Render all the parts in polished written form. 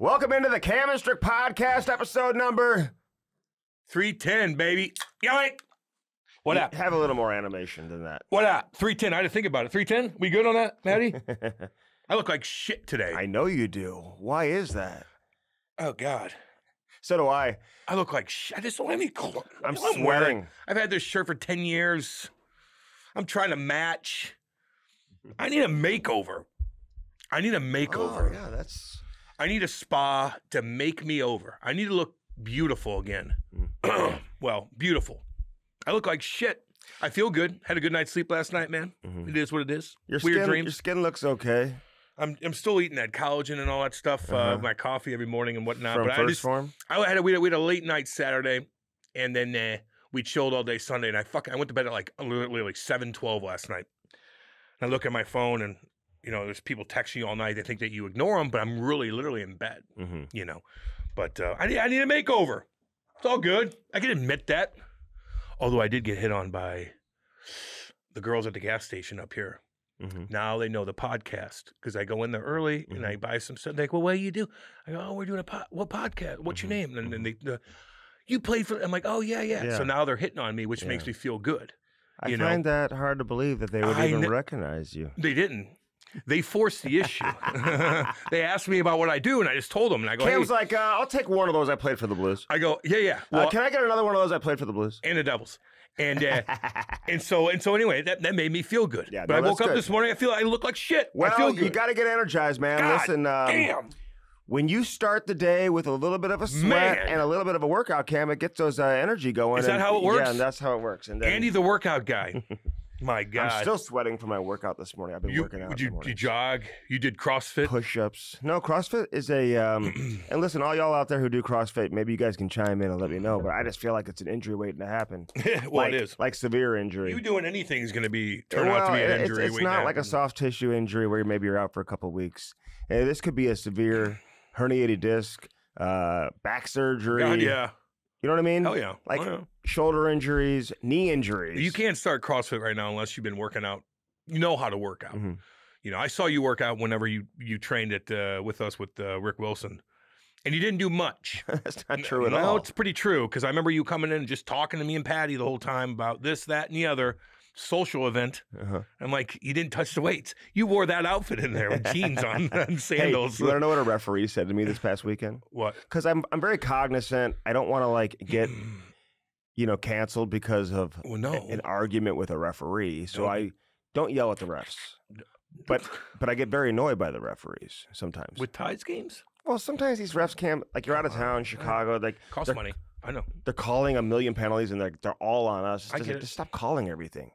Welcome into the Cam and Strick Podcast, episode number 310, baby. Yoink. What up? Have a little more animation than that. What up? 310. I had to think about it. 310? We good on that, Maddie? I look like shit today. I know you do. Why is that? Oh, God. So do I. I look like shit. I just don't have any clothes. I'm sweating. I've had this shirt for 10 years. I'm trying to match. I need a makeover. Oh, yeah, that's... I need a spa to make me over. I need to look beautiful again. Well, beautiful. I look like shit. I feel good. Had a good night's sleep last night, man. It is what it is. Weird dreams. Your skin looks okay. I'm still eating that collagen and all that stuff. My coffee every morning and whatnot. From but First Form? We had a late night Saturday, and then we chilled all day Sunday. And I went to bed at like literally like 7:12 last night. And I look at my phone and, you know, there's people texting you all night. They think that you ignore them, but I'm really literally in bed, you know. But I need a makeover. It's all good. I can admit that. Although I did get hit on by the girls at the gas station up here. Now they know the podcast because I go in there early and I buy some stuff. They're like, well, what do you do? I go, oh, we're doing what podcast? What's your name? And then you played for, I'm like, oh, yeah. So now they're hitting on me, which makes me feel good. I find that hard to believe that they would even recognize you. They didn't. They forced the issue. They asked me about what I do, and I just told them. And I go, Cam's like, I'll take one of those. I played for the Blues. I go, yeah. Well, can I get another one of those? I played for the Blues and the Devils. And and so anyway, that made me feel good. Yeah, but I woke up this morning. I look like shit. Well, I feel good. You got to get energized, man. God Listen, damn. When you start the day with a little bit of a sweat and a little bit of a workout, Cam, it gets those energy going. Is that how it works? Yeah, and that's how it works. And then, Andy, the workout guy. My God. I'm still sweating from my workout this morning. I've been working out. You jog? You did CrossFit? Push-ups. No, CrossFit is a, and listen, all y'all out there who do CrossFit, maybe you guys can chime in and let me know, but I just feel like it's an injury waiting to happen. Well, it is. Like severe injury. You doing anything is going to turn out to be an injury. It's not like a soft tissue injury where maybe you're out for a couple of weeks. This could be a severe herniated disc, back surgery. God, yeah. You know what I mean? Hell yeah. Like shoulder injuries, knee injuries. You can't start CrossFit right now unless you've been working out. You know how to work out. You know, I saw you work out whenever you trained with us with Rick Wilson. And you didn't do much. That's not true at all. No, it's pretty true. Because I remember you coming in and just talking to me and Patty the whole time about this, that, and the other social event. I'm like, you didn't touch the weights. You wore that outfit in there with jeans on and sandals. Hey, you want to know what a referee said to me this past weekend? What? Because I'm very cognizant. I don't want to like get canceled because of an argument with a referee. So I don't yell at the refs. But I get very annoyed by the referees sometimes. With Tides games? Well, sometimes these refs can't, like you're out of town, Chicago, like costs money. I know. They're calling a million penalties and they're all on us. Just stop calling everything.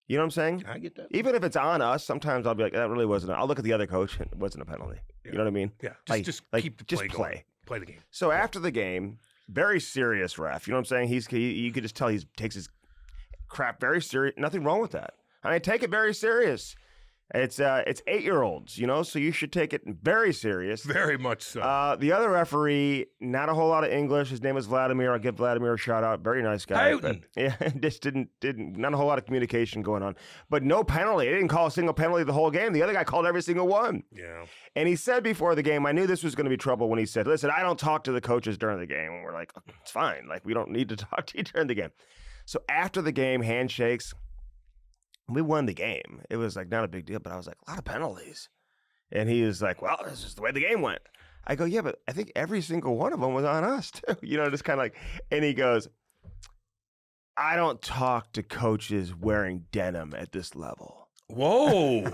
You know what I'm saying? I get that. Even if it's on us, sometimes I'll be like, that really wasn't. I'll look at the other coach and it wasn't a penalty. Yeah. You know what I mean? Yeah. Just keep the play going. Play the game. So after the game, very serious ref. You know what I'm saying? You could just tell he takes his crap very serious. Nothing wrong with that. I mean, take it very serious. It's 8-year-olds, you know, so you should take it very serious. Very much so. The other referee, not a whole lot of English. His name is Vladimir. I'll give Vladimir a shout out. Very nice guy. But, yeah, just didn't not a whole lot of communication going on. But no penalty. He didn't call a single penalty the whole game. The other guy called every single one. Yeah. And he said before the game, I knew this was going to be trouble when he said, listen, I don't talk to the coaches during the game. And we're like, it's fine. Like, we don't need to talk to you during the game. So after the game, handshakes. We won the game. It was like not a big deal, but I was like, a lot of penalties. And he was like, well, this is the way the game went. I go, yeah, but I think every single one of them was on us too. You know, just kind of like, and he goes, I don't talk to coaches wearing denim at this level. Whoa.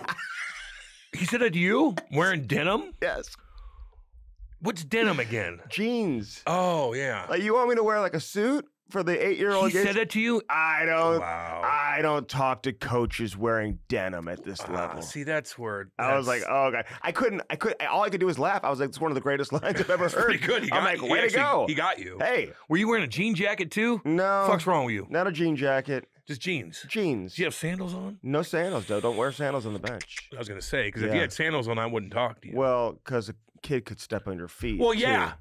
He said that to you? Wearing denim? Yes. What's denim again? Jeans. Oh, yeah. Like, you want me to wear like a suit? For the 8-year-old, he said that to you. I don't talk to coaches wearing denim at this level. See, that's where I was like, oh god, I couldn't. All I could do was laugh. I was like, it's one of the greatest lines I've ever heard. Pretty good. I'm like, way to go. He got you. Hey, were you wearing a jean jacket too? No. What's wrong with you? Not a jean jacket. Just jeans. Jeans. Do you have sandals on? No sandals, though. Don't wear sandals on the bench. I was gonna say because if you had sandals on, I wouldn't talk to you. Well, because a kid could step on your feet. Well, yeah. Too.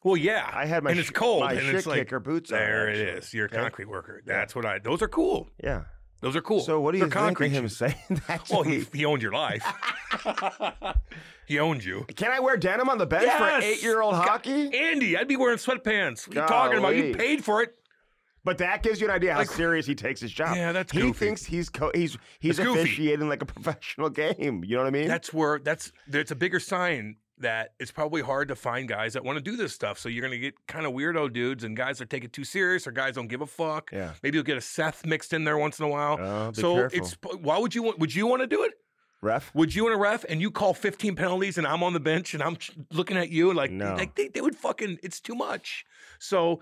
Well, yeah. I had my and it's cold my and shit it's like kicker boots on. There it is. You're a concrete worker. That's what those are cool. Yeah. Those are cool. So what do you think of him saying that? Well, he owned your life. He owned you. Can I wear denim on the bench for 8-year-old hockey? Andy, I'd be wearing sweatpants. What are you talking about? You paid for it. But that gives you an idea how serious he takes his job. Yeah, that's goofy. He thinks he's officiating like a professional game. You know what I mean? It's a bigger sign that it's probably hard to find guys that want to do this stuff. So you're going to get kind of weirdo dudes and guys that take it too serious or guys don't give a fuck. Yeah. Maybe you'll get a Seth mixed in there once in a while. Be careful. Why would you want to do it? Ref? Would you want a ref and you call 15 penalties and I'm on the bench and I'm looking at you and they would fucking, it's too much. So,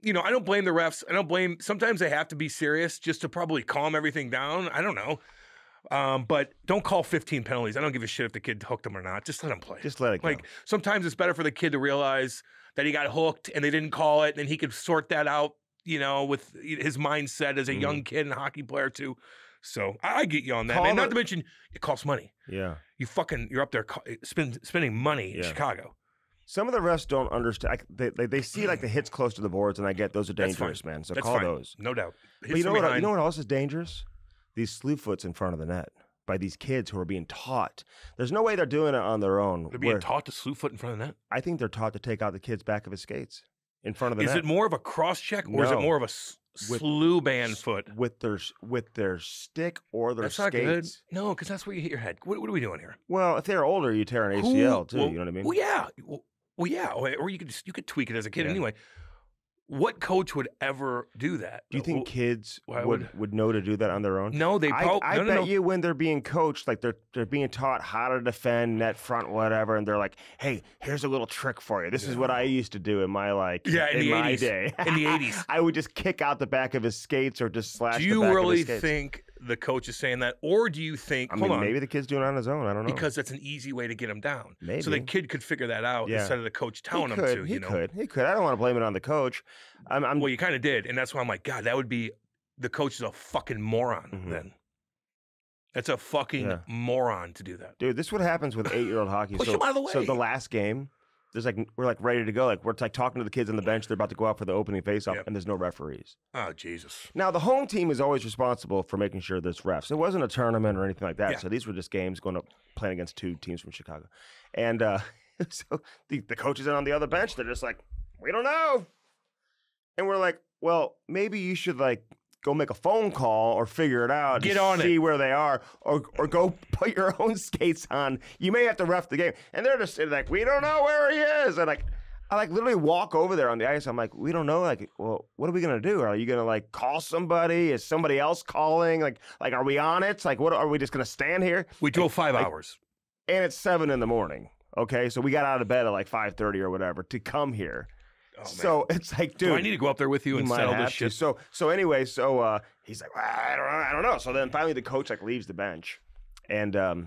I don't blame the refs. Sometimes they have to be serious just to probably calm everything down. I don't know. But don't call 15 penalties. I don't give a shit if the kid hooked them or not. Just let him play. Just let it go. Sometimes it's better for the kid to realize that he got hooked and they didn't call it, and then he could sort that out, with his mindset as a young kid and a hockey player too. So I get you on that, man. Not to mention it costs money. Yeah. You're up there spending money in Chicago. Some of the refs don't understand. They see like the hits close to the boards, and I get those are dangerous, man. So call those. No doubt. But you know what else is dangerous? These slew foots in front of the net by these kids who are being taught. There's no way they're doing it on their own. They're being taught to slew foot in front of the net? I think they're taught to take out the kid's back of his skates in front of the net. Is it more of a cross check or is it more of a slew band foot? With their stick or their skates. Not good. No, because that's where you hit your head. What are we doing here? Well, if they're older, you tear an ACL too. You know what I mean? Well, yeah. Well, yeah. Or you could tweak it as a kid anyway. What coach would ever do that? Do you think kids would know to do that on their own? No, they probably. I bet you when they're being coached, like they're being taught how to defend, net front, whatever, and they're like, "Hey, here's a little trick for you. This is what I used to do in my in my day. In the 80s, I would just kick out the back of his skates or just slash. Do you really think the coach is saying that, or do you think? Maybe the kid's doing it on his own. I don't know. Because that's an easy way to get him down. Maybe. So the kid could figure that out instead of the coach telling him to. He could. I don't want to blame it on the coach. Well, you kind of did, and that's why I'm like, God, that would be the coach is a fucking moron. Then that's a fucking moron to do that, dude. This is what happens with 8-year-old hockey. Push him out of the way. So the last game, we're ready to go. We're talking to the kids on the bench. They're about to go out for the opening faceoff, and there's no referees. Oh Jesus! Now the home team is always responsible for making sure there's refs. It wasn't a tournament or anything like that. Yeah. So these were just games going up playing against 2 teams from Chicago, and so the coaches are on the other bench. They're just like, we don't know. And we're like, well, maybe you should go make a phone call or figure it out. Get on see where they are, or go put your own skates on. You may have to ref the game. And they're just like, we don't know where he is. And I literally walk over there on the ice. I'm like, we don't know. Well, what are we gonna do? Are you gonna call somebody? Is somebody else calling? Are we on it? What are we just gonna stand here? We drove 5 hours, and it's 7 a.m. Okay, so we got out of bed at 5:30 or whatever to come here. Oh, so it's dude, do I need to go up there with you and settle this shit? So anyway, he's like, well, I don't know. So then finally the coach leaves the bench, and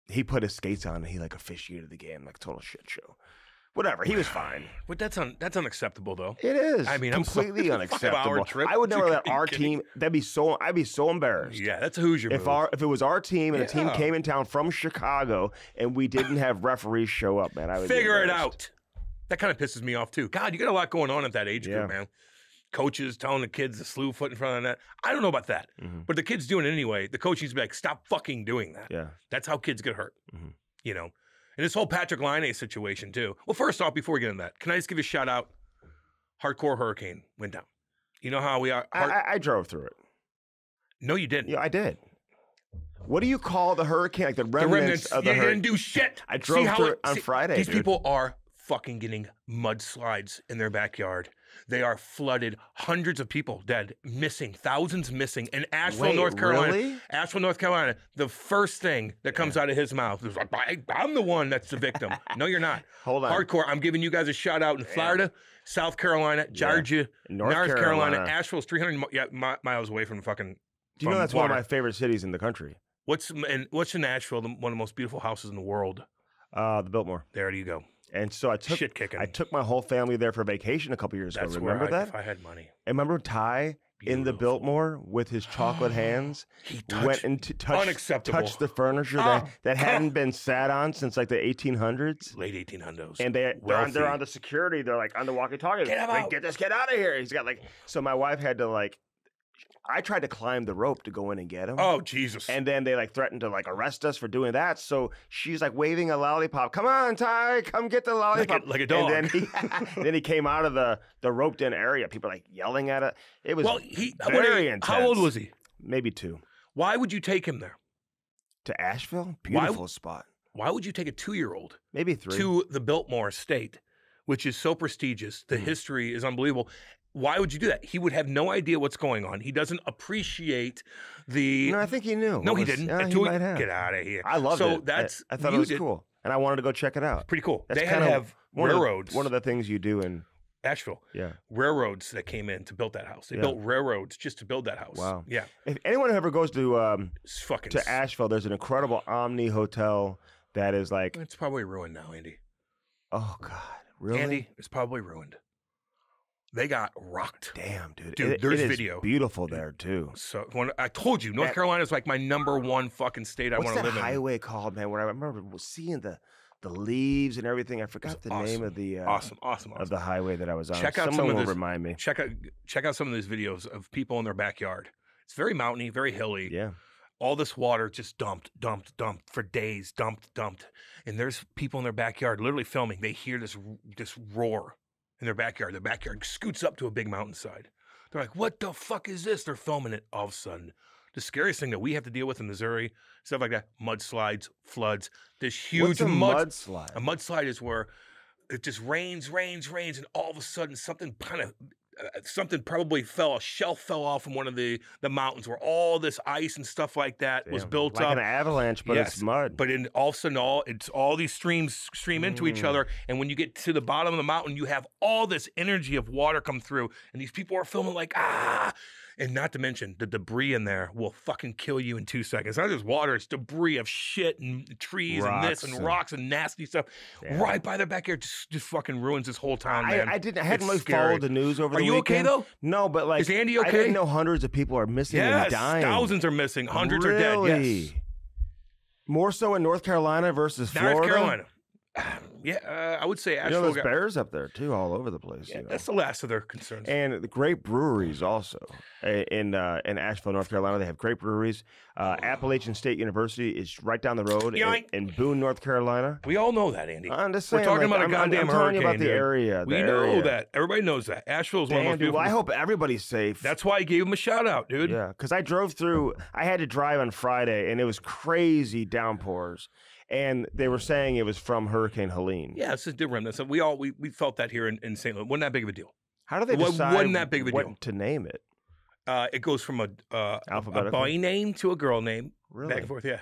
he put his skates on and he officiated the game total shit show. Whatever, he was fine. But that's unacceptable though. It is. I mean, completely unacceptable. 5-hour trip? I would never let our team. I'd be so embarrassed. Yeah, that's a Hoosier move. If it was our team and a team came in town from Chicago and we didn't have referees show up, man, I would figure it out. That kind of pisses me off too. God, you got a lot going on at that age group, man. Coaches telling the kids to slew foot in front of the net. I don't know about that. But the kid's doing it anyway. The coach needs to be like, stop fucking doing that. Yeah. That's how kids get hurt. And this whole Patrick Laine situation too. Well, first off, before we get into that, can I just give you a shout out? Hardcore hurricane went down. You know how we are? I drove through it. No, you didn't. Yeah, I did. What do you call the hurricane? The remnants of the hurricane. You didn't do shit. I drove through it on Friday. These people are fucking getting mudslides in their backyard. They are flooded. Hundreds of people dead, missing, thousands missing. In Asheville, North Carolina. Really? Asheville, North Carolina. The first thing that comes out of his mouth is like, I'm the one that's the victim. No, you're not. Hold on. Hardcore. I'm giving you guys a shout out in Florida, South Carolina, Georgia, North Carolina. Asheville's 300 miles away from fucking. Do you know that's one of my favorite cities in the country? What's in Asheville? One of the most beautiful houses in the world. The Biltmore. There you go. And so I took my whole family there for vacation a couple years ago. Remember that? If I had money. And remember Ty in the Biltmore with his chocolate hands? He went and touched the furniture that hadn't been sat on since the 1800s. Late 1800s. And they're on the security. They're on the walkie-talkie. Get this kid out of here. He's got so my wife had to I tried to climb the rope to go in and get him. Oh, Jesus. And then they like threatened to like arrest us for doing that. So she's like waving a lollipop. Come on, Ty, come get the lollipop. Like a dog. And then he came out of the roped in area. People like yelling at it. It was very intense. How old was he? Maybe 2. Why would you take him there? To Asheville? Beautiful spot. Why would you take a 2-year-old Maybe 3. to the Biltmore Estate, which is so prestigious? The history is unbelievable. Why would you do that? He would have no idea what's going on. He doesn't appreciate the... No, I think he knew. No, he didn't. Yeah, he might have. Get out of here. I loved it. That's... I thought it was cool. And I wanted to go check it out. Pretty cool. That's they had to have railroads. One of the things you do in... Asheville. Yeah. Railroads that came in to build that house. They built railroads just to build that house. Wow. Yeah. If anyone ever goes to fucking... to Asheville, there's an incredible Omni hotel that is like... It's probably ruined now, Andy. Oh, God. Really? Andy, it's probably ruined. They got rocked. Damn, dude. Dude, there's it video. Is beautiful there, too. So when I told you, North Carolina is like my #1 fucking state I want to live in. What's that highway called, man? Where I remember seeing the leaves and everything. I forgot the name of the awesome of the highway that I was on. Check out Someone will remind me. Check out some of these videos of people in their backyard. It's very mountainy, very hilly. Yeah. All this water just dumped for days, dumped. And there's people in their backyard literally filming. They hear this roar in their backyard. Their backyard scoots up to a big mountainside. They're like, what the fuck is this? They're filming it. All of a sudden, the scariest thing that we have to deal with in Missouri, stuff like that, mudslides, floods, this huge mudslide? A mudslide is where it just rains, and all of a sudden something probably a shelf fell off from one of the mountains where all this ice and stuff like that was built like up. Like an avalanche, but it's mud. But all of a sudden, all these streams stream into each other. And when you get to the bottom of the mountain, you have all this energy of water come through. And these people are filming like, ah. And not to mention, the debris in there will fucking kill you in 2 seconds. Not just water, it's debris of shit and trees and this and rocks and nasty stuff right by their backyard. Just fucking ruins this whole town, man. I hadn't really followed the news over the weekend. Are you okay, though? No, but like... Is Andy okay? I didn't know hundreds of people are missing and dying. Thousands are missing. Hundreds are dead, yes. More so in North Carolina versus Florida? North Carolina. Yeah, I would say Asheville. There's bears up there, too, all over the place. Yeah, that's the last of their concerns. And the great breweries also. In Asheville, North Carolina, they have great breweries. Appalachian State University is right down the road in Boone, North Carolina. We all know that, Andy. I'm just saying, we're talking about a goddamn hurricane. I'm telling you about the area. We know that. Everybody knows that. Asheville's one of the most beautiful. Well, I hope everybody's safe. That's why I gave him a shout out, dude. Yeah, because I drove through. I had to drive on Friday, and it was crazy downpours. And they were saying it was from Hurricane Helene. Yeah, it's just different. So we felt that here in St. Louis. Wasn't that big of a deal. How do they decide wasn't that big of a deal to name it? It goes from a boy name to a girl name. Really? Back and forth, yeah.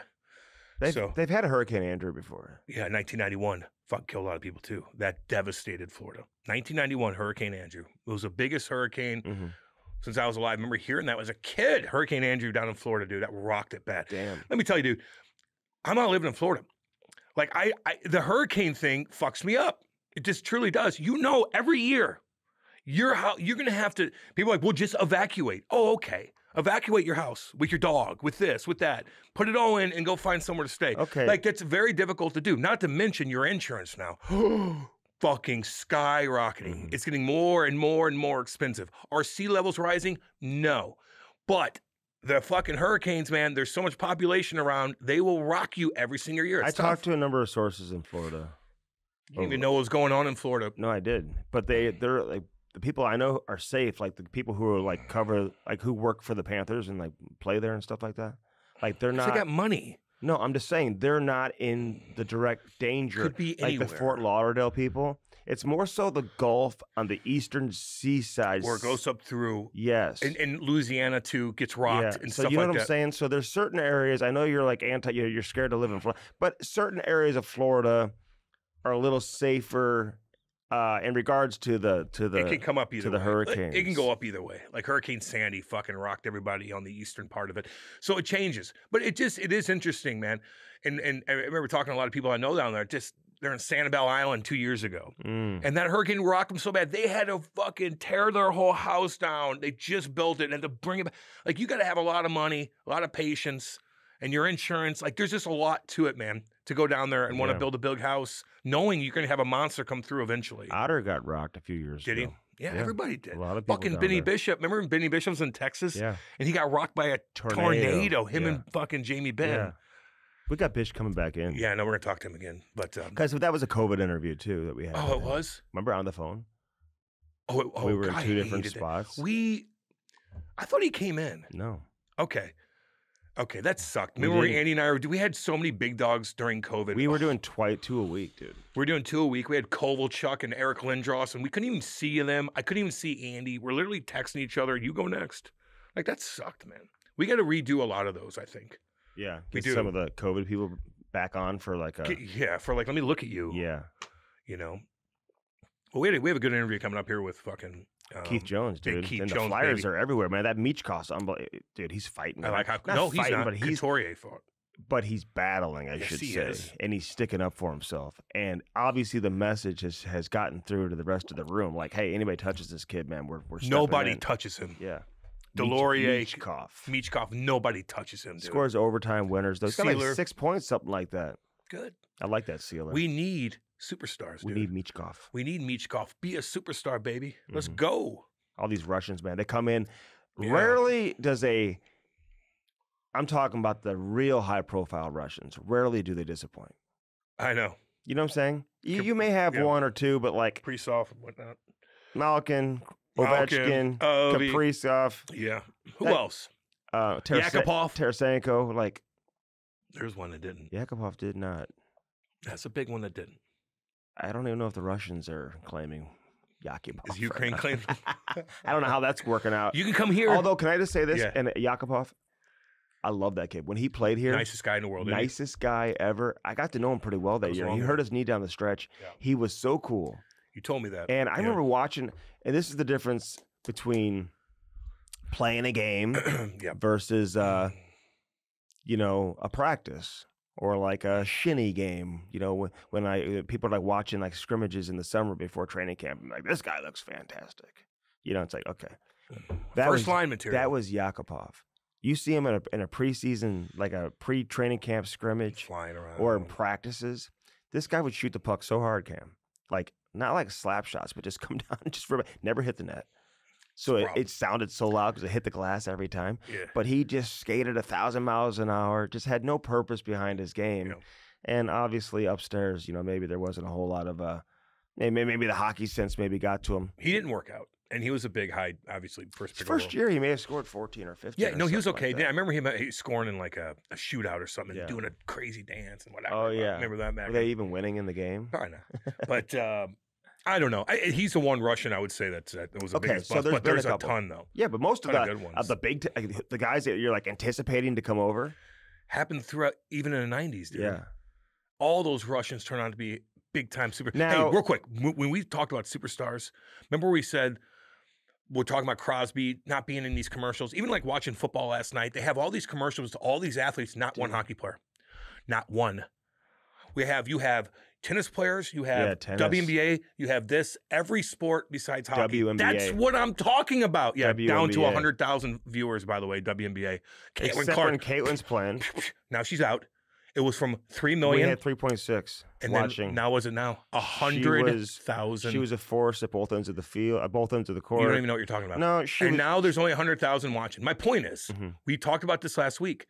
They've had a Hurricane Andrew before. Yeah, 1991. Fuck, killed a lot of people too. That devastated Florida. 1991, Hurricane Andrew. It was the biggest hurricane since I was alive. I remember hearing that as a kid. Hurricane Andrew down in Florida, dude. That rocked it bad. Damn. Let me tell you, dude. I'm not living in Florida. Like, the hurricane thing fucks me up. It just truly does. You know, every year, you're going to have to, people are like, well, just evacuate. Oh, okay. Evacuate your house with your dog, with this, with that. Put it all in and go find somewhere to stay. Okay. Like, that's very difficult to do. Not to mention your insurance now. Fucking skyrocketing. It's getting more and more and more expensive. Are sea levels rising? No. But the fucking hurricanes, man, there's so much population around, they will rock you every single year. I talked to a number of sources in Florida. You didn't even know what was going on in Florida. No, I did. But they're like, the people I know are safe, like the people who are like who work for the Panthers and like play there and stuff like that. Like they're not. They got money. No, I'm just saying they're not in the direct danger. Could be like anywhere. The Fort Lauderdale people. It's more so the Gulf on the eastern seaside. Where it goes up through. Yes. And Louisiana, too, gets rocked and so stuff like that. So you know what I'm saying? So there's certain areas, I know you're like you're scared to live in Florida, but certain areas of Florida are a little safer in regards to the it can come up either way. Hurricanes. It can go up either way. Like Hurricane Sandy fucking rocked everybody on the eastern part of it. So it changes. But it is interesting, man. And I remember talking to a lot of people I know down there, they're in Sanibel Island 2 years ago. And that hurricane rocked them so bad, they had to fucking tear their whole house down. They just built it and to bring it back. Like, you got to have a lot of money, a lot of patience, and your insurance. Like, there's just a lot to it, man, to go down there and want to build a big house, knowing you're going to have a monster come through eventually. Otter got rocked a few years ago. Did he? Yeah, everybody did. A lot of people fucking down Benny there. Bishop. Remember when Benny Bishop was in Texas? Yeah. And he got rocked by a tornado. Him and fucking Jamie Benn. Yeah. We got Bish coming back in. Yeah, I know we're going to talk to him again. But because that was a COVID interview, too, that we had. Oh, it was? Remember on the phone? Oh, we were God, in 2 different spots. I thought he came in. No. Okay, that sucked. Remember Andy and I we had so many big dogs during COVID. We were doing 2 a week, dude. We were doing 2 a week. We had Kovalchuk and Eric Lindros, and we couldn't even see them. I couldn't even see Andy. We're literally texting each other. You go next. Like, that sucked, man. We got to redo a lot of those, I think. Yeah, we do. Some of the COVID people back on for like a... Yeah, for like, let me look at you. Yeah. You know? Well, we have a good interview coming up here with fucking... Keith Jones, dude. Keith and Jones, the Flyers baby. are everywhere, man. That Michkov, unbelievable. Dude, he's fighting. I like how... No, he's not. But Couturier fought. But he's battling, I should say. And he's sticking up for himself. And obviously the message has gotten through to the rest of the room. Like, hey, anybody touches this kid, man, we're Nobody in. touches him. Yeah. Delorier, Michkov, nobody touches him, dude. Scores overtime winners. Those got like 6 points, something like that. Good. I like that Sealer. We need superstars, dude. We need Michkov. We need Michkov. Be a superstar, baby. Let's go. All these Russians, man, they come in. Yeah. Rarely does I'm talking about the real high-profile Russians. Rarely do they disappoint. I know. You know what I'm saying? You may have 1 or 2, but like... Prisov and whatnot. Malkin, Ovechkin, Kaprizov. Yeah. Who else? Yakupov. Tarasenko. Like, there's one that didn't. Yakupov did not. That's a big one that didn't. I don't even know if the Russians are claiming Yakupov. Is Ukraine claiming? I don't know how that's working out. You can come here. Although, can I just say this? Yeah. And Yakupov, I love that kid. When he played here, nicest guy in the world. Nicest guy ever. I got to know him pretty well that year. He hurt his knee down the stretch. Yeah. He was so cool. You told me that. And I remember watching, and this is the difference between playing a game versus, a practice or like a shinny game. You know, when people are like watching like scrimmages in the summer before training camp, I'm like, this guy looks fantastic. You know, it's like, okay. First line material. That was Yakupov. You see him in a preseason, like a pre-training camp scrimmage, flying around, or in practices. This guy would shoot the puck so hard, Cam. Like, not like slap shots, but just come down, never hit the net. So it sounded so loud because it hit the glass every time. Yeah. But he just skated 1,000 miles an hour, just had no purpose behind his game. Yeah. And obviously upstairs, maybe there wasn't a whole lot of maybe the hockey sense maybe got to him. He didn't work out. And he was a big high, obviously, first year he may have scored 14 or 15. Yeah, no, he was okay. Like I remember him scoring in like a shootout or something, and doing a crazy dance and whatever. Oh, yeah. I remember that match. Were they even winning in the game? Probably not. But I don't know. He's the one Russian I would say that was the biggest bust. But there's a ton, though. Yeah, but most of the guys that you're like anticipating to come over happened throughout, even in the 90s, dude. Yeah. All those Russians turned out to be big-time super. Now, hey, real quick, when we talked about superstars, remember we said, we're talking about Crosby not being in these commercials. Even like watching football last night, they have all these commercials to all these athletes, not one hockey player. Not one. You have tennis players, you have WNBA, you have this, every sport besides hockey. WNBA. That's what I'm talking about. Yeah, WNBA. Down to 100,000 viewers, by the way, WNBA. Except Clark. When Caitlin's playing. Now she's out. It was from 3 million. We had 3.6 and watching. Then, now was it now? 100,000. She was a force at both ends of the field, both ends of the court. You don't even know what you're talking about. No, now there's only 100,000 watching. My point is, we talked about this last week.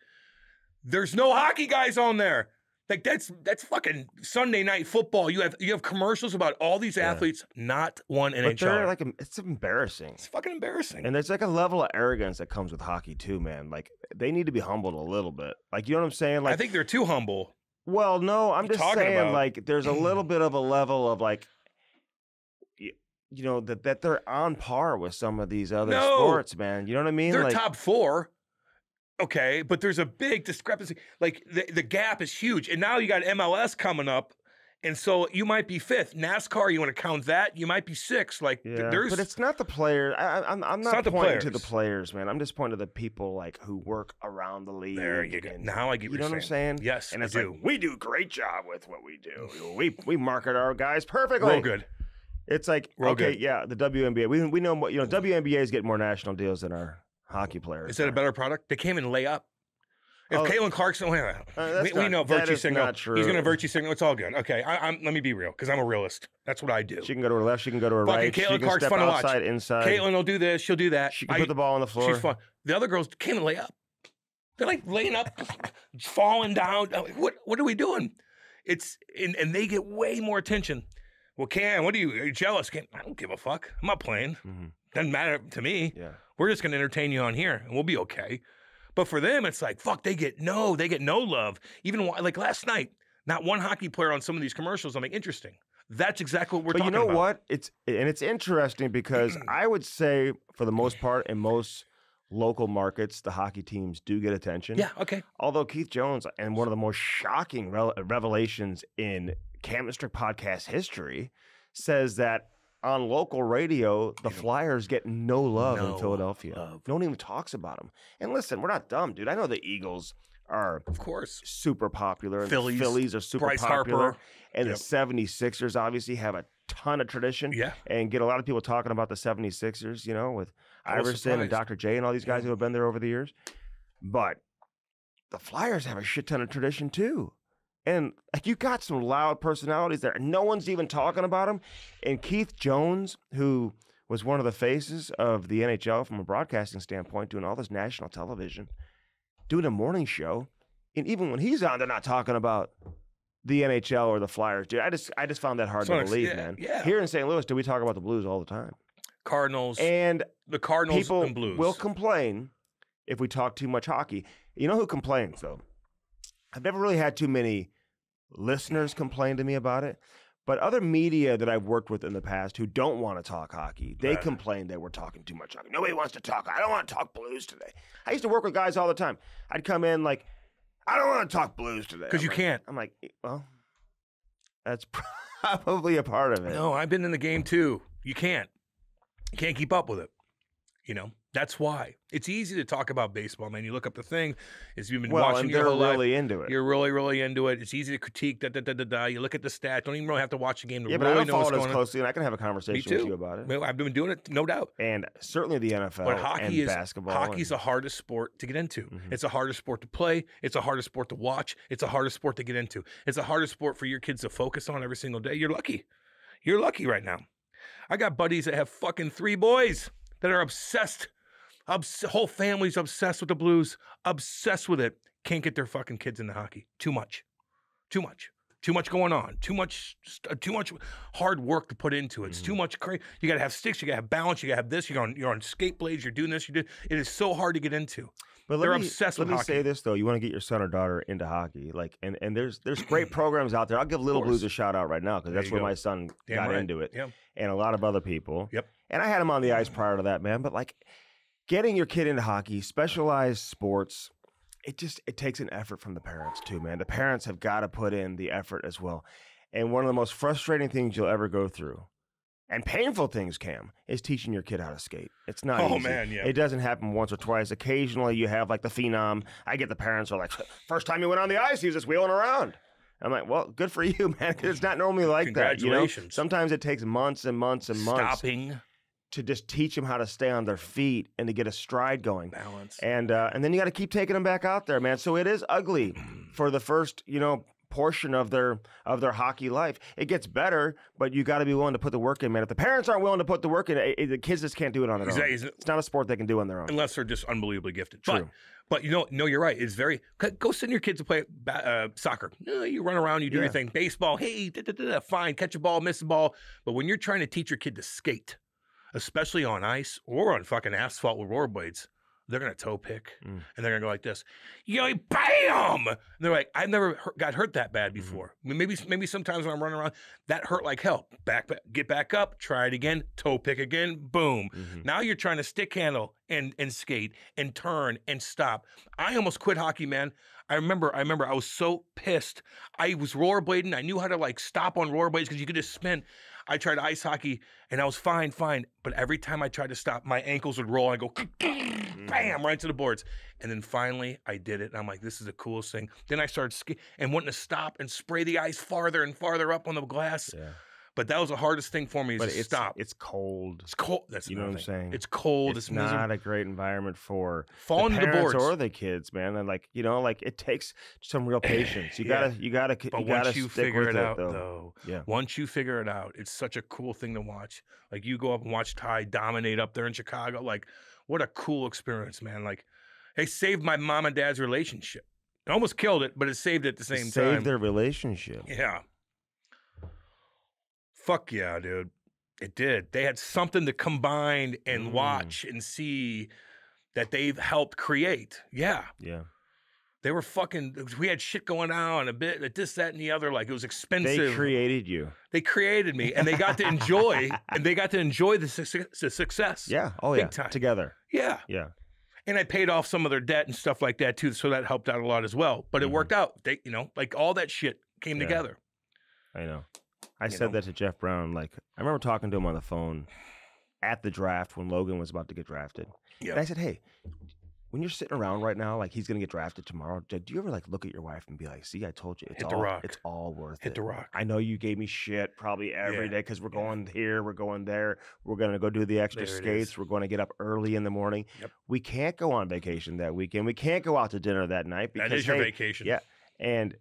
There's no hockey guys on there. Like that's fucking Sunday night football. You have commercials about all these athletes, not one NHL. They're like, it's embarrassing. It's fucking embarrassing. And there's like a level of arrogance that comes with hockey too, man. Like they need to be humbled a little bit. Like, you know what I'm saying? Like, I think they're too humble. Well, no, I'm just saying like there's a little bit of a level of like, that they're on par with some of these other sports, man. You know what I mean? They're top 4. Okay, but there's a big discrepancy. Like the gap is huge, and now you got MLS coming up, and so you might be 5th. NASCAR, you want to count that? You might be 6th. Like there's, but it's not the players. I'm not pointing to the players, man. I'm just pointing to the people like who work around the league. There you go. Now I get you know what I'm saying? Yes, and it's like we do a great job with what we do. We market our guys perfectly. Real good. It's like the WNBA. We know WNBA is getting more national deals than our hockey players. Is that a better product? They came in layup. If Caitlin Clarkson, we know virtue signal. He's going to virtue signal. It's all good. Okay, let me be real because I'm a realist. That's what I do. She can go to her left. She can go to her right. Caitlin Clark's step fun to watch. Outside, inside. Caitlin will do this. She'll do that. She can put the ball on the floor. She's fun. The other girls can't lay up. They're like laying up, falling down. I'm like, what are we doing? And they get way more attention. Well, Cam, are you jealous? Cam, I don't give a fuck. I'm not playing. Mm-hmm. Doesn't matter to me. Yeah. We're just going to entertain you on here, and we'll be okay. But for them, it's like, fuck, they get no love. Even like last night, not one hockey player on some of these commercials. I'm like, interesting. That's exactly what we're talking about. But you know what? It's interesting because I would say, for the most part, in most local markets, the hockey teams do get attention. Yeah, okay. Although Keith Jones, and one of the most shocking revelations in Chemistry podcast history, says that on local radio, the Flyers get no love in Philadelphia. No one even talks about them. And listen, we're not dumb, dude. I know the Eagles are, of course, super popular. And Phillies, the Phillies are super Bryce popular. Harper. And the 76ers obviously have a ton of tradition. Yeah. And get a lot of people talking about the 76ers, with Iverson and Dr. J and all these guys who have been there over the years. But the Flyers have a shit ton of tradition too. And like, you got some loud personalities there. No one's even talking about them. And Keith Jones, who was one of the faces of the NHL from a broadcasting standpoint, doing all this national television, doing a morning show, and even when he's on, they're not talking about the NHL or the Flyers. Dude, I just found that hard to believe, man. Yeah. Here in St. Louis, do we talk about the Blues all the time? Cardinals. And the Cardinals people and Blues will complain if we talk too much hockey. You know who complains, though? I've never really had too many listeners complain to me about it, but other media that I've worked with in the past who don't want to talk hockey, they complain that we're talking too much hockey. Nobody wants to talk. I don't want to talk Blues today. I used to work with guys all the time. I'd come in like, I don't want to talk Blues today. Because you can't. I'm like, well, that's probably a part of it. No, I've been in the game too. You can't. You can't keep up with it. That's why. It's easy to talk about baseball, man. You look up the thing, is you've been watching your whole life. They're really into it. You're really, really into it. It's easy to critique, You look at the stats. Don't even really have to watch the game to but really I don't know follow what's it as going on. closely, and I can have a conversation with you about it. I've been doing it, no doubt. And certainly the NFL But hockey and basketball. Hockey's the hardest sport to get into. It's the hardest sport to play. It's the hardest sport to watch. It's the hardest sport to get into. It's the hardest sport for your kids to focus on every single day. You're lucky. You're lucky right now. I got buddies that have fucking 3 boys that are obsessed. Whole family's obsessed with the Blues, obsessed with it. Can't get their fucking kids into hockey. Too much going on. Too much hard work to put into it. It's too much crazy. You got to have sticks. You got to have balance. You got to have this. You're on skate blades. You're doing this. It is so hard to get into. But they're obsessed with hockey. Let me say this though: you want to get your son or daughter into hockey, and there's great programs out there. I'll give Little Blues a shout out right now because that's where my son got into it, and a lot of other people. Yep. And I had him on the ice prior to that, man. But like, getting your kid into hockey, specialized sports, it takes an effort from the parents too, man. The parents have got to put in the effort as well. And one of the most frustrating things you'll ever go through, and painful things, Cam, is teaching your kid how to skate. It's not easy. Oh, man, yeah. It doesn't happen once or twice. Occasionally you have like the phenom. I get the parents are like, first time you went on the ice, he was just wheeling around. I'm like, well, good for you, man, because it's not normally like that. Congratulations. Sometimes it takes months and months and months. Stopping. To just teach them how to stay on their feet and to get a stride going. Balance. And then you got to keep taking them back out there, man. So it is ugly for the first, portion of their hockey life. It gets better, but you got to be willing to put the work in, man. If the parents aren't willing to put the work in, the kids just can't do it on their own. It's not a sport they can do on their own. Unless they're just unbelievably gifted. True. But you're right. It's very, go send your kids to play soccer. You run around, you do your thing. Baseball, hey, fine, catch a ball, miss a ball. But when you're trying to teach your kid to skate, especially on ice or on fucking asphalt with rollerblades, they're going to toe pick, and they're going to go like this. Bam! And they're like, I've never got hurt that bad before. I mean, maybe sometimes when I'm running around, that hurt like hell. Get back up, try it again, toe pick again, boom. Now you're trying to stick handle and skate and turn and stop. I almost quit hockey, man. I remember I was so pissed. I was rollerblading. I knew how to like stop on rollerblades because you could just spin. I tried ice hockey and I was fine. But every time I tried to stop, my ankles would roll and I go, bam, right to the boards. And then finally I did it. And I'm like, this is the coolest thing. Then I started skiing and wanting to stop and spray the ice farther and farther up on the glass. Yeah. But that was the hardest thing for me is to stop. It's cold. It's cold. That's you know what I'm saying. It's cold. It's not a great environment for falling the to the parents boards or the kids, man. And like it takes some real patience. You gotta But once you figure it out, though, once you figure it out, it's such a cool thing to watch. Like you go up and watch Ty dominate up there in Chicago. Like what a cool experience, man. Like they saved my mom and dad's relationship. It almost killed it, but it saved it at the same time. Saved their relationship. Yeah. Fuck yeah, dude. It did. They had something to combine and watch and see that they've helped create. Yeah. Yeah. They were we had shit going on a bit, this, that, and the other. Like it was expensive. They created you. They created me and they got to enjoy, the success. Yeah. Oh, big yeah. time. Together. Yeah. Yeah. And I paid off some of their debt and stuff like that too. So that helped out a lot as well. But it worked out. They, like all that shit came together. I know. I said that to Jeff Brown. Like, I remember talking to him on the phone at the draft when Logan was about to get drafted. Yeah. And I said, hey, when you're sitting around right now, like he's going to get drafted tomorrow, do you ever like look at your wife and be like, see, I told you, it's all worth it. Hit the rock. I know you gave me shit probably every day because we're going here, we're going there. We're going to go do the extra skates. We're going to get up early in the morning. Yep. We can't go on vacation that weekend. We can't go out to dinner that night. Because, that is your vacation. Yeah. And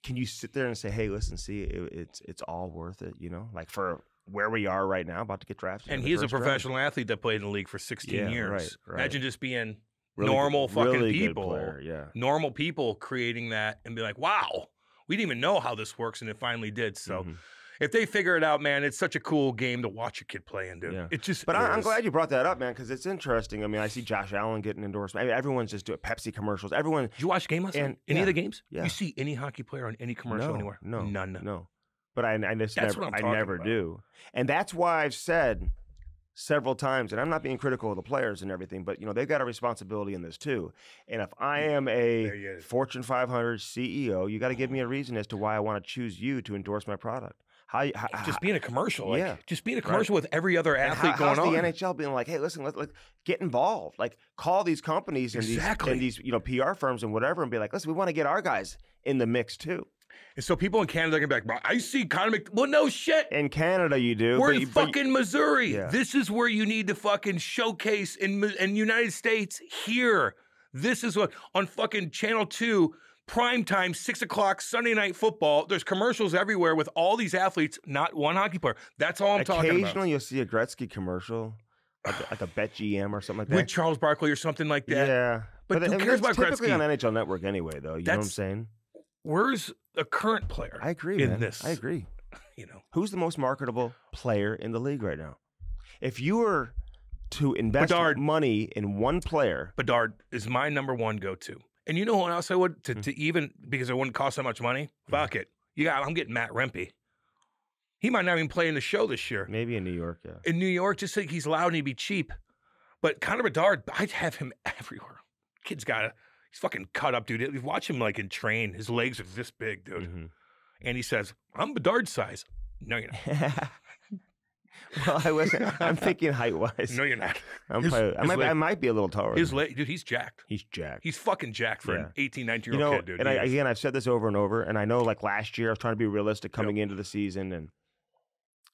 can you sit there and say, hey, listen, see, it's all worth it, like for where we are right now, about to get drafted. And he's a professional athlete that played in the league for 16 years. Right. Imagine just being normal fucking people. Player, normal people creating that and be like, wow, we didn't even know how this works, and it finally did. So if they figure it out, man, it's such a cool game to watch a kid play in, dude. Yeah. It just. But I'm glad you brought that up, man, because it's interesting. I mean, I see Josh Allen getting endorsement. I mean, everyone's just doing Pepsi commercials. Everyone. Did you watch game last night? Any of the games? Yeah. You see any hockey player on any commercial anywhere? No, none. No. But I never do, and that's why I've said several times, and I'm not being critical of the players and everything, but they've got a responsibility in this too. And if I am a Fortune 500 CEO, you got to give me a reason as to why I want to choose you to endorse my product. Just being a commercial, just being a commercial with every other athlete going on. The NHL being like, hey, listen, let's get involved. Like, call these companies and these PR firms and whatever, and be like, listen, we want to get our guys in the mix too. And so people in Canada are going to be like, I see Connor Well, no shit. In Canada, you do. We're in fucking Missouri. Yeah. This is where you need to fucking showcase in United States here. This is what, on fucking Channel 2, prime time, 6 o'clock, Sunday Night Football. There's commercials everywhere with all these athletes, not one hockey player. That's all I'm talking about. Occasionally, you'll see a Gretzky commercial, like a Bet GM or something like that. With Charles Barkley or something like that. Yeah. But who cares about Gretzky? Typically on NHL Network anyway, though. You know what I'm saying? Where's a current player? I agree, man. I agree. Who's the most marketable player in the league right now? If you were to invest money in one player, Bedard is my number one go-to. And you know what else I would to even because it wouldn't cost that much money? Fuck it. I'm getting Matt Rempe. He might not even play in the show this year. Maybe in New York, yeah. In New York, just think he's loud and he'd be cheap. But Connor Bedard, I'd have him everywhere. He's fucking cut up, dude. Watch him like in train. His legs are this big, dude. And he says, I'm Bedard size. No, you're not. Well, I'm thinking height-wise. No, you're not. I might be a little taller. Dude, he's jacked. He's jacked. He's fucking jacked for an 18, 19-year-old kid, dude. And again, I've said this over and over, and I know like last year I was trying to be realistic coming into the season,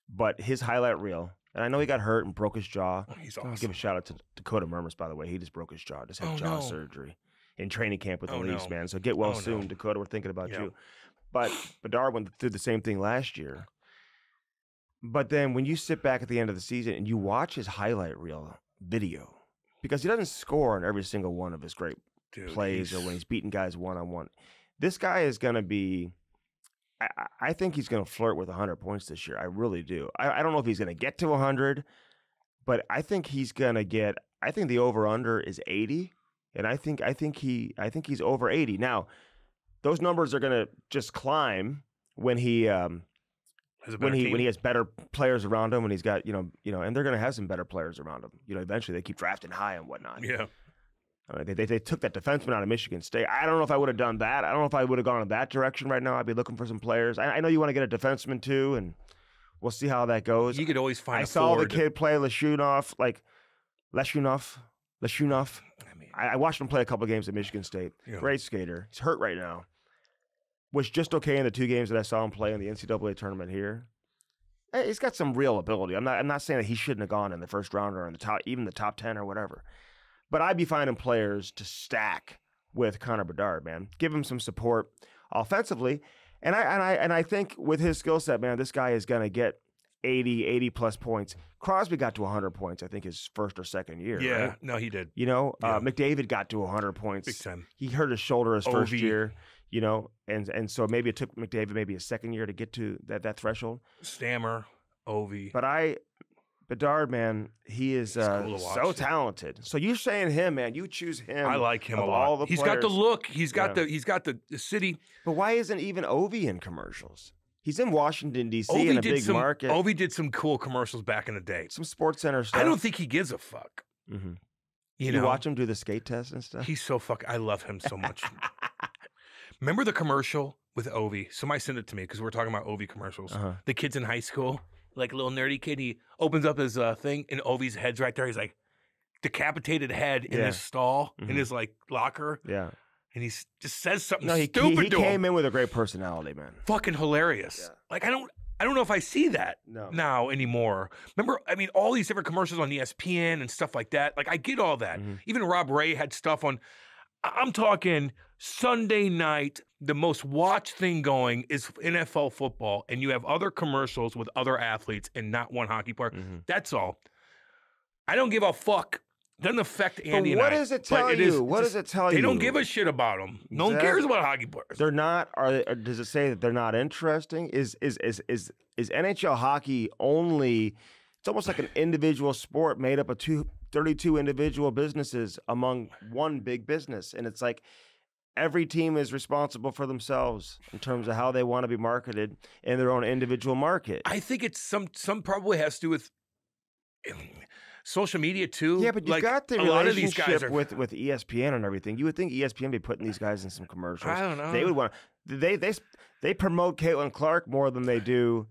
but his highlight reel, and I know he got hurt and broke his jaw. Oh, he's awesome. I'll give a shout out to Dakota Murmus, by the way. He just broke his jaw. Just had jaw surgery in training camp with the Leafs, man. So get well soon, Dakota. We're thinking about you. But Bedard went through the same thing last year. But then when you sit back at the end of the season and you watch his highlight reel video, because he doesn't score on every single one of his great plays or when he's beating guys one-on-one. This guy is going to be – I think he's going to flirt with 100 points this year. I really do. I don't know if he's going to get to 100, but I think he's going to get – I think the over-under is 80, and I think he's over 80. Now, those numbers are going to just climb when he when he has better players around him, when he's got and they're going to have some better players around him. Eventually they keep drafting high and whatnot. Yeah, they took that defenseman out of Michigan State. I don't know if I would have done that. I don't know if I would have gone in that direction right now. I'd be looking for some players. I know you want to get a defenseman too, and we'll see how that goes. You could always find. I saw the kid play Leshunov. I watched him play a couple of games at Michigan State. Yeah. Great skater. He's hurt right now. Was just okay in the 2 games that I saw him play in the NCAA tournament here. He's got some real ability. I'm not saying that he shouldn't have gone in the first round or in the top, even the top 10 or whatever. But I'd be finding players to stack with Connor Bedard, man. Give him some support offensively. And I think with his skill set, man, this guy is going to get 80 plus points. Crosby got to 100 points, I think, his first or second year. Yeah, right? no, he did. You know, Yeah. McDavid got to 100 points. Big time. He hurt his shoulder his first Ovi. year, you know, and so maybe it took McDavid maybe a second year to get to that threshold. Stammer, Ovi. But Bedard, man, he is cool to watch, so yeah. talented. So you're saying him, man. You choose him. I like him a of lot. all the He's got the players. look. He's got Yeah. he's got the city. But why isn't even Ovi in commercials? He's in Washington, D.C. in Ovi a did big some. market. Ovi did some cool commercials back in the day. Some Sports Center stuff. I don't think he gives a fuck. Mm-hmm. You You know, watch him do the skate test and stuff? he's so fuck. I love him so much. Remember the commercial with Ovi? Somebody sent it to me because we're talking about Ovi commercials. Uh-huh. The kid's in high school, like a little nerdy kid. He opens up his thing, and Ovi's head's right there. He's like decapitated head in Yeah. his stall, in Mhm. his like locker, Yeah. and he just says something No, he stupid to came him. in with a great personality, man. Fucking hilarious. Yeah. Like I don't know if I see that No. now anymore. Remember, I mean, all these different commercials on ESPN and stuff like that. Like I get all that. Mhm. Even Rob Ray had stuff on. I'm talking Sunday night. The most watched thing going is NFL football, and you have other commercials with other athletes and not one hockey player. Mhm. That's all. I don't give a fuck. Doesn't affect Andy But what and I. does it But tell it you? is What does just- it tell you? They don't give a shit about them. No one cares Exactly. about hockey players. They're not. Or does it say that they're not interesting? Is NHL hockey only? It's almost like an individual sport made up of 32 individual businesses among one big business, and it's like every team is responsible for themselves in terms of how they want to be marketed in their own individual market. I think it's some probably has to do with social media too. Yeah, but you've Like, got the a lot of these relationship guys are. with ESPN and everything. You would think ESPN be putting these guys in some commercials. I don't know. They would want. They promote Caitlin Clark more than they do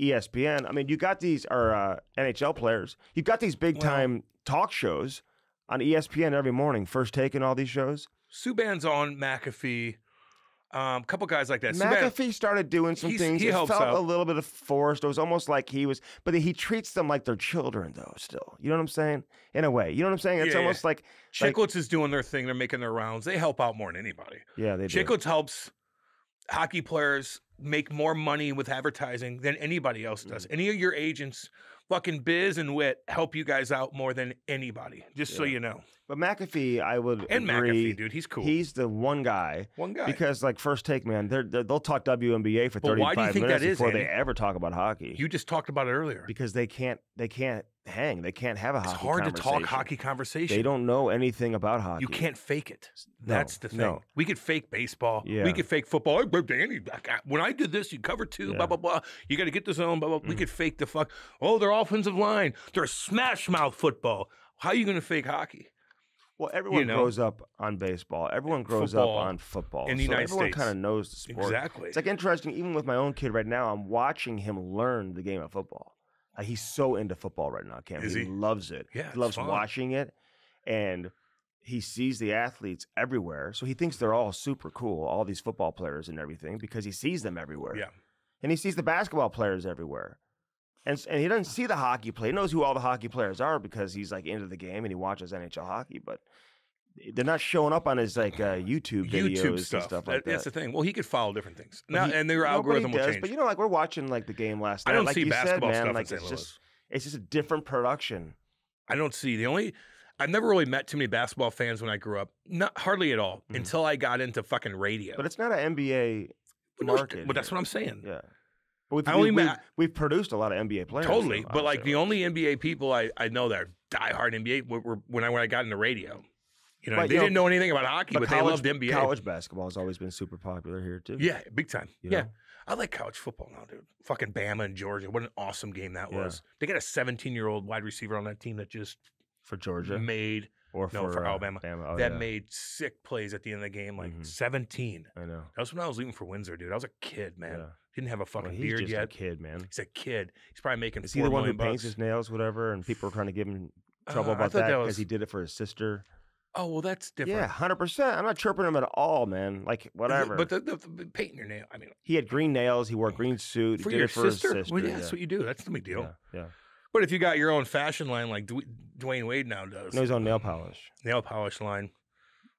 ESPN. I mean, you got these NHL players. You've got these big time talk shows on ESPN every morning. First Take and all these shows. Subban's on McAfee. A couple guys like that. Subban, McAfee started doing some things. he It helps felt out. a little bit of forced. It was almost like he was, but he treats them like they're children, though. Still, you know what I'm saying? In a way, you know what I'm saying? It's Yeah, almost like Chicklets is doing their thing. They're making their rounds. They help out more than anybody. yeah, they do. Chicklets helps hockey players make more money with advertising than anybody else does. Mm. Any of your agents, fucking Biz and Wit, help you guys out more than anybody. Just so Yeah. you know. But McAfee, I would And agree. McAfee, dude, he's cool. He's the one guy. One guy. Because like First Take, man, they'll talk WNBA for But 35 why do you think minutes that is, before they Andy? ever talk about hockey. You just talked about it earlier. Because they can't hang. They can't have a It's hockey hard to conversation. talk hockey conversation. They don't know anything about hockey. You can't fake it. No, That's the thing. no. We could fake baseball. Yeah. We could fake football. Hey, bro, Danny, when I did this, you cover two, Yeah. blah, blah, blah. You got to get this on, blah, blah. We Mhm. could fake the fuck. Oh, their offensive line. They're smash mouth football. How are you going to fake hockey? Well, everyone know. grows up on baseball. Everyone grows Football up on football. in the so United everyone States. kind of knows the sport. Exactly. It's like interesting, even with my own kid right now, I'm watching him learn the game of football. He's so into football right now, Cam. Is he he? loves it. Yeah, he it's loves fun. watching it. And he sees the athletes everywhere. So he thinks they're all super cool, all these football players and everything, because he sees them everywhere. Yeah. And he sees the basketball players everywhere. And he doesn't see the hockey play. He knows who all the hockey players are because he's like into the game and he watches NHL hockey, but they're not showing up on his like YouTube videos YouTube and stuff. stuff like That's that. the thing. Well, he could follow different things. But Now, he- and their nobody algorithm will does, change. But you know, like we're watching like the game last night. I don't like see you basketball said, man, stuff like in St. Louis. it's just a different production. I don't see I've never really met too many basketball fans when I grew up. Not hardly at all Mhm. until I got into fucking radio. But it's not an NBA But no, market. but that's here. what I'm saying. Yeah. But I only met- we've produced a lot of NBA players. Totally. though, But like the obviously. only NBA people I know that are diehard NBA were when I got into radio. You know, But, they you know, didn't know anything about hockey, but they loved NBA. College basketball has always been super popular here too. Yeah, big time. You Yeah. know? I like college football now, dude. Fucking Bama and Georgia. What an awesome game that Yeah. was. They got a 17-year-old wide receiver on that team that just For Georgia made or for Alabama. Oh, that yeah. made sick plays at the end of the game, like Mhm. 17. I know. That was when I was leaving for Windsor, dude. I was a kid, man. Yeah. Didn't have a fucking Well, he's beard just yet. a kid, man. He's a kid. He's probably making Is he $4 the one who million paints bucks. his nails, whatever? And people were trying to give him trouble I about thought that that because was- he did it for his sister. Oh, well, that's different. Yeah, 100%. I'm not chirping him at all, man. Like, whatever. But the painting your nail, I mean. He had green nails. He wore a green suit. He For did your it for sister? his sister. Well, yeah, that's what you do. That's no big deal. Yeah. But if you got your own fashion line like Dwayne Wade now does. No, his own nail polish. Nail polish line.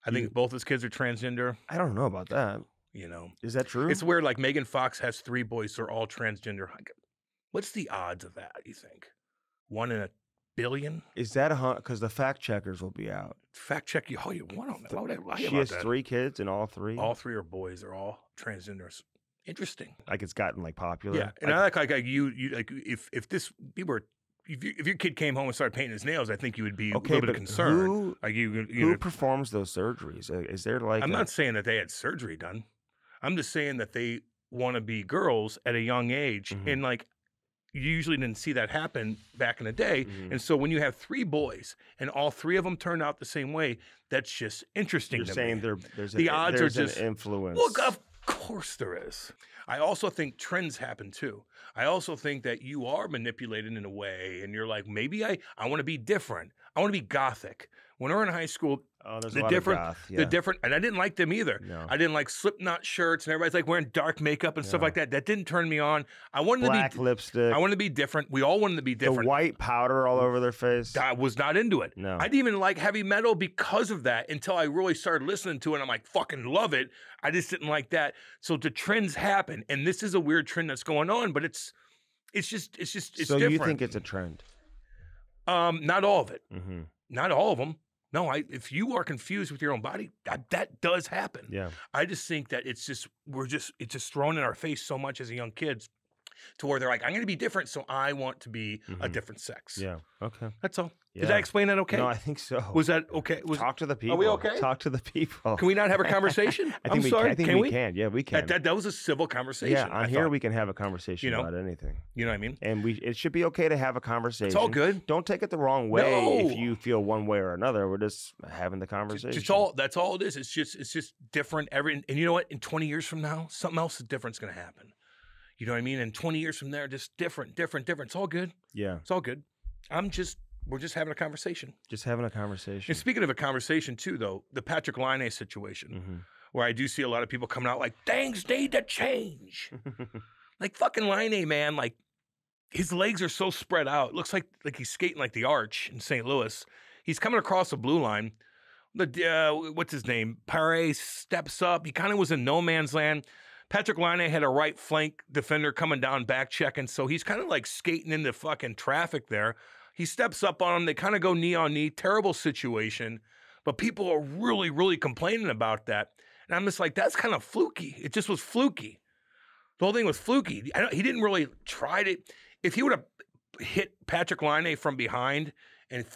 I think both his kids are transgender. I don't know about that. You know. Is that true? It's weird. Like Megan Fox has 3 boys. They're all transgender. What's the odds of that, you think? 1 in a billion? Is that because the fact checkers will be out? Fact check you all you want on that. Why would I lie She about has that? 3 kids and all 3? All 3 are boys. They're all transgenders. Interesting. Like it's gotten like popular. Yeah. And I like you like if this people were if your kid came home and started painting his nails, I think you would be a little bit of concern. Who performs those surgeries? Is there like? I'm not saying that they had surgery done. I'm just saying that they want to be girls at a young age, and like you usually didn't see that happen back in the day. And so when you have 3 boys and all 3 of them turned out the same way, that's just interesting. You're to saying me. there's the odds there's are just an influence. Look, of course there is. I also think trends happen too. I also think that you are manipulated in a way, and you're like, maybe I want to be different. I want to be gothic. When we were in high school, there's a lot of goth, the different, and I didn't like them either. No. I didn't like Slipknot shirts, and everybody's like wearing dark makeup and stuff like that. That didn't turn me on. I wanted black to be lipstick. I wanted to be different. We all wanted to be different. The white powder all over their face. I was not into it. No. I didn't even like heavy metal because of that until I really started listening to it. And I'm like, fucking love it. I just didn't like that. So the trends happen, and this is a weird trend that's going on, but it's just so different. You think it's a trend? Not all of it. Not all of them. No, if you are confused with your own body, that does happen. Yeah. I just think that it's just thrown in our face so much as a young kids to where they're like, I'm going to be different, so I want to be a different sex. Yeah. Okay. That's all. Yeah. Did I explain that okay? No, I think so. Was that okay? Talk to the people. Are we okay? Talk to the people. Can we not have a conversation? I think sorry. I think we can. Yeah, we can. That was a civil conversation. Yeah, on here we can have a conversation about anything. You know what I mean? And it should be okay to have a conversation. It's all good. Don't take it the wrong way No. if you feel one way or another. We're just having the conversation. That's all it is. It's just different. And you know what? In 20 years from now, something else is different is going to happen. You know what I mean? And 20 years from there, just different. It's all good. Yeah. It's all good. We're just having a conversation. Just having a conversation. And speaking of a conversation too, though, the Patrick Laine situation, where I do see a lot of people coming out like, things need to change. Like fucking Laine, man, like his legs are so spread out. It looks like he's skating like the Arch in St. Louis. He's coming across the blue line. What's his name? Pare steps up. He kind of was in no man's land. Patrick Laine had a right flank defender coming down back checking, so he's kind of like skating into fucking traffic there. He steps up on him. They kind of go knee on knee. Terrible situation, but people are really, really complaining about that. And I'm just like, that's kind of fluky. It just was fluky. The whole thing was fluky. He didn't really try to. If he would have hit Patrick Laine from behind and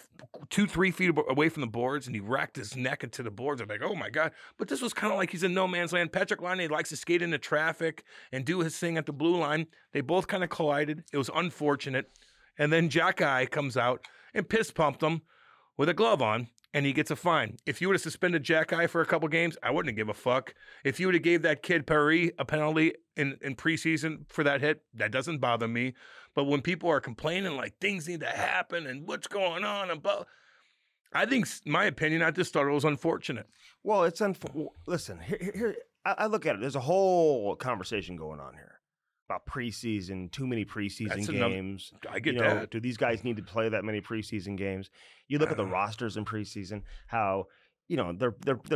2-3 feet away from the boards, and he racked his neck into the boards, I'm like, oh my God. But this was kind of like he's in no man's land. Patrick Laine likes to skate into traffic and do his thing at the blue line. They both kind of collided. It was unfortunate. And then Jack Eye comes out and piss pumped him with a glove on, and he gets a fine. If you would have suspended Jack Eye for a couple games, I wouldn't have give a fuck. If you would have gave that kid Paris a penalty in preseason for that hit, that doesn't bother me. But when people are complaining like things need to happen and what's going on, I think, my opinion, I just thought it was unfortunate. Well, listen, here I look at it. There's a whole conversation going on here about preseason, too many preseason games. I get that. Do these guys need to play that many preseason games? You look at the rosters in preseason, how they're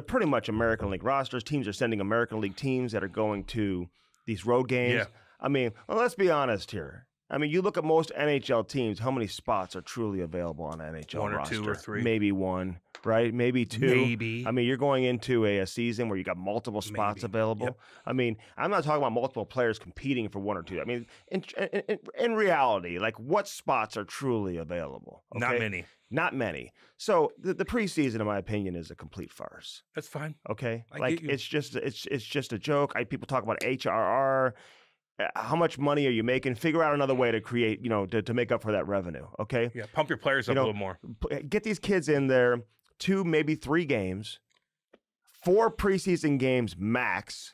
pretty much American League rosters. Teams are sending American League teams that are going to these road games. Yeah. I mean, well, let's be honest here. I mean, you look at most NHL teams, how many spots are truly available on an NHL roster? 1 or 2 or 3. Maybe 1, right? Maybe 2. Maybe. I mean, you're going into a season where you got multiple spots available. Yep. I mean, I'm not talking about multiple players competing for 1 or 2. I mean, in reality, like what spots are truly available? Okay? Not many. Not many. So the preseason, in my opinion, is a complete farce. That's fine. Okay? It's just a joke. People talk about HRR. How much money are you making? Figure out another way to create, to make up for that revenue, okay? Yeah, pump your players up a little more. Get these kids in there 2, maybe 3 games, 4 preseason games max.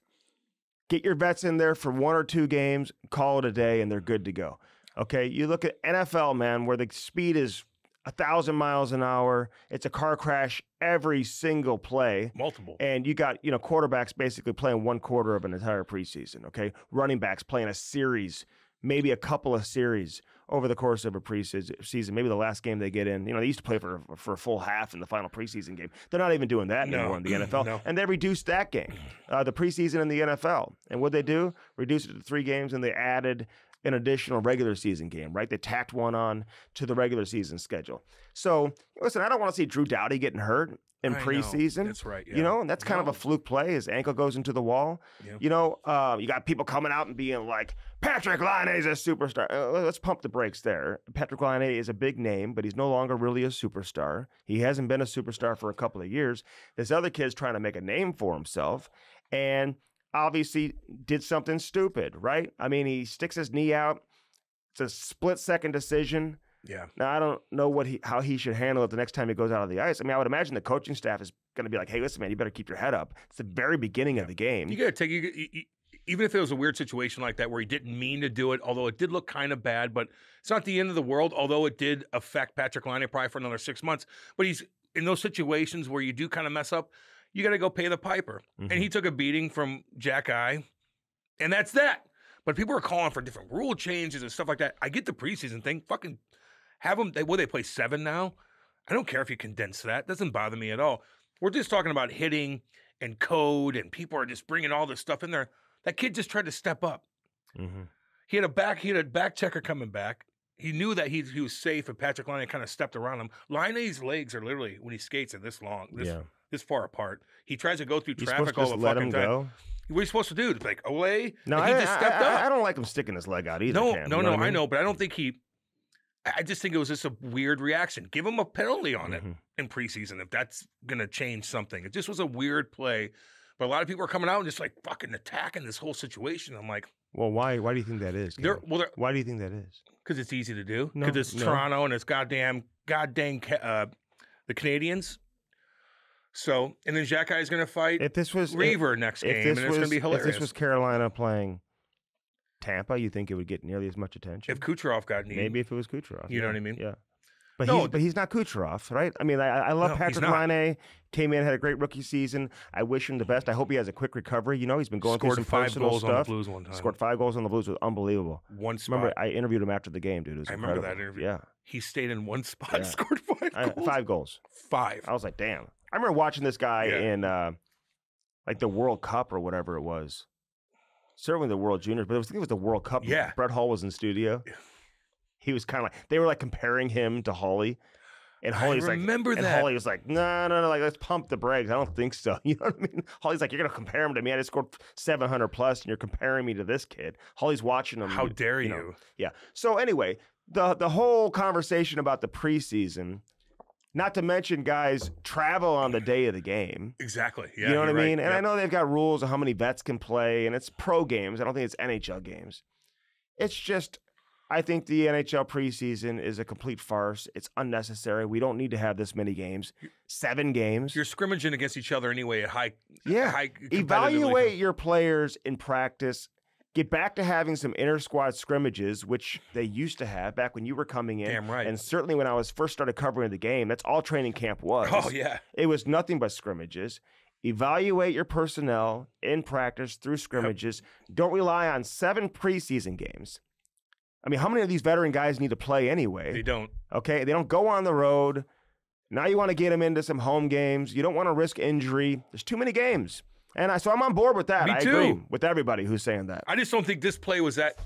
Get your vets in there for 1 or 2 games, call it a day, and they're good to go, okay? You look at NFL, man, where the speed is 1,000 miles an hour. It's a car crash every single play. Multiple. And you got, quarterbacks basically playing 1/4 of an entire preseason, okay? Running backs playing a series, maybe a couple of series over the course of a preseason. Maybe the last game they get in. They used to play for a full half in the final preseason game. They're not even doing that anymore in the NFL. No. And they reduced that game, the preseason in the NFL. And what they do? Reduce it to 3 games, and they added an additional regular season game, right? They tacked one on to the regular season schedule. So, listen, I don't want to see Drew Doughty getting hurt in preseason. That's right. Yeah. And that's kind of a fluke play. His ankle goes into the wall. Yeah. You got people coming out and being like, Patrick Laine is a superstar. Let's pump the brakes there. Patrick Laine is a big name, but he's no longer really a superstar. He hasn't been a superstar for a couple of years. This other kid's trying to make a name for himself, and obviously did something stupid, right? I mean, he sticks his knee out. It's a split-second decision. Yeah. Now, I don't know how he should handle it the next time he goes out of the ice. I mean, I would imagine the coaching staff is going to be like, hey, listen, man, you better keep your head up. It's the very beginning of the game. You got to take even if it was a weird situation like that where he didn't mean to do it, although it did look kind of bad, but it's not the end of the world, although it did affect Patrick Laine probably for another 6 months. But he's in those situations where you do kind of mess up, you got to go pay the piper. Mm-hmm. And he took a beating from Jack Eye, and that's that. But people are calling for different rule changes and stuff like that. I get the preseason thing. Fucking have them. They play 7 now? I don't care if you condense that. It doesn't bother me at all. We're just talking about hitting and code, and people are just bringing all this stuff in there. That kid just tried to step up. Mm-hmm. He had a back checker coming back. He knew that he was safe, and Patrick Laine kind of stepped around him. Laine's legs are literally, when he skates, are this long, this far apart. He tries to go through traffic all the fucking time. Go? What are you supposed to do? Like, Olay? No, he just stepped up. I don't like him sticking his leg out either. No, I know, but I don't think I just think it was just a weird reaction. Give him a penalty on it in preseason if that's going to change something. It just was a weird play. But a lot of people are coming out and just like fucking attacking this whole situation. I'm like, well, why do you think that is? Why do you think that is? Because it's easy to do. Because it's Toronto and it's goddamn the Canadians. So, and then Jack Eye is going to fight Reaver next game, and it's going to be hilarious. If this was Carolina playing Tampa, you think it would get nearly as much attention? If Kucherov got needed. Maybe if it was Kucherov. You know what I mean? Yeah. But he's not Kucherov, right? I mean, I love Patrick Laine. Came in, had a great rookie season. I wish him the best. I hope he has a quick recovery. He's been going through some personal stuff. Scored 5 goals on the Blues one time. Scored 5 goals on the Blues. It was unbelievable. One spot. Remember, I interviewed him after the game, dude. It was incredible. Remember that interview. Yeah. He stayed in one spot, scored 5 goals. 5 goals. 5. I was like, damn. I remember watching this guy in like the World Cup or whatever it was. Certainly the World Juniors, but I think it was the World Cup. Yeah. Brett Hull was in studio. He was kind of like, they were like comparing him to Hawley. And Hawley was and Hawley was like, no, like, let's pump the brakes. I don't think so. You know what I mean? Hawley's like, you're going to compare him to me. I just scored 700 plus, and you're comparing me to this kid. Hawley's watching him. How dare you? Yeah. So anyway, the whole conversation about the preseason, not to mention guys travel on the day of the game. Exactly. Yeah. You know what I mean? Right. And I know they've got rules of how many vets can play, and it's pro games. I don't think it's NHL games. It's just, I think the NHL preseason is a complete farce. It's unnecessary. We don't need to have this many games. 7 games. You're scrimmaging against each other anyway at high. Evaluate your players in practice. Get back to having some inter-squad scrimmages, which they used to have back when you were coming in. Damn right. And certainly when I was first started covering the game, that's all training camp was. Oh, yeah. It was nothing but scrimmages. Evaluate your personnel in practice through scrimmages. Don't rely on 7 preseason games. I mean, how many of these veteran guys need to play anyway? They don't. Okay? They don't go on the road. Now you want to get them into some home games. You don't want to risk injury. There's too many games. And so I'm on board with that. Me too. I agree with everybody who's saying that. I just don't think this play was that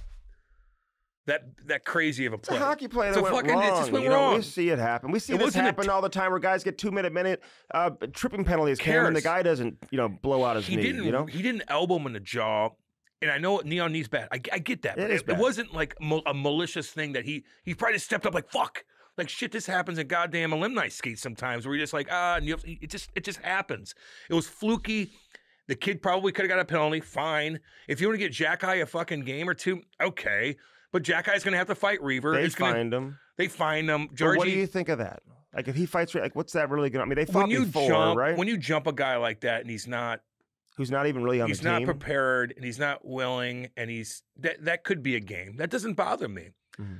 crazy of a play. It's a hockey play that went wrong. It just went wrong. We see it happen. We see this happen all the time where guys get 2-minute tripping penalties, and the guy doesn't, blow out his knee. He didn't elbow him in the jaw. And I know knee on knee's bad. I get that. But it wasn't like a malicious thing that he probably just stepped up like, fuck. Like, shit, this happens in goddamn alumni skates sometimes where you're just like, and it just happens. It was fluky. The kid probably could have got a penalty. Fine. If you want to get Jack Eye a fucking game or 2, okay. But Jack Eye's going to have to fight Reaver. They find him. Georgie, what do you think of that? Like, if he fights, like, what's that really going to... I mean, they fought before, right? When you jump a guy like that and he's not... Who's not even really on the team? He's not prepared, and he's not willing, and that could be a game. That doesn't bother me.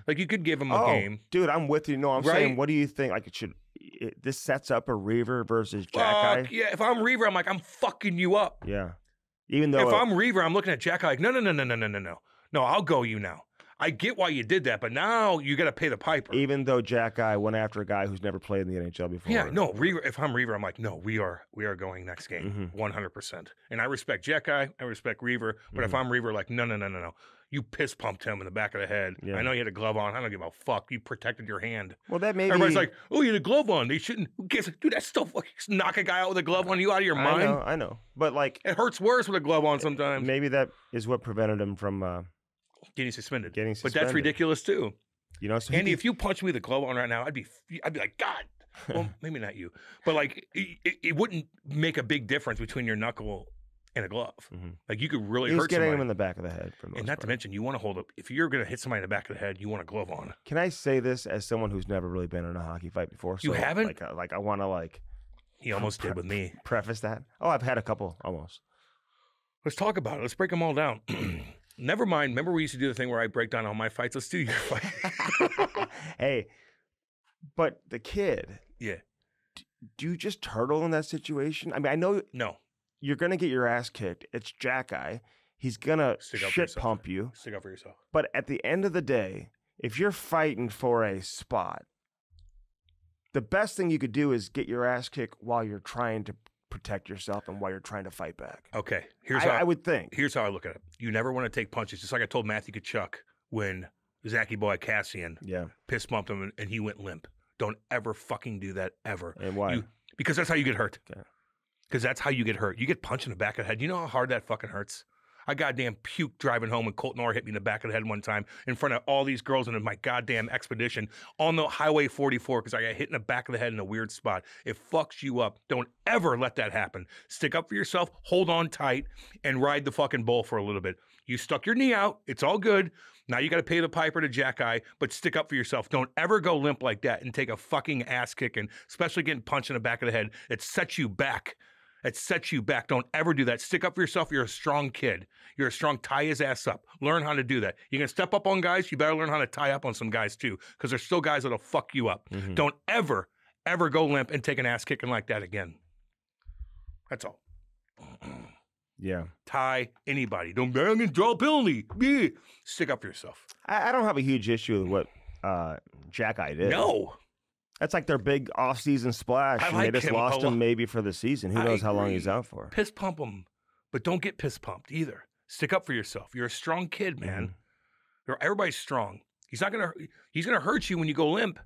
Like you could give him a game. Dude, I'm with you. No, I'm Right? saying, what do you think? Like, this sets up a Reaver versus Jack-Eye? Yeah, if I'm Reaver, I'm like, I'm fucking you up. Yeah. Even though if I'm Reaver, I'm looking at Jack-Eye like, no. No, I'll go you now. I get why you did that, but now you got to pay the piper. Even though Jack-Eye went after a guy who's never played in the NHL before. Yeah, no, Reaver. If I'm Reaver, I'm like, no, we are going next game, 100%. And I respect Jack-Eye, I respect Reaver, but if I'm Reaver, like, no. You piss pumped him in the back of the head. Yeah. I know you had a glove on. I don't give a fuck. You protected your hand. Well, that maybe everybody's like, oh, you had a glove on. They shouldn't. Who gives? Dude, that's still fucking knock a guy out with a glove on. You out of your mind? I know. But like, it hurts worse with a glove on sometimes. Maybe that is what prevented him from getting suspended. But that's ridiculous too. You know, so Andy, if you punch me with a glove on right now, I'd be like, God. Well, maybe not you, but like, it wouldn't make a big difference between your knuckle and a glove. Like you could really hurt somebody. He's getting him in the back of the head. And not to mention, you want to hold up. If you're going to hit somebody in the back of the head, you want a glove on. Can I say this as someone who's never really been in a hockey fight before? So you haven't? Like I want to like. He almost did with me. Preface that. Oh, I've had a couple almost. Let's talk about it. Let's break them all down. Never mind. Remember we used to do the thing where I break down all my fights? Let's do your fight. Hey, but the kid. Yeah. Do you just turtle in that situation? I mean, I know. No. You're going to get your ass kicked. It's Jack-Eye. He's going to shit pump you. Stick up for yourself. But at the end of the day, if you're fighting for a spot, the best thing you could do is get your ass kicked while you're trying to protect yourself and while you're trying to fight back. Okay. I would think. Here's how I look at it. You never want to take punches. Just like I told Matthew Tkachuk when Zachy Boy Cassian piss pumped him and he went limp. Don't ever fucking do that ever. And why? Because that's how you get hurt. Okay. Because that's how you get hurt. You get punched in the back of the head. You know how hard that fucking hurts? I goddamn puked driving home when Colton Orr hit me in the back of the head one time in front of all these girls in my goddamn expedition on the Highway 44 because I got hit in the back of the head in a weird spot. It fucks you up. Don't ever let that happen. Stick up for yourself, hold on tight, and ride the fucking bull for a little bit. You stuck your knee out. It's all good. Now you got to pay the piper to Jack-Eye, but stick up for yourself. Don't ever go limp like that and take a fucking ass kicking, especially getting punched in the back of the head. It sets you back. It sets you back. Don't ever do that. Stick up for yourself. You're a strong kid. You're a strong, tie his ass up. Learn how to do that. You're going to step up on guys, you better learn how to tie up on some guys too, because there's still guys that'll fuck you up. Don't ever go limp and take an ass kicking like that again. That's all. Yeah. Tie anybody. Don't I'm going to draw a penalty. Yeah. Stick up for yourself. I don't have a huge issue with what Jack-Eye did. No. That's like their big off-season splash. And they just lost him maybe for the season. Who knows how long he's out for? Piss pump him, but don't get piss pumped either. Stick up for yourself. You're a strong kid, man. Everybody's strong. He's gonna hurt you when you go limp.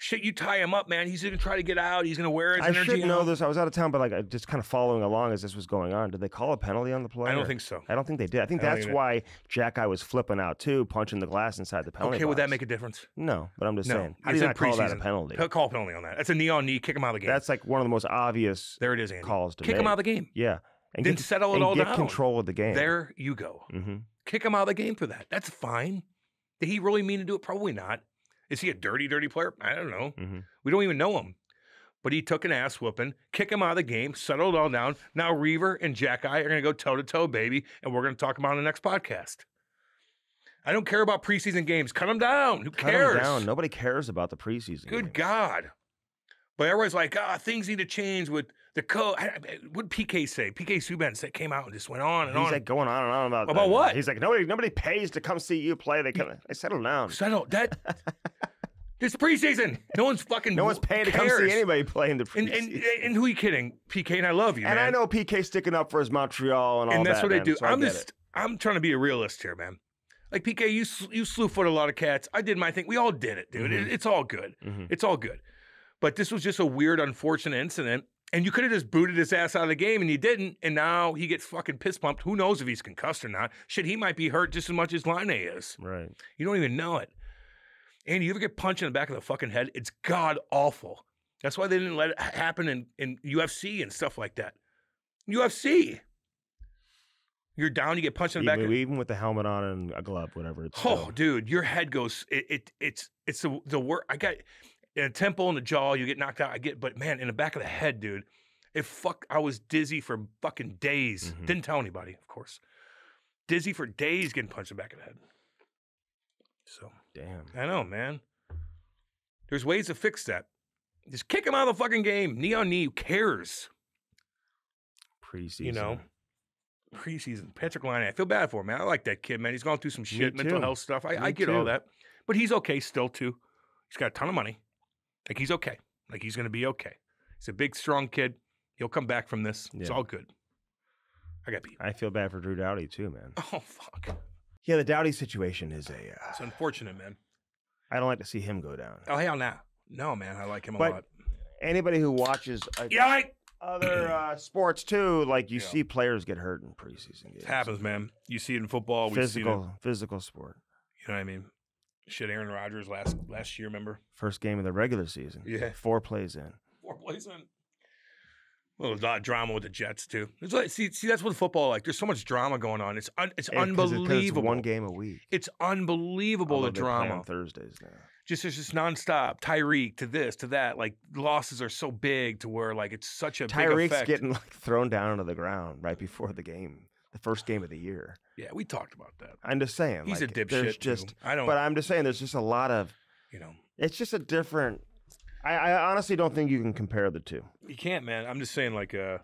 Shit, you tie him up, man. He's gonna try to get out. He's gonna wear his energy. I should know this. I was out of town, but like just kind of following along as this was going on. Did they call a penalty on the play? I don't think so. I don't think they did. I think that's why Jack-Eye was flipping out too, punching the glass inside the penalty box. Would that make a difference? No, but I'm just saying. How do you not call that a penalty? Call a penalty on that. That's a knee on knee. Kick him out of the game. That's like one of the most obvious. There it is, Andy. Calls to kick him out of the game. Yeah, and then settle it all down. Get control of the game. There you go. Kick him out of the game for that. That's fine. Did he really mean to do it? Probably not. Is he a dirty player? I don't know. We don't even know him. But he took an ass whooping, kick him out of the game, settled it all down. Now Reaver and Jack-Eye are going to go toe-to-toe, baby, and we're going to talk about it on the next podcast. I don't care about preseason games. Cut them down. Who cares? Cut them down. Nobody cares about the preseason Good games. God. But everybody's like, things need to change with the code. What did PK say? PK Subban came out and just went on and on. He's like going on and on about that. What? He's like, nobody pays to come see you play. They settle down. Settle. It's preseason. No one's paying to come see anybody play in the preseason. And who are you kidding? PK, and I love you, and man. I know PK's sticking up for his Montreal and all that. And that's what they do. So I'm trying to be a realist here, man. Like, PK, you slew-foot a lot of cats. I did my thing. We all did it, dude. It's all good. It's all good. But this was just a weird, unfortunate incident. And you could have just booted his ass out of the game, and you didn't. And now he gets fucking piss pumped. Who knows if he's concussed or not? Shit, he might be hurt just as much as Laine is. Right. You don't even know it. And you ever get punched in the back of the fucking head? It's god awful. That's why they didn't let it happen in UFC and stuff like that. UFC. You're down, you get punched in the back. Even with the helmet on and a glove, whatever. Dude, your head goes. It's the worst. I got in a temple in the jaw. You get knocked out. But man, in the back of the head, dude. I was dizzy for fucking days. Didn't tell anybody, of course. Dizzy for days getting punched in the back of the head. So Damn. I know, man. There's ways to fix that. Just kick him out of the fucking game. Knee on knee. Who cares? Preseason. You know? Preseason. Patrick Laine. I feel bad for him, man. I like that kid, man. He's gone through some shit, mental health stuff. I get all that. But he's okay still, too. He's got a ton of money. Like, he's okay. Like, he's going to be okay. He's a big, strong kid. He'll come back from this. It's all good. I got beat. I feel bad for Drew Doughty, too, man. Oh, fuck. Yeah, the Doughty situation is it's unfortunate, man. I don't like to see him go down. Oh, hell no. No, man. I like him a lot. Anybody who watches other sports, too, like, you see players get hurt in preseason games. It happens, man. You see it in football. Physical sport. You know what I mean? Shit, Aaron Rodgers last year, remember? First game of the regular season. Yeah. 4 plays in. 4 plays in. A little drama with the Jets, too. It's like, see, that's what football like. There's so much drama going on. It's unbelievable. It's 1 game a week. It's unbelievable, the drama. They play on Thursdays now. It's just nonstop. Tyreek to this, to that. Like, losses are so big to where, like, it's such a big effect. Tyreek's getting, like, thrown down onto the ground right before the game. The first game of the year. Yeah, we talked about that. I'm just saying. He's like, a dipshit, But I'm just saying there's just a lot of, it's just a different, I honestly don't think you can compare the two. You can't, man. I'm just saying, like, you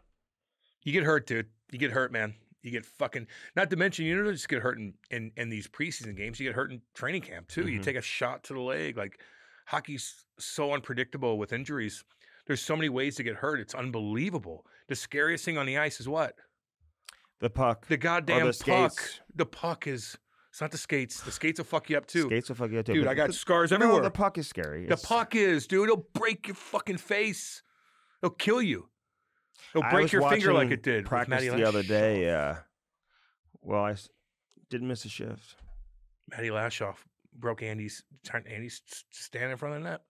get hurt, dude. You get hurt, man. You get fucking, not to mention, you don't just get hurt in these preseason games. You get hurt in training camp, too. You take a shot to the leg. Like, hockey's so unpredictable with injuries. There's so many ways to get hurt. It's unbelievable. The scariest thing on the ice is what? The puck. The goddamn puck. Skates. The puck is, it's not the skates. The skates will fuck you up, too. Skates will fuck you up, too. Dude, I got scars everywhere. No, the puck is scary. The puck is, dude. It'll break your fucking face. It'll kill you. It'll break your finger like it did. Practice the other day. I didn't miss a shift. Matty Lashoff broke Andy's stand in front of the net.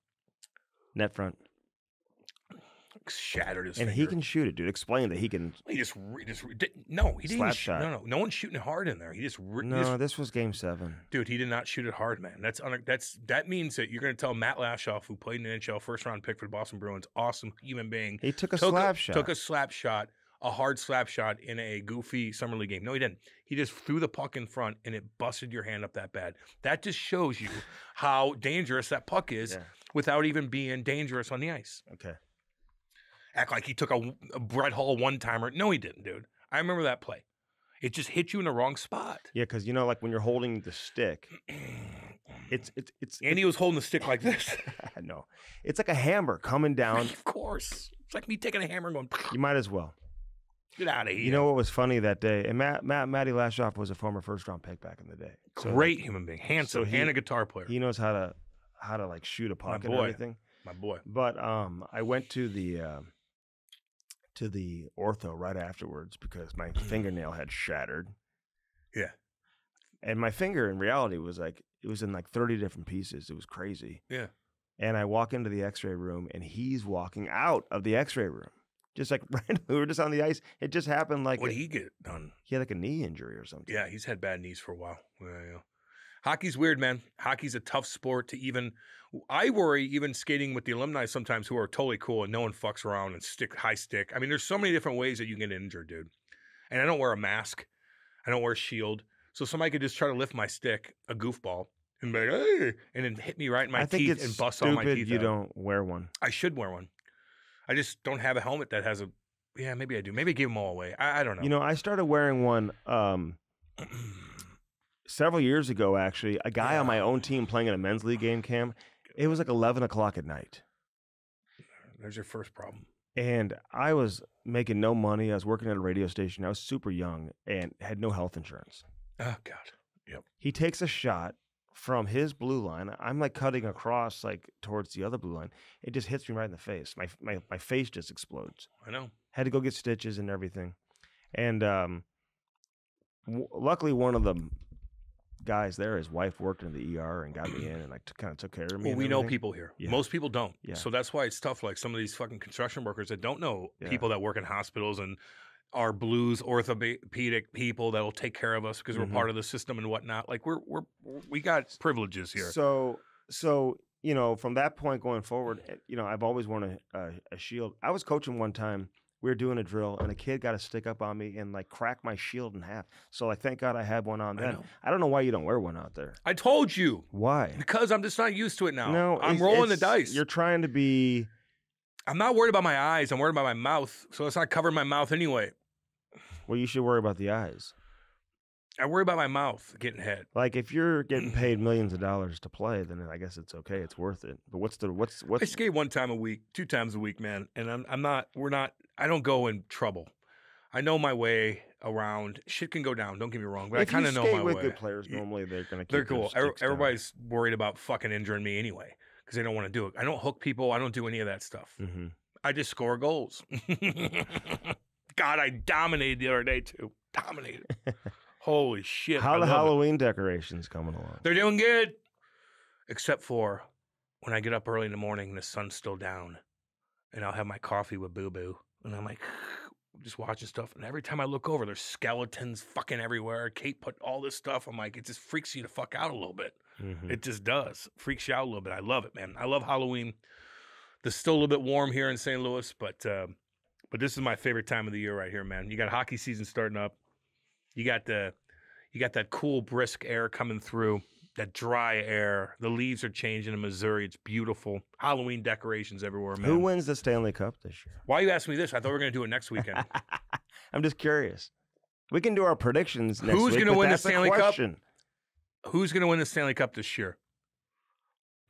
Net front. Shattered his finger. And he can shoot it, dude. Explain that he can. He just no, he didn't. No one's shooting hard in there. This was game 7. Dude, he did not shoot it hard, man. That means that you're going to tell Matt Lashoff, who played in the NHL, first round pick for the Boston Bruins, awesome human being. He took a slap shot. Took a slap shot, a hard slap shot in a goofy summer league game. No, he didn't. He just threw the puck in front and it busted your hand up that bad. That just shows you how dangerous that puck is without even being dangerous on the ice. Okay. Act like he took a Brett Hull one-timer. No, he didn't, dude. I remember that play. It just hit you in the wrong spot. Yeah, because, like when you're holding the stick, it's Andy was holding the stick like this. No. It's like a hammer coming down. Of course. It's like me taking a hammer and going, you might as well. Get out of here. You know what was funny that day? And Matty Lashoff was a former first-round pick back in the day. Great human being. Handsome and a guitar player. He knows how to like shoot a puck and everything. My boy. But I went to the ortho right afterwards because my fingernail had shattered. Yeah. And my finger in reality was like, it was in like 30 different pieces. It was crazy. Yeah. And I walk into the x-ray room and he's walking out of the x-ray room. Just like randomly, we were just on the ice. It just happened like. What did he get done? He had like a knee injury or something. Yeah, he's had bad knees for a while. Yeah. Hockey's weird, man. Hockey's a tough sport to even. I worry even skating with the alumni sometimes who are totally cool and no one fucks around and high stick. I mean, there's so many different ways that you can get injured, dude. And I don't wear a mask. I don't wear a shield. So somebody could just try to lift my stick, a goofball, and be like, hey, and then hit me right in my teeth and bust all my teeth. You don't wear one. I should wear one. I just don't have a helmet that has a. Yeah, maybe I do. Maybe give them all away. I don't know. I started wearing one several years ago, actually. A guy on my own team playing in a men's league game, Cam. It was like 11 o'clock at night. There's your first problem. And I was making no money. I was working at a radio station. I was super young and had no health insurance. Oh, God. Yep. He takes a shot from his blue line. I'm like cutting across like towards the other blue line. It just hits me right in the face. My face just explodes. I know. Had to go get stitches and everything. And luckily one of the guys there, his wife worked in the ER and got me in and like kind of took care of me. Well, we know people here. Yeah. Most people don't. Yeah. So that's why it's tough. Like some of these fucking construction workers that don't know people that work in hospitals and are blues orthopedic people that will take care of us because we're part of the system and whatnot. Like we got privileges here. So from that point going forward, I've always worn a shield. I was coaching one time we were doing a drill, and a kid got a stick up on me and like cracked my shield in half. So like, thank God I had one on then. I don't know why you don't wear one out there. I told you. Why? Because I'm just not used to it now. No, I'm rolling the dice. You're trying to be. I'm not worried about my eyes. I'm worried about my mouth. So it's not covering my mouth anyway. Well, you should worry about the eyes. I worry about my mouth getting hit. Like if you're getting paid millions of dollars to play, then I guess it's okay. It's worth it. But what's? I skate 1 time a week, 2 times a week, man. And I don't go in trouble. I know my way around. Shit can go down. Don't get me wrong, but I kind of know my way. If you skate with good players, normally they're going to keep They're cool. Everybody's down. worried about fucking injuring me anyway because they don't want to do it. I don't hook people. I don't do any of that stuff. Mm-hmm. I just score goals. God, I dominated the other day too. Dominated. Holy shit. How are the Halloween decorations coming along? They're doing good. Except for when I get up early in the morning and the sun's still down and I'll have my coffee with Boo Boo and I'm like just watching stuff. And every time I look over, there's skeletons fucking everywhere. Kate put all this stuff. I'm like, it just freaks you the fuck out a little bit. Mm-hmm. It just does. Freaks you out a little bit. I love it, man. I love Halloween. It's still a little bit warm here in St. Louis, but this is my favorite time of the year right here, man. You got hockey season starting up. You got that cool, brisk air coming through, that dry air. The leaves are changing in Missouri. It's beautiful. Halloween decorations everywhere, man. Who wins the Stanley Cup this year? Why you asking me this? I thought we were going to do it next weekend. I'm just curious. We can do our predictions next week. Who's going to win the Stanley Cup? Who's going to win the Stanley Cup this year?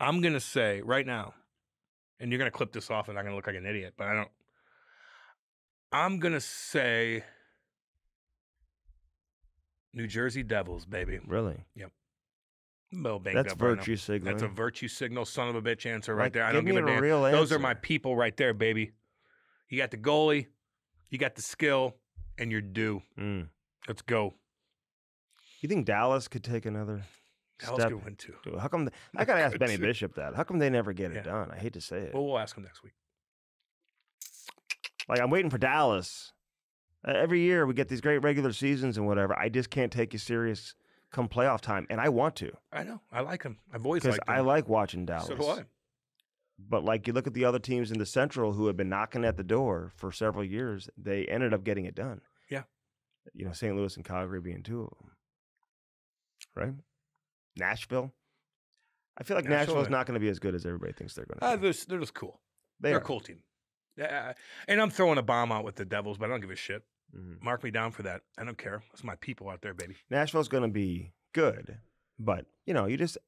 I'm going to say right now, and you're going to clip this off and I'm going to look like an idiot, but I don't. I'm going to say New Jersey Devils, baby. Really? Yep. Well, that's virtue signal. That's a virtue signal, son of a bitch answer right there. I don't give a damn. Real Those answer. are my people right there, baby. You got the goalie, you got the skill, and you're due. Let's go. You think Dallas could take another Dallas step? Could win too. How come? I got to ask Benny Bishop that. How come they never get it done? I hate to say it. Well, we'll ask him next week. Like, I'm waiting for Dallas. Every year we get these great regular seasons and whatever. I just can't take you serious come playoff time, and I want to. I know. I like him. I've always liked him. Because I like watching Dallas. So do I. But like you look at the other teams in the Central who have been knocking at the door for several years, they ended up getting it done. Yeah. You know, St. Louis and Calgary being 2 of them. Right? Nashville. I feel like Nashville's not going to be as good as everybody thinks they're going to be. They're just cool. They're a cool team. And I'm throwing a bomb out with the Devils, but I don't give a shit. Mm-hmm. Mark me down for that. I don't care. It's my people out there, baby. Nashville's going to be good, but you know, you just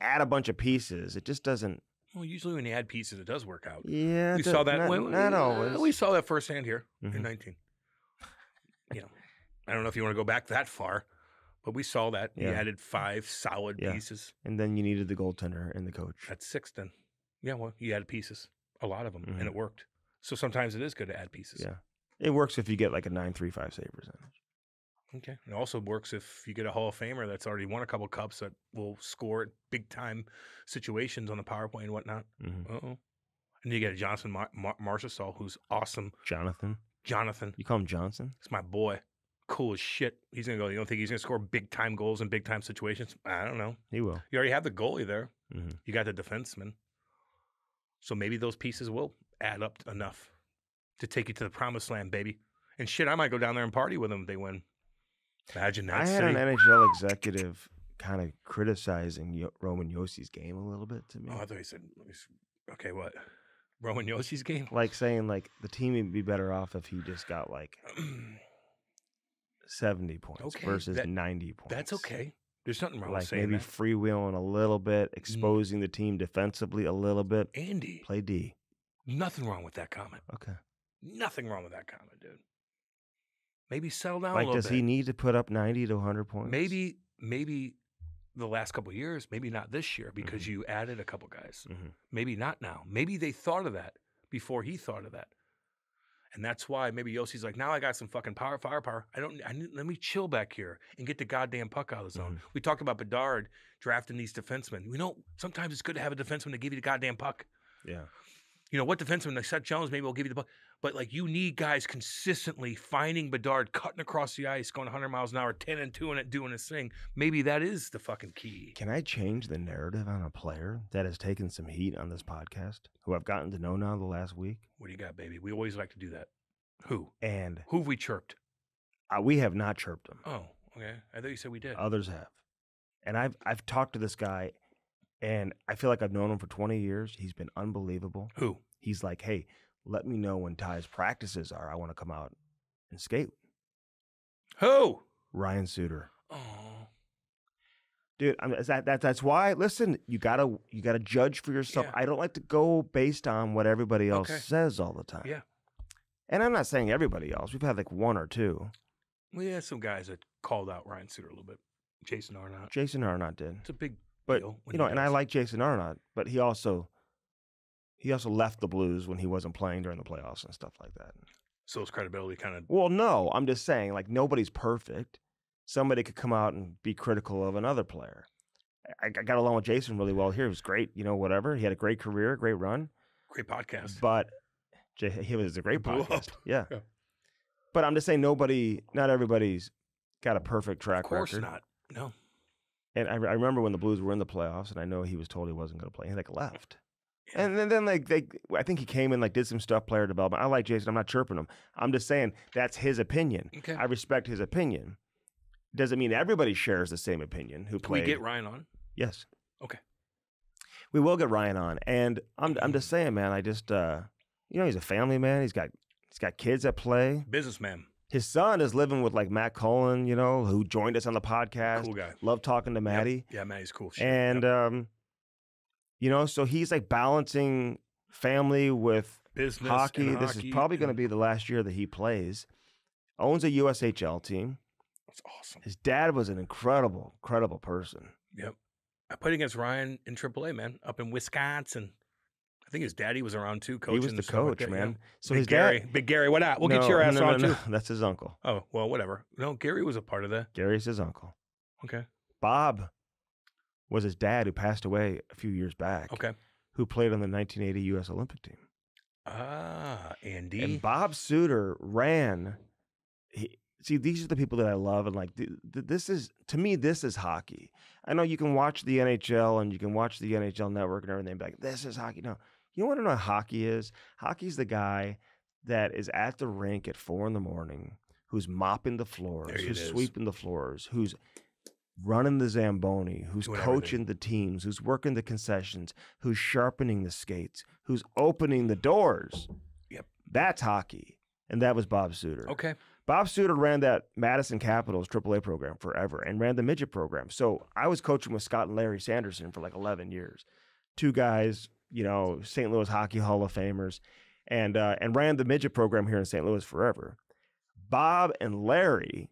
add a bunch of pieces. It just doesn't. Well, usually when you add pieces, it does work out. Yeah, we saw that. Not always. We saw that firsthand here in 19. You know, I don't know if you want to go back that far, but we saw that. You added 5 solid pieces, and then you needed the goaltender and the coach. That's 6 then. Yeah, well, you added pieces, a lot of them, and it worked. So sometimes it is good to add pieces. Yeah. It works if you get like a .935 save percentage. Okay. It also works if you get a Hall of Famer that's already won a couple cups that will score at big-time situations on the power play and whatnot. Uh-oh. And you get a Johnson Marchessault, who's awesome. Jonathan. You call him Johnson? It's my boy. Cool as shit. He's going to go. You don't think he's going to score big-time goals in big-time situations? I don't know. He will. You already have the goalie there. You got the defenseman. So maybe those pieces will add up enough to take you to the promised land, baby. And shit, I might go down there and party with them if they win. Imagine that. I had an NHL executive kind of criticizing Roman Yossi's game a little bit to me. Oh, I thought he said, okay, what? Roman Yossi's game? Like saying like the team would be better off if he just got like 70 points versus 90 points. That's okay. There's nothing wrong with saying maybe that. Freewheeling a little bit, exposing the team defensively a little bit. Andy. Play D. Nothing wrong with that comment. Okay. Nothing wrong with that comment, dude. Maybe settle down a little bit. Does he need to put up 90 to 100 points? Maybe the last couple of years, maybe not this year because you added a couple guys. Maybe not now. Maybe they thought of that before he thought of that. And that's why maybe Yossi's like, now I got some fucking firepower. Let me chill back here and get the goddamn puck out of the zone. We talked about Bedard drafting these defensemen. We know sometimes it's good to have a defenseman to give you the goddamn puck. Yeah. You know, what defenseman, like Seth Jones, maybe will give you the puck. But, like, you need guys consistently finding Bedard, cutting across the ice, going 100 miles an hour, 10 and 2 in it, doing his thing. Maybe that is the fucking key. Can I change the narrative on a player that has taken some heat on this podcast, who I've gotten to know now the last week? What do you got, baby? We always like to do that. Who? And Who have we chirped? we have not chirped him. Oh, okay. I thought you said we did. Others have. And I've talked to this guy, and I feel like I've known him for 20 years. He's been unbelievable. Who? He's like, hey, let me know when Ty's practices are. I want to come out and skate. Who? Ryan Suter. Oh. Dude, that's why. Listen, you gotta judge for yourself. Yeah. I don't like to go based on what everybody else says all the time. Yeah. And I'm not saying everybody else. We've had like one or two. We had some guys that called out Ryan Suter a little bit. Jason Arnott. Jason Arnott did. It's a big But deal. and I like Jason Arnott, but he also left the Blues when he wasn't playing during the playoffs and stuff like that. So his credibility kind of. Well, no, I'm just saying, like, nobody's perfect. Somebody could come out and be critical of another player. I got along with Jason really well here. He was great, whatever. He had a great career, great run. Great podcast. But he was a great podcast. Yeah. Yeah. But I'm just saying not everybody's got a perfect track record. Of course not. No. And I remember when the Blues were in the playoffs, and I know he was told he wasn't going to play. He left. Yeah. And then I think he came in, did some stuff, player development. I like Jason. I'm not chirping him. I'm just saying that's his opinion. Okay. I respect his opinion. Doesn't mean everybody shares the same opinion who played. Can we get Ryan on? Yes. Okay. We will get Ryan on. And I'm just saying, man, I just he's a family man. He's got kids that play. Businessman. His son is living with Matt Cullen, who joined us on the podcast. Cool guy. Love talking to Matty. Yep. Yeah, Matty's cool. And so he's balancing family with business, hockey. and This is probably going to be the last year that he plays. Owns a USHL team. That's awesome. His dad was an incredible person. Yep. I played against Ryan in AAA, man, up in Wisconsin. I think his daddy was around too, coaching. He was the coach, man. Yeah. So Big Gary, Big Gary, what up? We'll get your ass on too. That's his uncle. Oh, well, whatever. No, Gary was a part of that. Gary's his uncle. Okay. Bob was his dad, who passed away a few years back. Okay. Who played on the 1980 U.S. Olympic team. Ah, Andy. And Bob Suter ran. See, these are the people that I love, and this is, to me, this is hockey. I know you can watch the NHL and you can watch the NHL Network and everything, but this is hockey. No, you want to know what hockey is? Hockey's the guy that is at the rink at 4 a.m, who's mopping the floors, who's sweeping the floors, who's running the Zamboni, who's coaching the teams, who's working the concessions, who's sharpening the skates, who's opening the doors. Yep. That's hockey. And that was Bob Suter. Okay. Bob Suter ran that Madison Capitals AAA program forever and ran the midget program. So I was coaching with Scott and Larry Sanderson for 11 years. Two guys, St. Louis Hockey Hall of Famers, and ran the midget program here in St. Louis forever. Bob and Larry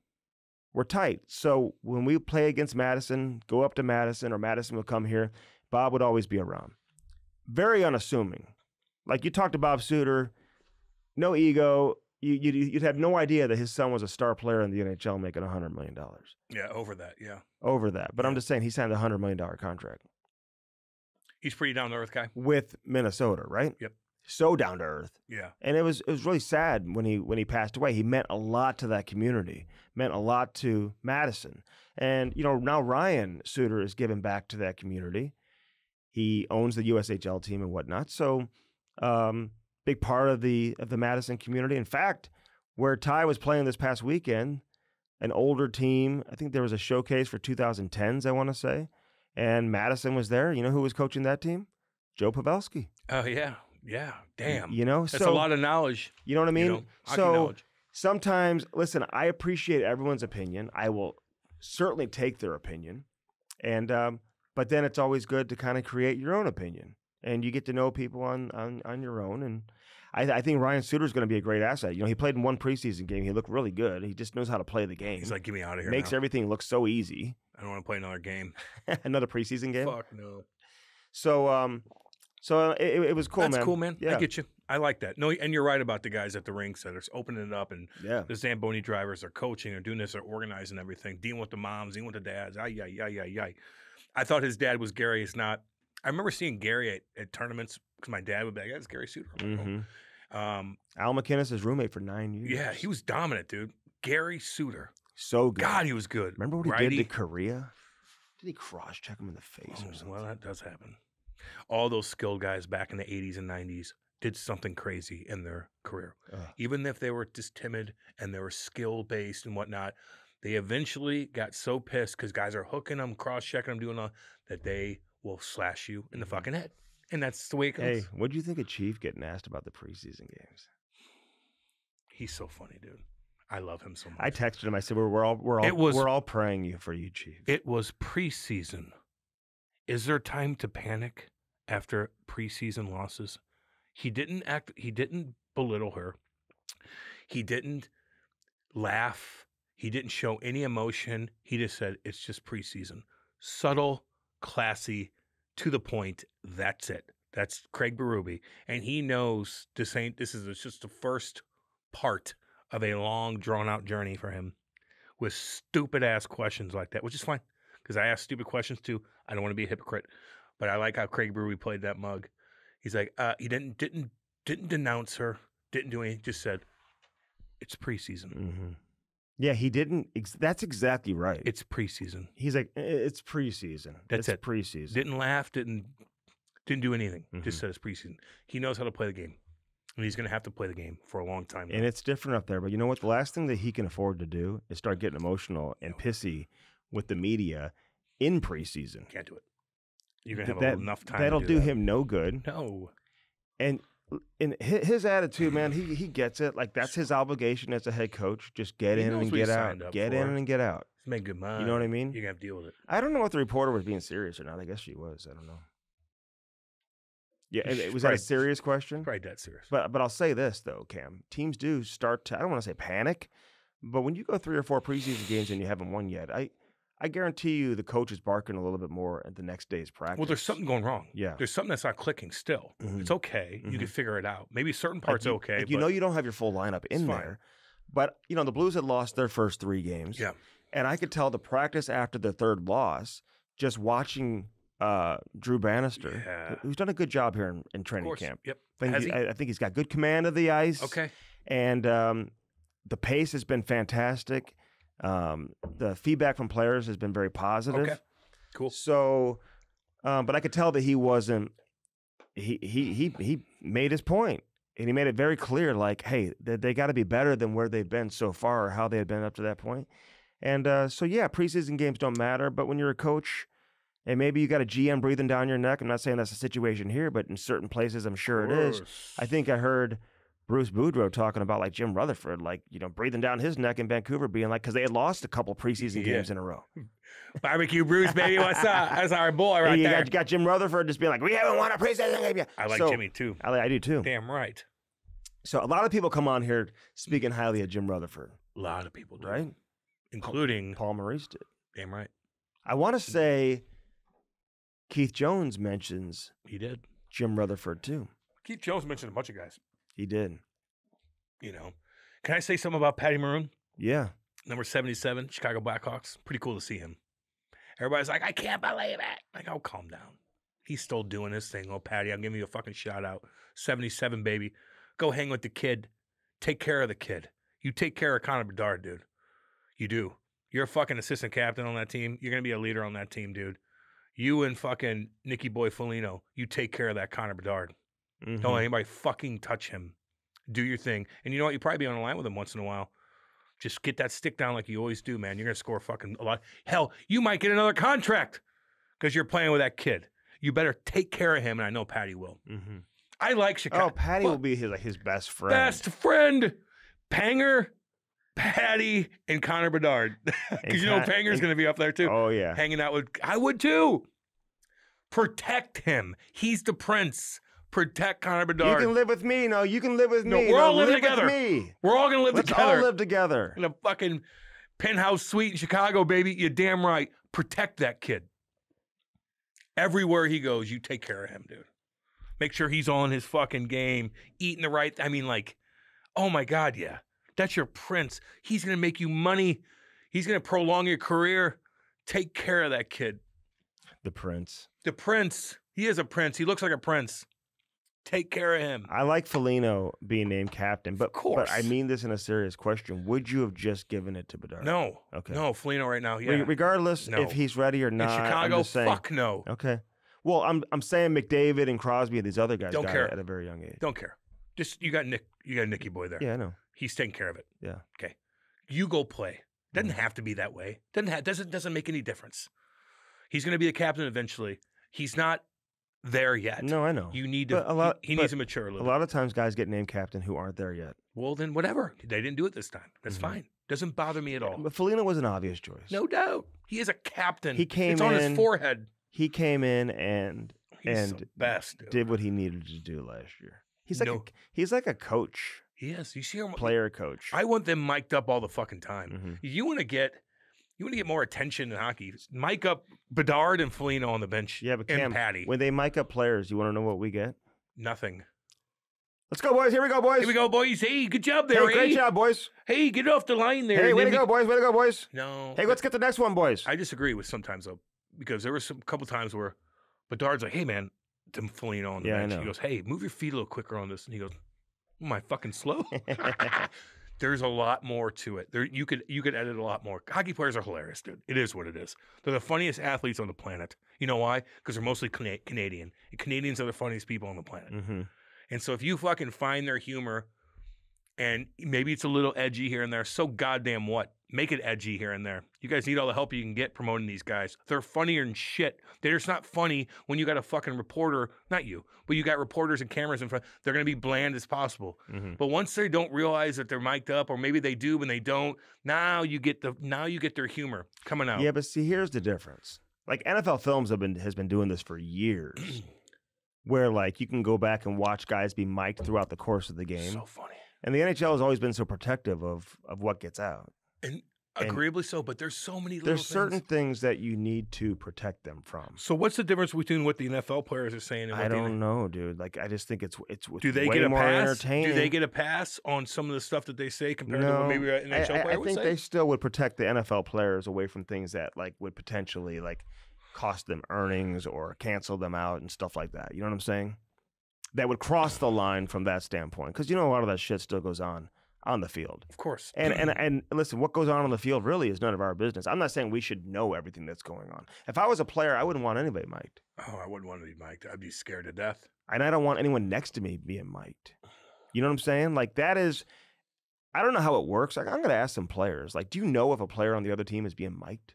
were tight. So when we play against Madison, go up to Madison, or Madison would come here, Bob would always be around. Very unassuming. You talked to Bob Suter, no ego. You'd have no idea that his son was a star player in the NHL making $100 million. Yeah, over that, yeah. Over that. But I'm just saying he signed a $100 million contract. He's pretty down-to-earth guy. With Minnesota, right? Yep. So down to earth. Yeah. And it was really sad when he passed away. He meant a lot to that community. Meant a lot to Madison. And, now Ryan Suter is giving back to that community. He owns the USHL team and whatnot. So, big part of the Madison community. In fact, where Ty was playing this past weekend, an older team, I think there was a showcase for 2010s, I want to say, and Madison was there. You know who was coaching that team? Joe Pavelski. Oh, yeah. Yeah. Damn. That's a lot of knowledge. You know what I mean? Hockey knowledge. Sometimes, listen, I appreciate everyone's opinion. I will certainly take their opinion. And but then it's always good to kind of create your own opinion. And you get to know people on your own. And I think Ryan Suter is going to be a great asset. He played in one preseason game. He looked really good. He just knows how to play the game. He's like, get me out of here. Makes everything look so easy. I don't want to play another game. Another preseason game? Fuck no. So it was cool, man. That's cool, man. Yeah. I get you. I like that. No, and you're right about the guys at the rinks that are opening it up, and the Zamboni drivers are coaching, are doing this, they're organizing everything, dealing with the moms, dealing with the dads. I thought his dad was Gary. It's not. I remember seeing Gary at tournaments because my dad would be like, "That's Gary Suter." Mm-hmm. Al McInnes, his roommate for 9 years. Yeah, he was dominant, dude. Gary Suter. So good. God, he was good. Remember what he did to Korea? Did he cross-check him in the face or something? Well, that does happen. All those skilled guys back in the 80s and 90s did something crazy in their career. Even if they were just timid and they were skill-based and whatnot, they eventually got so pissed because guys are hooking them, cross-checking them, doing all that they will slash you in the fucking head. And that's the way it goes. Hey, what do you think of Chief getting asked about the preseason games? He's so funny, dude. I love him so much. I texted him. I said, we're all praying for you, Chief. It was preseason. Is there time to panic after preseason losses? He didn't belittle her. He didn't laugh. He didn't show any emotion. He just said, it's just preseason. Subtle, classy, to the point. That's it. That's Craig Berube. And he knows this is just the first part of a long, drawn-out journey for him with stupid-ass questions like that, which is fine because I ask stupid questions too. I don't want to be a hypocrite, but I like how Craig Berube played that mug. He's like, he didn't denounce her, didn't do anything, just said, it's preseason. Mm-hmm. Yeah, he didn't. That's exactly right. It's preseason. He's like, it's preseason. That's it. Preseason. Didn't laugh, didn't do anything. Just said it's preseason. He knows how to play the game. And he's going to have to play the game for a long time now. And it's different up there. But you know what? The last thing that he can afford to do is start getting emotional and pissy with the media in preseason. Can't do it. You're going to have enough time That'll to do that. him no good. No. And his attitude, man, he gets it. Like, that's his obligation as a head coach. Just get in and get out. Get in and get out. He's made good money. You know what I mean? You're going to have to deal with it. I don't know if the reporter was being serious or not. I guess she was. I don't know. Yeah, was that a serious question? Probably dead serious. But I'll say this, though, Cam. Teams do start to, I don't want to say panic, but when you go 3 or 4 preseason games and you haven't won yet, I guarantee you the coach is barking a little bit more at the next day's practice. Well, there's something going wrong. Yeah. There's something that's not clicking still. It's okay. You can figure it out. Maybe certain parts okay. Like you know you don't have your full lineup in there. But, you know, the Blues had lost their first 3 games. Yeah. And I could tell the practice after the third loss, just watching Drew Bannister, who's done a good job here in training camp. Yep. I think he's got good command of the ice. Okay. And the pace has been fantastic. The feedback from players has been very positive. Okay. Cool. So, but I could tell that he wasn't. He made his point, and he made it very clear. Like, hey, they got to be better than where they've been so far, or how they had been up to that point. And so, yeah, preseason games don't matter. But when you're a coach, and maybe you got a GM breathing down your neck. I'm not saying that's the situation here, but in certain places, I'm sure it is. I think I heard Bruce Boudreau talking about like Jim Rutherford, like, you know, breathing down his neck in Vancouver, being like, because they had lost a couple preseason games in a row. Barbecue Bruce, baby, what's up? That's our boy right there. You got Jim Rutherford just being like, we haven't won a preseason game yet. I like Jimmy too. I do too. Damn right. So a lot of people come on here speaking highly of Jim Rutherford. A lot of people do. Right? Including Paul Maurice did. Damn right. I want to say Keith Jones mentions he did. Jim Rutherford too. Keith Jones mentioned a bunch of guys. He did. You know. Can I say something about Patty Maroon? Yeah. Number 77, Chicago Blackhawks. Pretty cool to see him. Everybody's like, I can't believe it. Like, oh, calm down. He's still doing his thing. Oh, Patty, I'm giving you a fucking shout out. 77, baby. Go hang with the kid. Take care of the kid. You take care of Connor Bedard, dude. You do. You're a fucking assistant captain on that team. You're going to be a leader on that team, dude. You and fucking Nicky Boy Foligno, you take care of that Connor Bedard. Don't let anybody fucking touch him. Do your thing. And you know what? You probably be on the line with him once in a while. Just get that stick down like you always do, man. You're going to score fucking a lot. Hell, you might get another contract because you're playing with that kid. You better take care of him, and I know Patty will. I like Chicago. Oh, Patty will be his best friend. Best friend. Panger, Patty, and Connor Bedard. Because you know Panger's going to be up there too. Oh, yeah. Hanging out with, I would too. Protect him. He's the prince. Protect Connor Bedard. You can live with me. No, you can live with me. We're all living together. With me. We're all going to live Let's together. all live together. In a fucking penthouse suite in Chicago, baby. You're damn right. Protect that kid. Everywhere he goes, you take care of him, dude. Make sure he's on his fucking game, eating the right. I mean, like, oh my God, yeah. That's your prince. He's going to make you money. He's going to prolong your career. Take care of that kid. The prince. The prince. He is a prince. He looks like a prince. Take care of him. I like Foligno being named captain, but, of course. But I mean this in a serious question. Would you have just given it to Bedard? No. Okay. No, Foligno right now, yeah. Regardless no. if he's ready or not. In Chicago, I'm just saying, fuck no. Okay. Well, I'm saying McDavid and Crosby and these other guys Don't got care. it at a very young age. Don't care. Just you got Nicky boy there. Yeah, I know. He's taking care of it. Yeah. Okay. You go play. Doesn't have to be that way. Doesn't make any difference. He's going to be the captain eventually. He's not there yet. No, I know. You need to. He needs to mature a little. A lot of times, guys get named captain who aren't there yet. Well, then whatever. They didn't do it this time. That's fine. Doesn't bother me at all. But Foligno was an obvious choice. No doubt. He is a captain. He came it's in on his forehead. He came in and He's the best. Dude. did what he needed to do last year. He's like a coach. He is. You see him, player coach. I want them mic'd up all the fucking time. Mm-hmm. You want to get more attention in hockey. Mic up Bedard and Foligno on the bench. Yeah, but and Cam, Patty. when they mic up players, you want to know what we get? Nothing. Let's go, boys. Here we go, boys. Here we go, boys. Hey, good job there. Hey, great job, boys. Hey, get off the line there. Hey, way to go, boys. Way to go, boys. No. Hey, let's get the next one, boys. I disagree with sometimes, though, because there were a couple times where Bedard's like, hey, man, to Foligno on the bench. I know. He goes, hey, move your feet a little quicker on this. And he goes, am I fucking slow? There's a lot more to it. You could edit a lot more. Hockey players are hilarious, dude. It is what it is. They're the funniest athletes on the planet. You know why? Because they're mostly Canadian. And Canadians are the funniest people on the planet. Mm-hmm. And so if you fucking find their humor, and maybe it's a little edgy here and there, so goddamn what? Make it edgy here and there. You guys need all the help you can get promoting these guys. They're funnier than shit. They're just not funny when you got a fucking reporter, not you, but you got reporters and cameras in front. They're going to be bland as possible. Mm-hmm. But once they don't realize that they're mic'd up, or maybe they do when they don't, now you get their humor coming out. Yeah, but see, here's the difference. Like NFL Films has been doing this for years, where like you can go back and watch guys be mic'd throughout the course of the game. So funny. And the NHL has always been so protective of what gets out. And agreeably so, but there's so many little There's certain things that you need to protect them from. So what's the difference between what the NFL players are saying and what I don't know, dude. Like I just think it's do they way get a more pass? entertaining. Do they get a pass on some of the stuff that they say compared to No, what maybe an NHL player I would think say? they still would protect the NFL players away from things that like would potentially like cost them earnings or cancel them out and stuff like that. You know what I'm saying? That would cross the line from that standpoint, because you know a lot of that shit still goes on the field. Of course. And listen, what goes on the field really is none of our business. I'm not saying we should know everything that's going on. If I was a player, I wouldn't want anybody mic'd. Oh, I wouldn't want to be mic'd. I'd be scared to death. And I don't want anyone next to me being mic'd. You know what I'm saying? Like that is, I don't know how it works. Like I'm going to ask some players, like, do you know if a player on the other team is being mic'd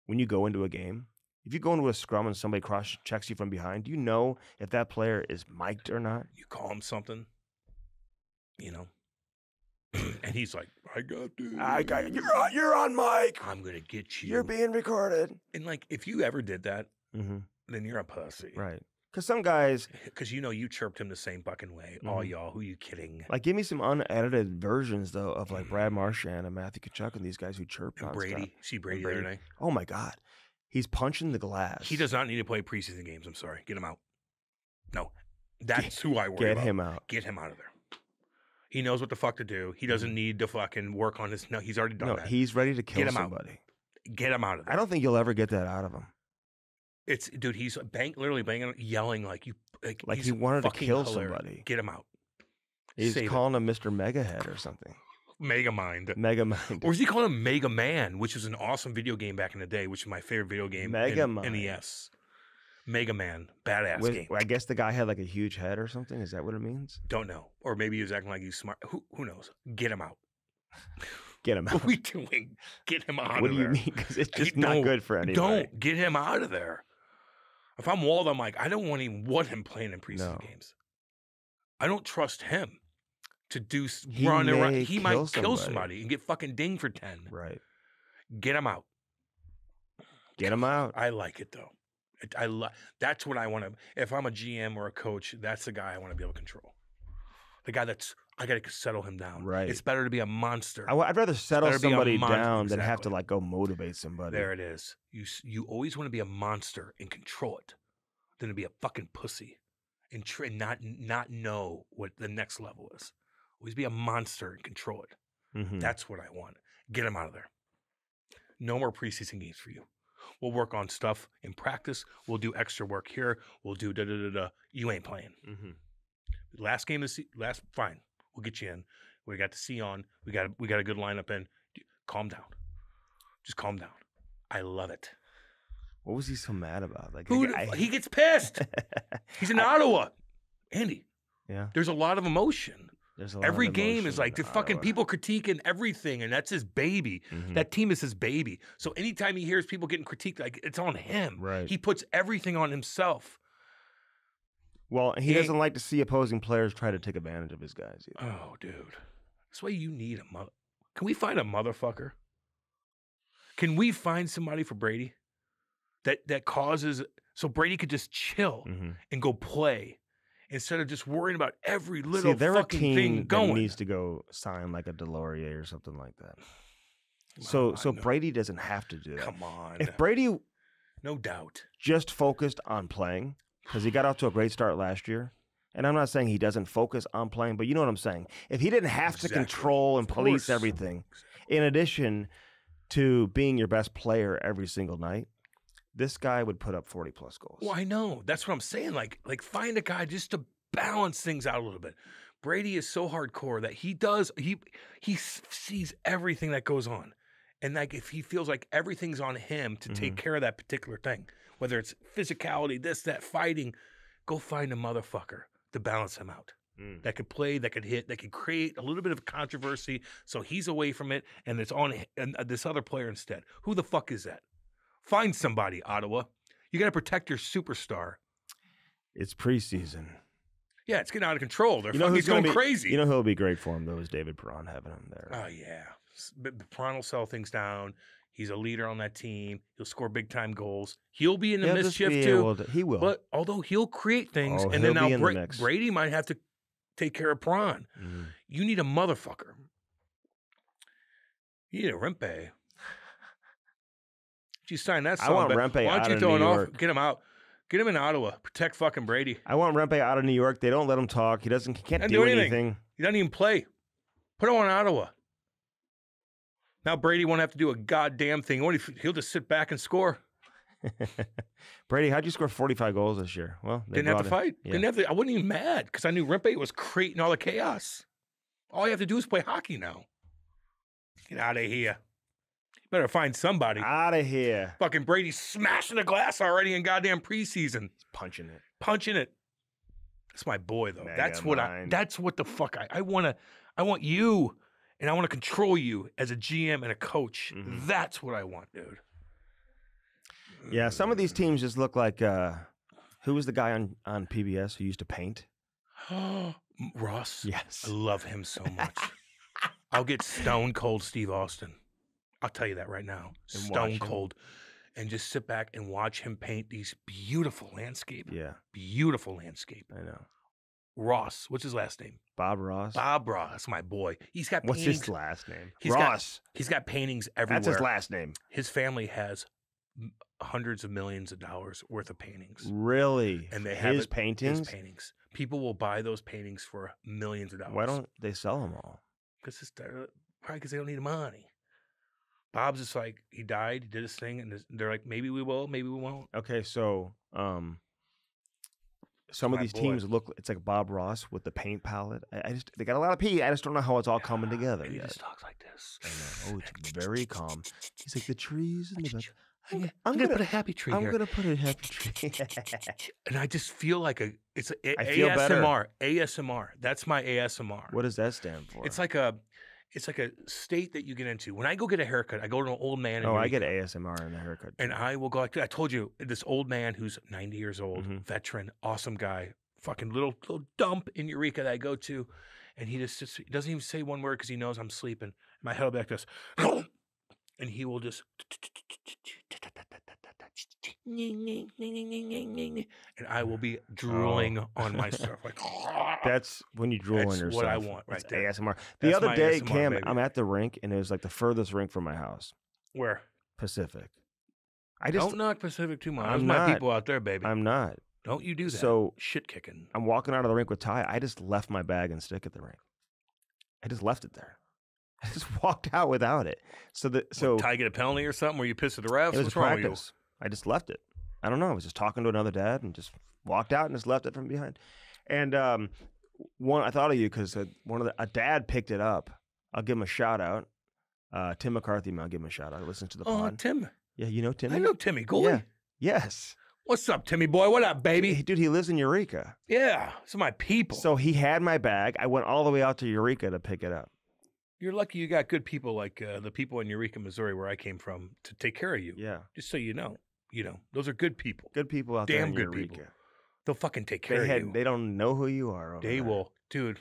when you go into a game? If you go into a scrum and somebody cross-checks you from behind, do you know if that player is mic'd or not? You call him something, you know, and he's like, I got this. You're on mic. I'm going to get you. You're being recorded. And like, if you ever did that, Mm-hmm. then you're a pussy. Right. Because some guys, Because you know you chirped him the same fucking way. Oh, y'all, who you kidding? like, give me some unedited versions, though, of like Brad Marchand and Matthew Tkachuk and these guys who chirp And nonstop. Brady. See Brady the other day? Oh, my God. He's punching the glass. He does not need to play preseason games. I'm sorry. Get him out. No. That's who I worry about. Get him out. Get him out of there. He knows what the fuck to do. He doesn't need to fucking work on his. No, he's already done that. He's ready to kill Get him somebody. Out. Get him out of there. I don't think you'll ever get that out of him. It's dude. He's literally banging, yelling like you. Like he's he wanted to fucking kill hilarious. somebody. Get him out. He's Save calling him Mr. Megahead or something. Mega Mind. Mega Mind. Or is he calling him Mega Man, which was an awesome video game back in the day, which is my favorite video game Mega in Man. NES. Mega Man. Badass game. I guess the guy had like a huge head or something. Is that what it means? Don't know. Or maybe he was acting like he's smart. Who knows? Get him out. Get him out. What are we doing? Get him out What of do there. you mean? Because it's just not good for anybody. Don't get him out of there. If I'm Wald, I'm like, I don't want him playing in preseason games. I don't trust him to run around. He might kill somebody and get fucking dinged for 10. Right. Get him out. Get him out. I like it though. That's what I want to. If I'm a GM or a coach, that's the guy I want to be able to control. The guy I got to settle him down. Right. It's better to be a monster. I'd rather settle somebody down than have to Exactly. like go motivate somebody. There it is. You always want to be a monster and control it, than to be a fucking pussy and not know what the next level is. Always be a monster and control it. Mm-hmm. That's what I want. Get him out of there. No more preseason games for you. We'll work on stuff in practice. We'll do extra work here. We'll do da-da-da-da. You ain't playing. Mm-hmm. Last game of fine. We'll get you in. We got the C on. We got a good lineup in. Calm down. Just calm down. I love it. What was he so mad about? Like He gets pissed. He's in Ottawa. Andy. Yeah. There's a lot of emotion. There's a lot Every of game emotion is like in the fucking Ottawa. people critiquing everything, and that's his baby. That team is his baby. So anytime he hears people getting critiqued, like it's on him. Right. He puts everything on himself. Well, he doesn't like to see opposing players try to take advantage of his guys either. Oh, dude. That's why you need a mother. Can we find a motherfucker? Can we find somebody for Brady that causes so Brady could just chill and go play instead of just worrying about every little fucking thing going? That needs to go sign like a Delorier or something like that. So Brady doesn't have to do that. Come on. If Brady, no doubt, just focused on playing, because he got off to a great start last year. And I'm not saying he doesn't focus on playing, but you know what I'm saying. If he didn't have to control and police everything, in addition to being your best player every single night, this guy would put up 40-plus goals. Well, I know. That's what I'm saying. Like find a guy just to balance things out a little bit. Brady is so hardcore that he sees everything that goes on. And like if he feels like everything's on him to take care of that particular thing, whether it's physicality, this, that, fighting, go find a motherfucker to balance him out. That could play, that could hit, that could create a little bit of controversy so he's away from it and it's on this other player instead. Who the fuck is that? Find somebody, Ottawa. You got to protect your superstar. It's preseason. Yeah, it's getting out of control. He's going crazy. You know who'll be great for him, though, is David Perron having him there. Oh, yeah. Perron will sell things down. He's a leader on that team. He'll score big-time goals. He'll be in the mischief, too. He will. But although he'll create things, and then now Brady might have to take care of Perron. You need a motherfucker. You need a Rempe. You sign that song. I want Rempe out of New York. Get him out. Get him in Ottawa. Protect fucking Brady. I want Rempe out of New York. They don't let him talk. He can't do anything. He doesn't even play. Put him on Ottawa. Now Brady won't have to do a goddamn thing. He'll just sit back and score. Brady, how'd you score 45 goals this year? Well, didn't have to fight. Yeah. I wasn't even mad because I knew Rempe was creating all the chaos. All you have to do is play hockey now. Get out of here. You better find somebody. Out of here. Fucking Brady smashing the glass already in goddamn preseason. He's punching it. That's my boy though. That's what the fuck I want you, and I want to control you as a GM and a coach. That's what I want, dude. Yeah, some of these teams just look like who was the guy on PBS who used to paint? Ross. Yes. I love him so much. I'll get stone cold Steve Austin. I'll tell you that right now. Stone cold. And just sit back and watch him paint these beautiful landscape. Yeah. Beautiful landscape. I know. Ross. What's his last name? Bob Ross. Bob Ross. That's my boy. He's got What's paintings. his last name? Ross. He's got paintings everywhere. That's his last name. His family has hundreds of millions of dollars worth of paintings. Really? And they have his paintings? His paintings. People will buy those paintings for millions of dollars. Why don't they sell them all? Probably because they don't need money. Bob's just like, he died, he did his thing, and they're like, maybe we will, maybe we won't. Okay, so some of these teams look, it's like Bob Ross with the paint palette. They got a lot of pee. I just don't know how it's all coming together. He just talks like this. I know. Oh, it's very calm. He's like, the trees and the back. I'm gonna put a happy tree here. I'm gonna put a happy tree. And I just feel like it's I feel ASMR. better. ASMR. That's my ASMR. What does that stand for? It's like a state that you get into. When I go get a haircut, I go to an old man. I get ASMR in the haircut. And I will go. I told you, this old man who's 90 years old, veteran, awesome guy, fucking little dump in Eureka that I go to, and he just sits, he doesn't even say one word because he knows I'm sleeping. My head will be like this, and he will just, and I will be drooling on my stuff like. That's when you drool on yourself. What I want, right there. ASMR. The other day, ASMR, Cam, baby. I'm at the rink, and it was like the furthest rink from my house. Where? Pacific. Don't knock Pacific too much. There's my people out there, baby. I'm not. Don't you do that. So shit kicking. I'm walking out of the rink with Ty. I just left my bag and stick at the rink. I just left it there. I just walked out without it. So Ty get a penalty or something where you piss at the refs? It was practice. I just left it. I don't know. I was just talking to another dad and just walked out and just left it from behind. And I thought of you because a dad picked it up. I'll give him a shout out. Tim McCarthy, I'll give him a shout out. He listens to the pod. Tim. Yeah, you know Timmy? I know Timmy. Goalie. Yeah. Yes. What's up, Timmy boy? What up, baby? Dude, he lives in Eureka. Yeah, some of my people. So he had my bag. I went all the way out to Eureka to pick it up. You're lucky you got good people like the people in Eureka, Missouri, where I came from, to take care of you. Yeah. Just so you know, those are good people. Good people out there in Damn good Eureka. people. They'll fucking take care of you. They don't know who you are. They will. Dude,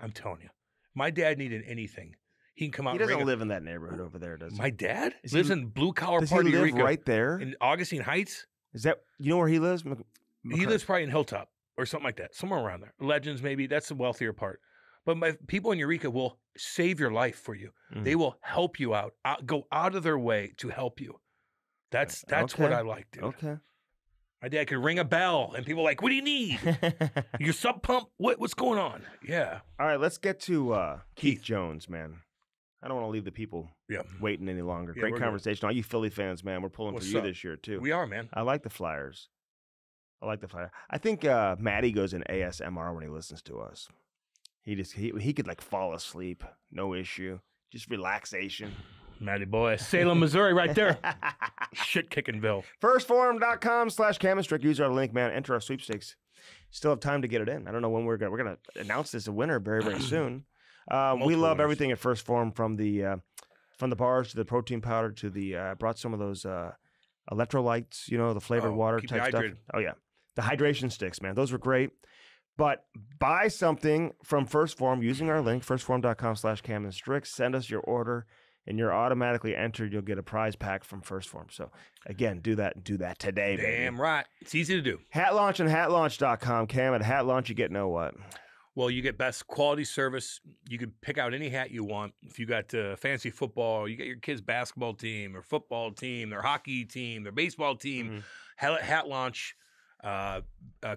I'm telling you. My dad needed anything. He can come out. He doesn't live in that neighborhood over there, does he? My dad lives in blue collar does part he of live Eureka. right there? In Augustine Heights. Is that, you know where he lives? He lives probably in Hilltop or something like that. Somewhere around there. Legends, maybe. That's the wealthier part. But my people in Eureka will save your life for you. They will help you out, go out of their way to help you. That's what I like, dude. Okay. My dad could ring a bell, and people are like, what do you need? Your sub pump? What's going on? Yeah. All right, let's get to Keith Jones, man. I don't want to leave the people Yeah. waiting any longer. Yeah, Great we're conversation. All you Philly fans, man, we're pulling What's for you up? this year, too. We are, man. I like the Flyers. I think Maddie goes in ASMR when he listens to us. He could like fall asleep, no issue, just relaxation. Matty boy, Salem, Missouri, right there. Shit kickingville. Firstforum.com/Camistrick. Use our link, man. Enter our sweepstakes. Still have time to get it in. I don't know when we're gonna announce this a winner very, very soon. We love winners. everything at First Forum, from the bars to the protein powder to the brought some of those electrolytes, the flavored water keep you type stuff. hydrated. Oh yeah, the hydration sticks, man. Those were great. But buy something from First Forum using our link, firstforum.com/Camistrick. Send us your order, and you're automatically entered. You'll get a prize pack from First Forum. So again, do that today, baby. Damn right. It's easy to do. Hat Launch and hatlaunch.com. Cam, at Hat Launch, you get what? Well, you get best quality service. You can pick out any hat you want. If you got fancy football, you got your kids' basketball team or football team, their hockey team, their baseball team. Hat Launch,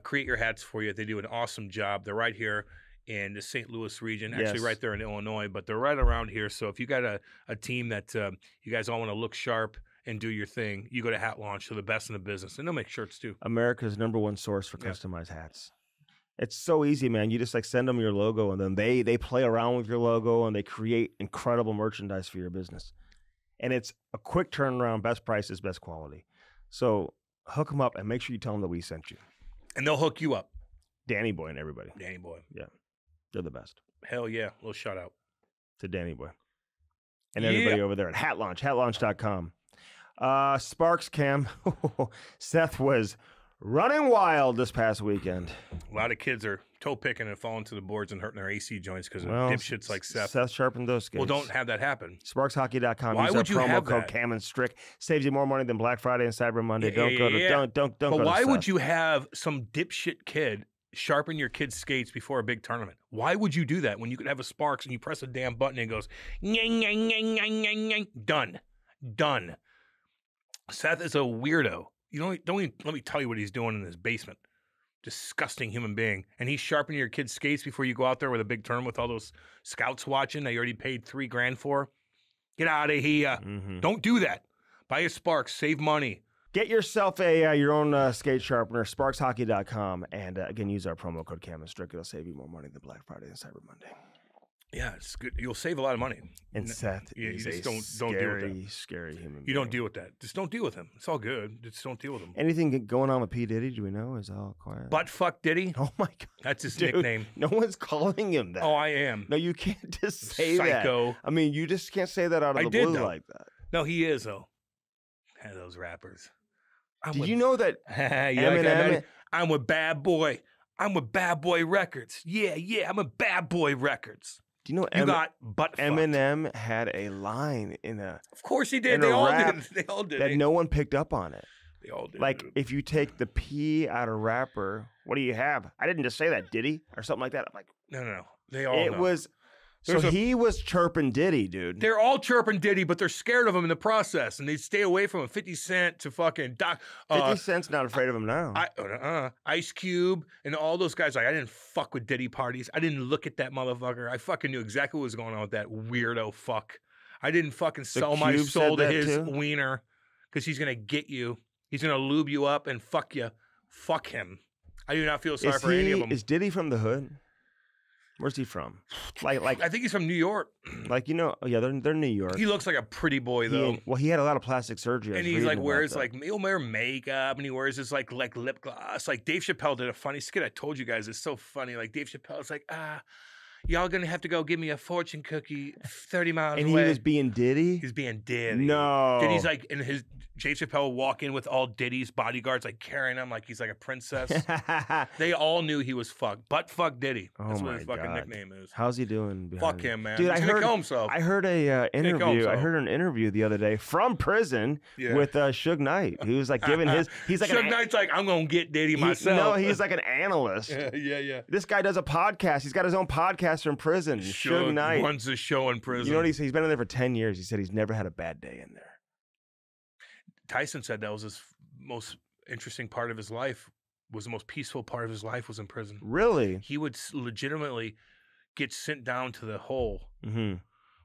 create your hats for you. They do an awesome job. They're right here in the St. Louis region, actually Yes. right there in Illinois, but they're right around here. So if you got a team that you guys all want to look sharp and do your thing, you go to Hat Launch. They're the best in the business. And they'll make shirts too. America's #1 source for customized hats. It's so easy, man. You just send them your logo, and then they play around with your logo, and they create incredible merchandise for your business. And it's a quick turnaround, best prices, best quality. So hook them up and make sure you tell them that we sent you. And they'll hook you up. Danny Boy and everybody. Danny boy. Yeah. They're the best. Hell yeah. Little shout out. To Danny Boy. And everybody over there at Hat Launch, hatlaunch.com. Sparks, Cam. Seth was running wild this past weekend. A lot of kids are toe picking and falling to the boards and hurting their AC joints because of dipshits like Seth. Seth sharpened those skates. Well, don't have that happen. SparksHockey.com. Why Use would you our promo have code that? Cam and Strick. Saves you more money than Black Friday and Cyber Monday. Yeah, Don't go to yeah. don't But go to why would Seth. you have some dipshit kid sharpen your kid's skates before a big tournament? Why would you do that when you could have a Sparks and you press a damn button and it goes, nyang, nyang, nyang, nyang, nyang, nyang. Done. Seth is a weirdo. Don't even let me tell you what he's doing in his basement. Disgusting human being. And he's sharpening your kid's skates before you go out there with a big tournament with all those scouts watching that you already paid $3,000 for. Get out of here. Don't do that. Buy a Sparks. Save money. Get yourself your own skate sharpener, sparkshockey.com, and again, use our promo code Cam and Strick. It'll save you more money than Black Friday and Cyber Monday. Yeah, it's good. You'll save a lot of money. And Seth you is just a don't deal with that. scary human being. You don't deal with that. Just don't deal with him. It's all good. Just don't deal with him. Anything going on with P. Diddy? Do we know? Is all quiet? Butt fuck Diddy? Oh my God. That's his Dude, nickname. No one's calling him that. Oh, I am. No, you can't just say Psycho. that. I mean, you just can't say that out of the did, blue though. like that. No, he is, though. Hey, those rappers. Did you know that Eminem? I'm with Bad Boy. I'm with Bad Boy Records. Yeah, I'm with Bad Boy Records. Do you know You got butt fucked. Eminem had a line in a Of course he did. in a They all rap did. They all did. that no one picked up on it. They all did. Like, if you take the P out of rapper, what do you have? I didn't just say that, did he? Or something like that. I'm like, No. They all it know. was. So he was chirping Diddy, dude. They're all chirping Diddy, but they're scared of him in the process, and they stay away from him. 50 Cent to fucking 50 Cent's not afraid of him now. Ice Cube and all those guys. Like, I didn't fuck with Diddy parties. I didn't look at that motherfucker. I fucking knew exactly what was going on with that weirdo fuck. I didn't fucking sell my Cube soul to said that his too? wiener because he's gonna get you. He's gonna lube you up and fuck you. Fuck him. I do not feel sorry for any of them. Is Diddy from the hood? Where's he from? I think he's from New York. Like, yeah, they're New York. He looks like a pretty boy though. He had a lot of plastic surgery. And he's like wears like he'll wear makeup and he wears his like lip gloss. Like Dave Chappelle did a funny skit. I told you guys it's so funny. Like Dave Chappelle's like, y'all gonna have to go give me a fortune cookie 30 miles away. And he was being Diddy? He's being Diddy. No. Diddy's like, and Dave Chappelle walk in with all Diddy's bodyguards, like carrying him like he's like a princess. They all knew he was fucked. Butt fuck Diddy. That's what his fucking nickname is. How's he doing? Fuck him, man. Dude, he's gonna kill himself. I heard an interview the other day from prison with Suge Knight. He was like giving he's like Suge Knight's like, I'm gonna get Diddy myself. No, he's like an analyst. Yeah. This guy does a podcast. He's got his own podcast from prison. Suge Knight runs a show in prison. You know what he said? He's been in there for 10 years. He said he's never had a bad day in there. Tyson said that was his most interesting part of his life, was the most peaceful part of his life was in prison. Really? He would legitimately get sent down to the hole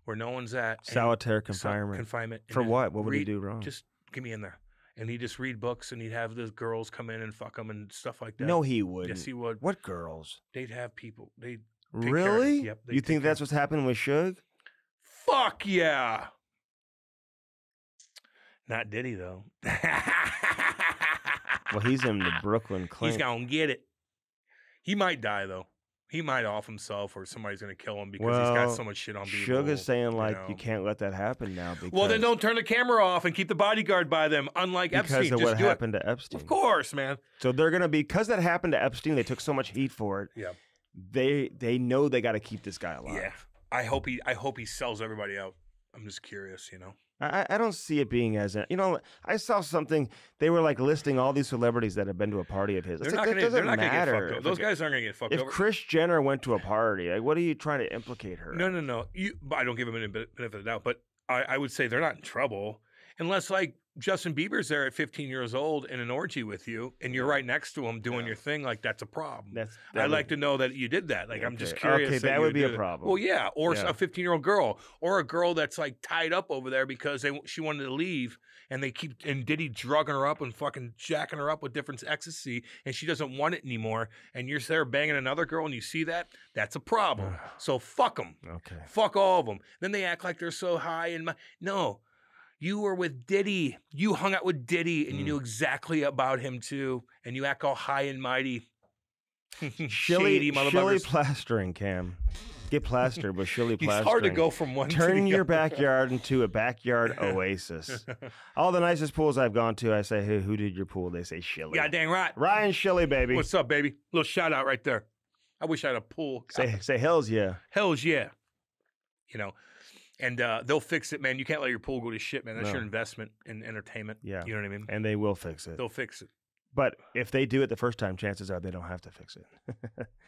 where no one's at. Solitary confinement. For what? What would he do wrong? Just get me in there. And he'd just read books and he'd have those girls come in and fuck him and stuff like that. No, he wouldn't. Yes, he would. What girls? They'd have people. They'd really? Yep. You think that's what's happening with Suge? Fuck yeah. Not Diddy, though. Well, he's in the Brooklyn Clan. He's going to get it. He might die, though. He might off himself or somebody's going to kill him because he's got so much shit on people. Suge is saying, like, you can't let that happen now. Because well, then don't turn the camera off and keep the bodyguard by them, unlike Epstein. Because of what happened to Epstein. Of course, man. So they're going to be, because that happened to Epstein, they took so much heat for it. Yeah. They know they got to keep this guy alive. Yeah. I hope he sells everybody out. I'm just curious, I don't see it being as I saw something. They were like listing all these celebrities that have been to a party of his. They're not going to get fucked over. Those guys aren't going to get fucked over. If Kris Jenner went to a party, like, what are you trying to implicate her? No. I don't give him any benefit of the doubt, but I would say they're not in trouble unless like Justin Bieber's there at 15 years old in an orgy with you, and you're right next to him doing your thing. Like that's a problem. I'd like to know that you did that. Like I'm just curious. Okay, that would be a problem. Well, yeah, or a 15-year-old girl, or a girl that's like tied up over there because she wanted to leave, and Diddy drugging her up and fucking jacking her up with different ecstasy, and she doesn't want it anymore, and you're there banging another girl, and you see that, that's a problem. So fuck them. Okay. Fuck all of them. Then they act like they're so high and no. You were with Diddy. You hung out with Diddy, and you knew exactly about him too. And you act all high and mighty. Shady motherfuckers. Shilly plastering, Cam. Get plastered with Shilly plastering. It's hard to go from one. Turn your backyard into a backyard oasis. All the nicest pools I've gone to, I say, "Hey, who did your pool?" They say Shilly. Yeah, dang right. Ryan Shilly, baby. What's up, baby? Little shout out right there. I wish I had a pool. Say hells yeah. Hells yeah. And they'll fix it, man. You can't let your pool go to shit, man. That's your investment in entertainment. Yeah. You know what I mean? And they will fix it. They'll fix it. But if they do it the first time, chances are they don't have to fix it.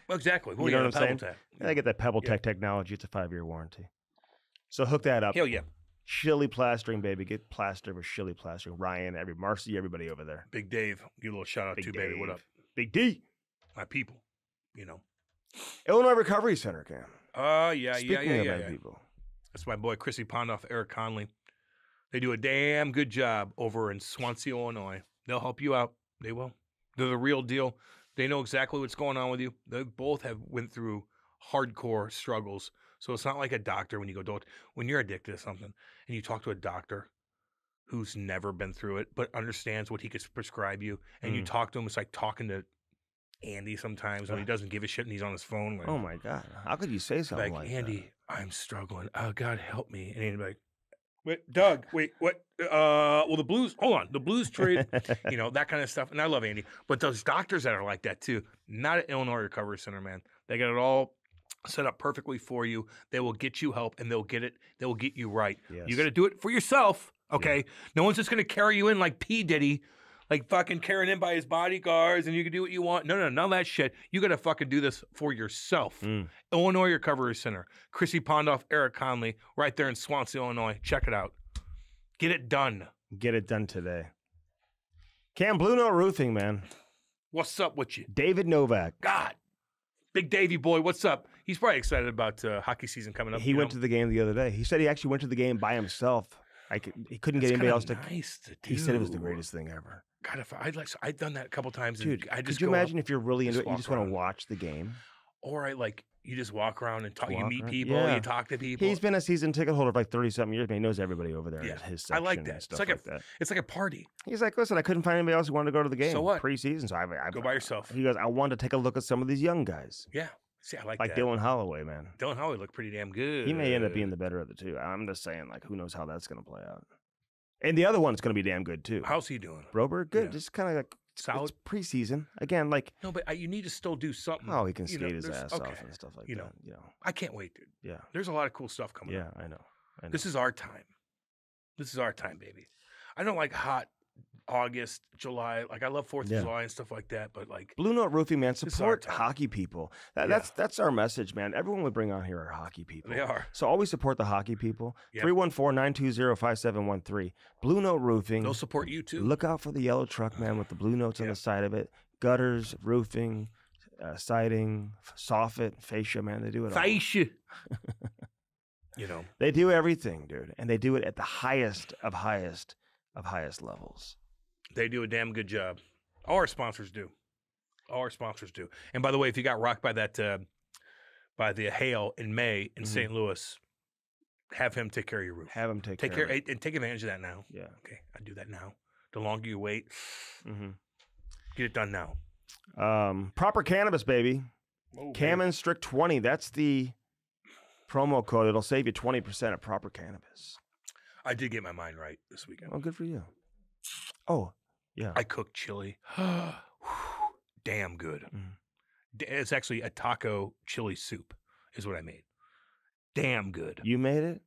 Well, exactly. Well, you know what I'm saying? Tech. They get that Pebble Tech technology. It's a 5-year warranty. So hook that up. Hell yeah. Shilly plastering, baby. Get plastered with Shilly plastering. Ryan, Marcy, everybody over there. Big Dave. Give a little shout out to baby. What up? Big D. My people. Illinois Recovery Center, Cam. Yeah. Speaking of my people. That's my boy, Chrissy Pondoff, Eric Conley. They do a damn good job over in Swansea, Illinois. They'll help you out. They will. They're the real deal. They know exactly what's going on with you. They both have went through hardcore struggles. So it's not like a doctor when you go, when you're addicted to something and you talk to a doctor who's never been through it, but understands what he could prescribe you, and you talk to him, it's like talking to Andy sometimes when he doesn't give a shit and he's on his phone. Like, oh my God. How could you say something like Andy, I'm struggling. Oh, God, help me. And he'd be like, wait, Doug, wait, what? Well, the Blues, hold on. The Blues trade, that kind of stuff. And I love Andy. But those doctors that are like that too, not at Illinois Recovery Center, man. They got it all set up perfectly for you. They will get you help and they'll get you right. Yes. You got to do it for yourself, okay? Yeah. No one's just going to carry you in like P. Diddy, like fucking carrying in by his bodyguards and you can do what you want. No, none of that shit. You got to fucking do this for yourself. Illinois Recovery Center. Chrissy Pondoff, Eric Conley, right there in Swansea, Illinois. Check it out. Get it done. Get it done today. Cam, Blue Note Roofing, man. What's up with you? David Novak. God. Big Davey boy, what's up? He's probably excited about hockey season coming up. He went to the game the other day. He said he actually went to the game by himself. He couldn't get anybody else to. Nice to do. He said it was the greatest thing ever. God, I've done that a couple times. Dude, and could you imagine if you're really into it, you just want to watch the game? or like you just walk around and talk. You Walk meet around, people. yeah. You talk to people. He's been a season ticket holder for like 30-something years, man. He knows everybody over there in Yeah. his I section like that. and It's stuff like like that. It's like a party. He's like, listen, I couldn't find anybody else who wanted to go to the game So what? preseason, so I Go by yourself. He goes, I wanted to take a look at some of these young guys. Yeah. See, I like Like that. Dylan Holloway, man. Dylan Holloway looked pretty damn good. He may end up being the better of the two. I'm just saying, like, who knows how that's going to play out. And the other one's going to be damn good, too. How's he doing? Broberg, good. Yeah. Just kind of like Solid. It's preseason. Again, like. No, but you need to still do something. Oh, he can skate his ass off okay. and stuff like You that. know, You know. I can't wait, dude. Yeah. There's a lot of cool stuff coming up. Yeah, I know. This is our time. This is our time, baby. I don't like hot August, July. Like I love 4th of July and stuff like that, but like Blue Note Roofing, man, is our support time. hockey people. That's our message, man. Everyone we bring on here are hockey people. They are. So always support the hockey people. Yep. 314-920-5713. Blue Note Roofing. They'll support you too. Look out for the yellow truck, man, with the blue notes on the side of it. Gutters, roofing, siding, soffit, fascia, man. They do it all. Fascia. You know. They do everything, dude. And they do it at the highest of highest levels. They do a damn good job. All our sponsors do. All our sponsors do. And by the way, if you got rocked by that, by the hail in May in St. Louis, have him take care of your roof. Have him take care and take advantage of that now. Yeah. Okay, I do that now. The longer you wait, Mm-hmm. get it done now. Proper Cannabis, baby. Oh, Cammon Strict 20. That's the promo code. It'll save you 20% at Proper Cannabis. I did get my mind right this weekend. Oh, good for you. Oh, yeah. I cooked chili. Damn good. Mm. It's actually a taco chili soup is what I made. Damn good. You made it?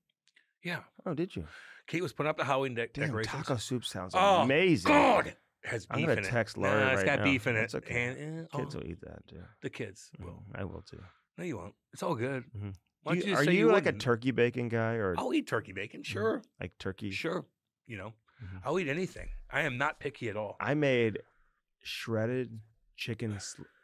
Yeah. Oh, did you? Kate was putting up the Halloween Damn, decorations. taco soup sounds Oh, amazing. God. It has I'm beef gonna in it. text Laurie Nah, it's right got now. beef in it. It's okay. And, Kids will eat that, too. The kids will. I will, too. No, you won't. It's all good. Mhm. Why don't you just Are say you like a wouldn't? turkey bacon guy? Or I'll eat turkey bacon. Sure. like turkey? Sure. You know, Mhm. I'll eat anything. I am not picky at all. I made shredded chicken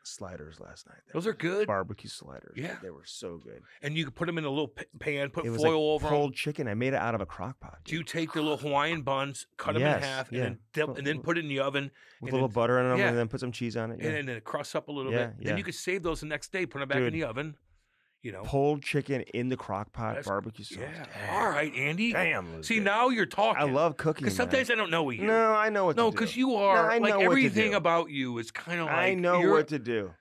sliders last night. Those are good. Barbecue sliders. Yeah. They were so good. And you can put them in a little pan, put It was foil like over pulled them. chicken. I made it out of a crock pot. Do you take the little Hawaiian buns, cut them Yes, in half, yeah. and then put it in the oven With and a little then- butter in them yeah. and then put some cheese on it. Yeah. and then it crusts up a little Yeah, bit. yeah. Then you could save those the next day, put them back in Dude. the oven. You know. Pulled chicken in the crock pot That's- barbecue sauce. Yeah. Damn. All right, Andy. Damn. it was See, good. now you're talking. I love cooking. Because sometimes I don't know you. No, I know what to do. No, because you are I know like what to everything do. about you is kind of like I know you're, what to do.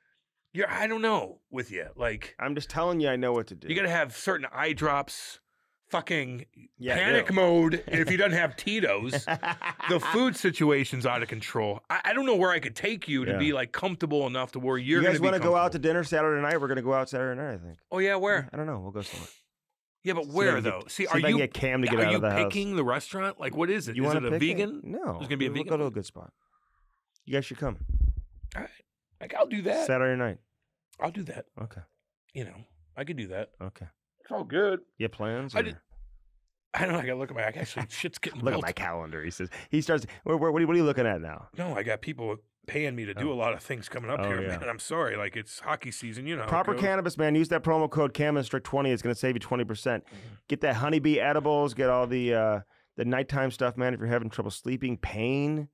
You're I don't know with you. Like I'm just telling you I know what to do. you got to have certain eye drops. Fucking Yeah, I panic do. mode. And if you doesn't have Tito's, the food situation's out of control. I don't know where I could take you to Yeah. be like comfortable enough to where you're You going guys to be want to go out to comfortable. dinner Saturday night? We're going to go out Saturday night, I think. Oh yeah, where? I don't know. We'll go somewhere. Yeah, but See if I where can get- though? See, see are if I can you get Cam to get are out you of the house. picking the restaurant? Like, what is it? You Is want it to a pick vegan? It? No. There's gonna be a We'll vegan go to a one? good spot. You guys should come. All right, like I'll do that. Saturday night. I'll do that. Okay. You know, I could do that. Okay. It's all good. You have plans? I or- did- I don't know. I gotta look at my. Actually, shit's getting Look at built. my calendar. He says. He starts. What are you looking at now? No, I got people paying me to do a lot of things coming up Oh, here, yeah. man. I'm sorry. Like it's hockey season, you know. Proper Go- Cannabis, man. Use that promo code CAMMONSTRICT20. It's going to save you 20%. Get that honeybee edibles. Get all the nighttime stuff, man. If you're having trouble sleeping, pain,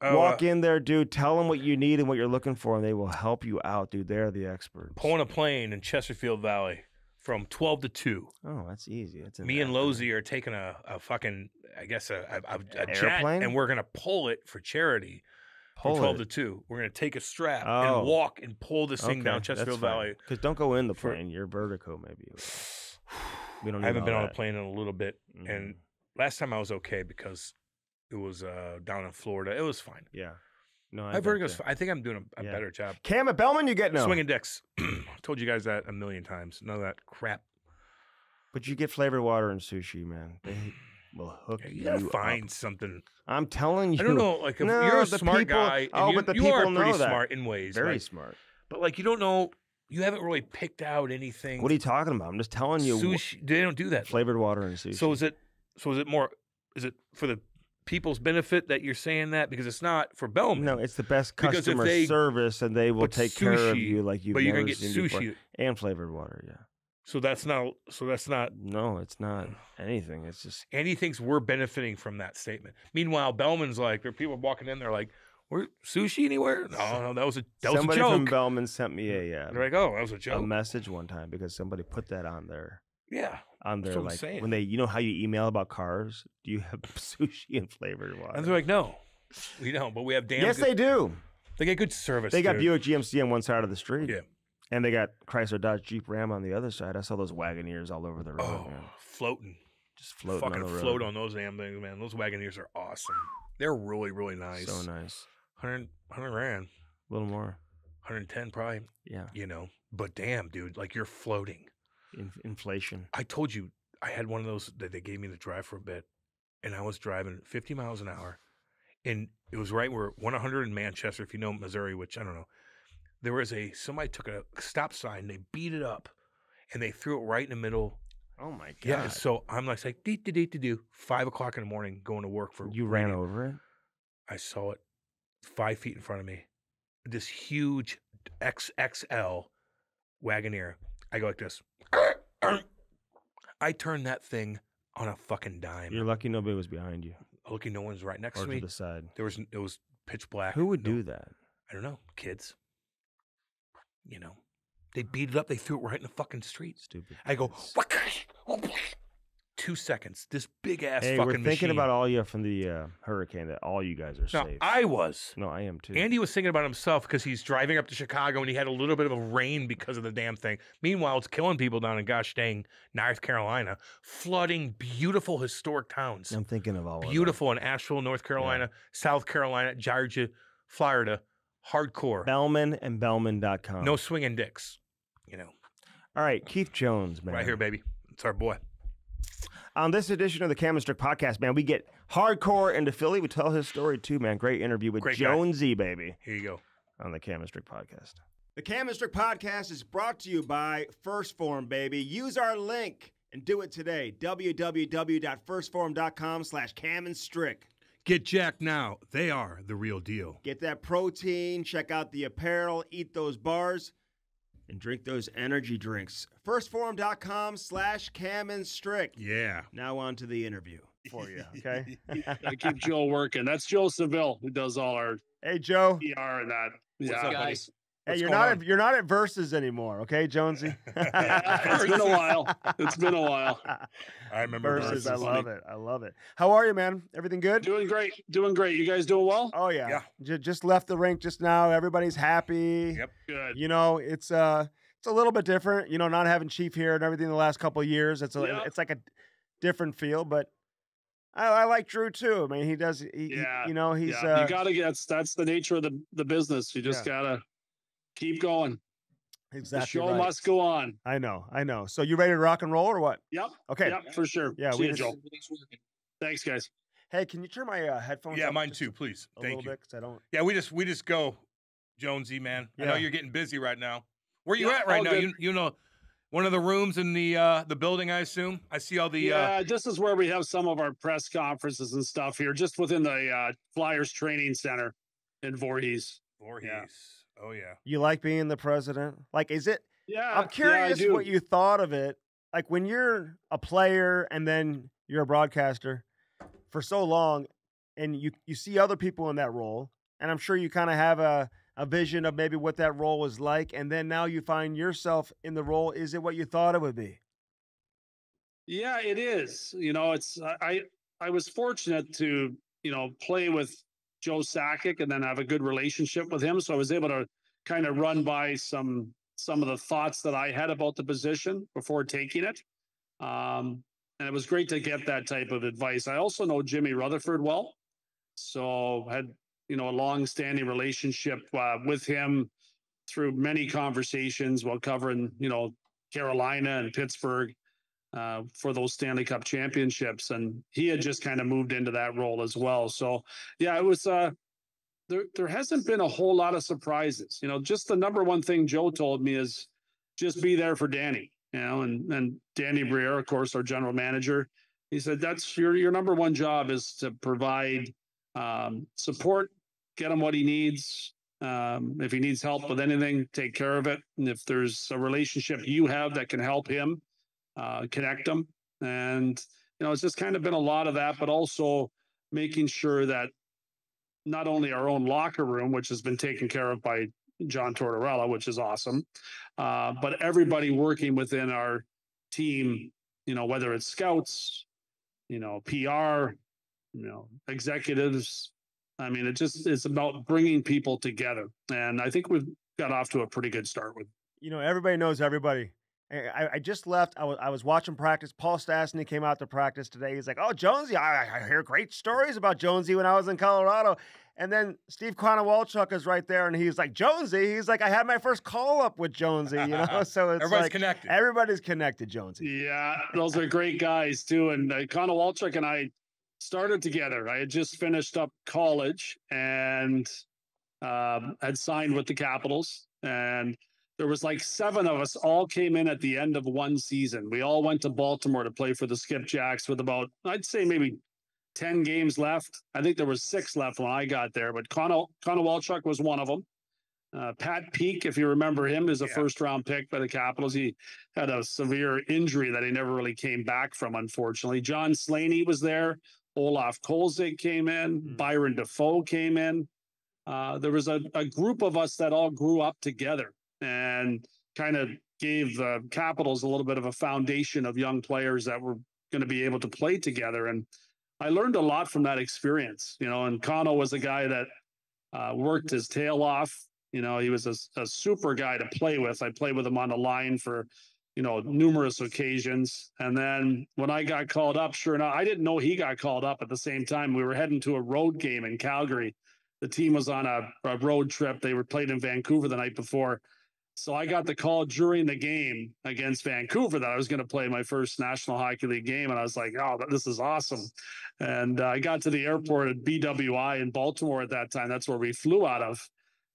Oh, walk in there, dude. Tell them what you need and what you're looking for, and they will help you out, dude. They're the experts. pulling a plane in Chesterfield Valley from 12 to 2. Oh, that's easy. It's Me and Losey are taking a fucking, I guess, a jet, Airplane? and we're going to pull it for charity from 12 to 2. We're going to take a strap Oh. and walk and pull this thing down Chesterfield Valley. Because don't go in the For- plane. Your vertigo maybe. We don't. I haven't need been all on a that. plane in a little bit, Mhm. and last time I was okay because it was down in Florida. It was fine. Yeah. No, My vertigo's fine. I think I'm doing a Yeah. better job. Cam at Bellman, you get no. Swinging dicks. Told you guys that a million times. None of that crap. But you get flavored water and sushi, man. They will hook You gotta you find up. something. I'm telling you. I don't know. Like, if No, you're a the smart people- guy, and but the you are people pretty know that. smart in ways. Very like, smart. but like, you don't know. You haven't really picked out anything. What are you talking about? I'm just telling you. Sushi. They don't do that. Flavored water and sushi. So is it more? Is it for the people's benefit that you're saying that? Because it's not for Bellman. no, it's the best Because if customer they service, and they will put take care of sushi, you like you've but you're never gonna get seen before. sushi. And flavored water. Yeah. So that's not. No, it's not anything. It's just Andy thinks we're benefiting from that statement. Meanwhile, Bellman's like, there are people walking in there like, Where sushi anywhere? No, that was a joke. Somebody from Bellman sent me They're like, oh, that was a joke. A message one time because somebody put that on there. Yeah. On there, like when they, how you email about cars, do you have sushi and flavored water? And they're like, no, we don't, but we have damn. Yes, they do. They get good service. They got Buick GMC on one side of the street. Yeah. And they got Chrysler Dodge Jeep Ram on the other side. I saw those Wagoneers all over the road, man. Floating. Just floating Fucking on the road. Float on those damn things, man. Those Wagoneers are awesome. They're really, really nice. So nice. 100 grand. A little more. 110 probably. Yeah. But damn, dude, like you're floating. Inflation. I told you I had one of those that they gave me to drive for a bit, and I was driving 50 miles an hour, and it was right where 100 in Manchester, if you know Missouri, which I don't know. There was somebody took a stop sign, they beat it up, and they threw it right in the middle. Oh my God. Yeah, so I'm like 5 o'clock in the morning going to work for. You ran over it? I saw it 5 feet in front of me. This huge XXL Wagoneer. I go like this. I turned that thing on a fucking dime. You're lucky nobody was behind you. Lucky no one's right next to me. Or to the side. It was pitch black. Who would do that? I don't know. Kids. They beat it up. They threw it right in the fucking street. Stupid. I go, 2 seconds. This big ass hey, fucking we're thinking machine. about all you from the hurricane, that all you guys are safe. I was. No, I am too. Andy was thinking about himself because he's driving up to Chicago and he had a little bit of a rain because of the damn thing. Meanwhile, it's killing people down in gosh dang North Carolina, flooding beautiful historic towns. I'm thinking of all beautiful in Asheville, North Carolina, South Carolina, Georgia, Florida, hardcore. Bellman and Bellman.com. No swinging dicks, All right, Keith Jones, man. Right here, baby. It's our boy. On this edition of the Cam and Strick podcast, man, we get hardcore into Philly. We tell his story too, man. Great interview with Jonesy, baby. Here you go. On the Cam and Strick podcast. The Cam and Strick podcast is brought to you by First Form, baby. Use our link and do it today. www.firstform.com/camandstrick. Get jacked now. They are the real deal. Get that protein, check out the apparel, eat those bars, and drink those energy drinks. Firstform.com/camandstrick. Yeah. Now on to the interview for you, okay? I keep Joe working. That's Joe Seville who does all our Hey, Joe. PR and that. What's up, guys? Hey, you're not at Versus anymore, okay, Jonesy? It's been a while. It's been a while. I remember Versus. I love it. I love it. How are you, man? Everything good? Doing great. Doing great. You guys doing well? Oh yeah. Just left the rink just now. Everybody's happy. Yep. Good. It's a little bit different. Not having Chief here and everything the last couple of years. It's like a different feel, but I like Drew too. I mean, he does. He's. You gotta get. That's the nature of the business. You just gotta keep going. Exactly. The show must go on. I know. So you ready to rock and roll or what? Yep. Okay. Yep, for sure. Yeah. See you, Joe. Thanks, guys. Hey, can you turn my headphones? Yeah, up mine too, please. Thank you. Bit, 'cause I don't. Yeah, we just go, Jonesy, man. Yeah. I know you're getting busy right now. Where you at right now? Good. One of the rooms in the building, I assume. I see all the. Yeah, this is where we have some of our press conferences and stuff here, just within the Flyers Training Center in Voorhees. Voorhees. Yeah. Oh yeah. You like being the president? Like, is it? Yeah. I'm curious what you thought of it. Like when you're a player and then you're a broadcaster for so long, and you see other people in that role, and I'm sure you kind of have a vision of maybe what that role was like, and then now you find yourself in the role. Is it what you thought it would be? Yeah, it is. It's I was fortunate to play with Joe Sakic and then have a good relationship with him, so I was able to kind of run by some of the thoughts that I had about the position before taking it. And it was great to get that type of advice. I also know Jimmy Rutherford well, so had a long-standing relationship with him through many conversations while covering Carolina and Pittsburgh for those Stanley Cup championships, and he had just kind of moved into that role as well. So yeah, it was there hasn't been a whole lot of surprises. Just the number one thing Joe told me is just be there for Danny. And Danny Briere, of course, our general manager, he said that's your number one job is to provide support, get him what he needs. If he needs help with anything, take care of it. And if there's a relationship you have that can help him, connect him. And it's just kind of been a lot of that, but also making sure that not only our own locker room, which has been taken care of by John Tortorella, which is awesome, but everybody working within our team, whether it's scouts, PR, executives. I mean, it's about bringing people together. And I think we've got off to a pretty good start with. Everybody knows everybody. I just left. I was watching practice. Paul Stastny came out to practice today. He's like, "Oh, Jonesy, I hear great stories about Jonesy when I was in Colorado." And then Steve Konowalchuk is right there, and he's like, "Jonesy." He's like, "I had my first call up with Jonesy." So it's everybody's connected. Everybody's connected, Jonesy. Yeah, those are great guys too. And Konowalchuk and I started together. I had just finished up college and had signed with the Capitals, and there was like 7 of us all came in at the end of one season. We all went to Baltimore to play for the Skipjacks with about, I'd say maybe 10 games left. I think there was 6 left when I got there, but Konowalchuk was one of them. Pat Peake, if you remember him, is a first-round pick by the Capitals. He had a severe injury that he never really came back from, unfortunately. John Slaney was there. Olaf Kolzig came in. Byron Defoe came in. There was a group of us that all grew up together and kind of gave the Capitals a little bit of a foundation of young players that were going to be able to play together. And I learned a lot from that experience, and Kono was a guy that worked his tail off. He was a super guy to play with. I played with him on the line for, numerous occasions. And then when I got called up, sure enough, I didn't know he got called up at the same time. We were heading to a road game in Calgary. The team was on a road trip. They were played in Vancouver the night before. So I got the call during the game against Vancouver that I was going to play my first National Hockey League game. And I was like, oh, this is awesome. And I got to the airport at BWI in Baltimore at that time. That's where we flew out of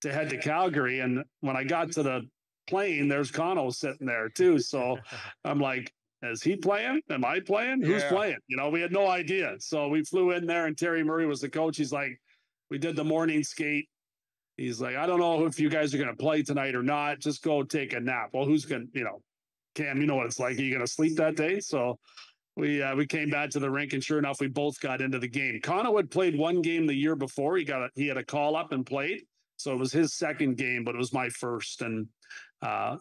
to head to Calgary. And when I got to the plane, there's Connell sitting there too. So I'm like, is he playing? Am I playing? Who's playing? We had no idea. So we flew in there and Terry Murray was the coach. He's like, we did the morning skate. He's like, I don't know if you guys are going to play tonight or not. Just go take a nap. Well, who's going to, Cam, you know what it's like. Are you going to sleep that day? So we came back to the rink, and sure enough, we both got into the game. Connor had played one game the year before. He had a call up and played. So it was his second game, but it was my first. And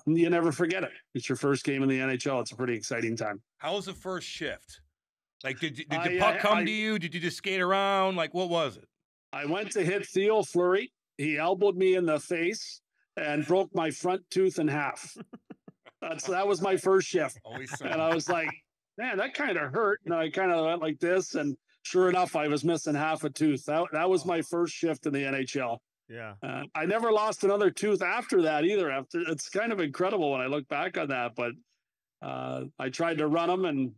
you never forget it. It's your first game in the NHL. It's a pretty exciting time. How was the first shift? Like, did the puck come to you? Did you just skate around? Like, what was it? I went to hit Theo Fleury. He elbowed me in the face and broke my front tooth in half. That was my first shift. And I was like, man, that kind of hurt. And I kind of went like this. And sure enough, I was missing half a tooth. That was my first shift in the NHL. Yeah. I never lost another tooth after that either. It's kind of incredible when I look back on that. But I tried to run them and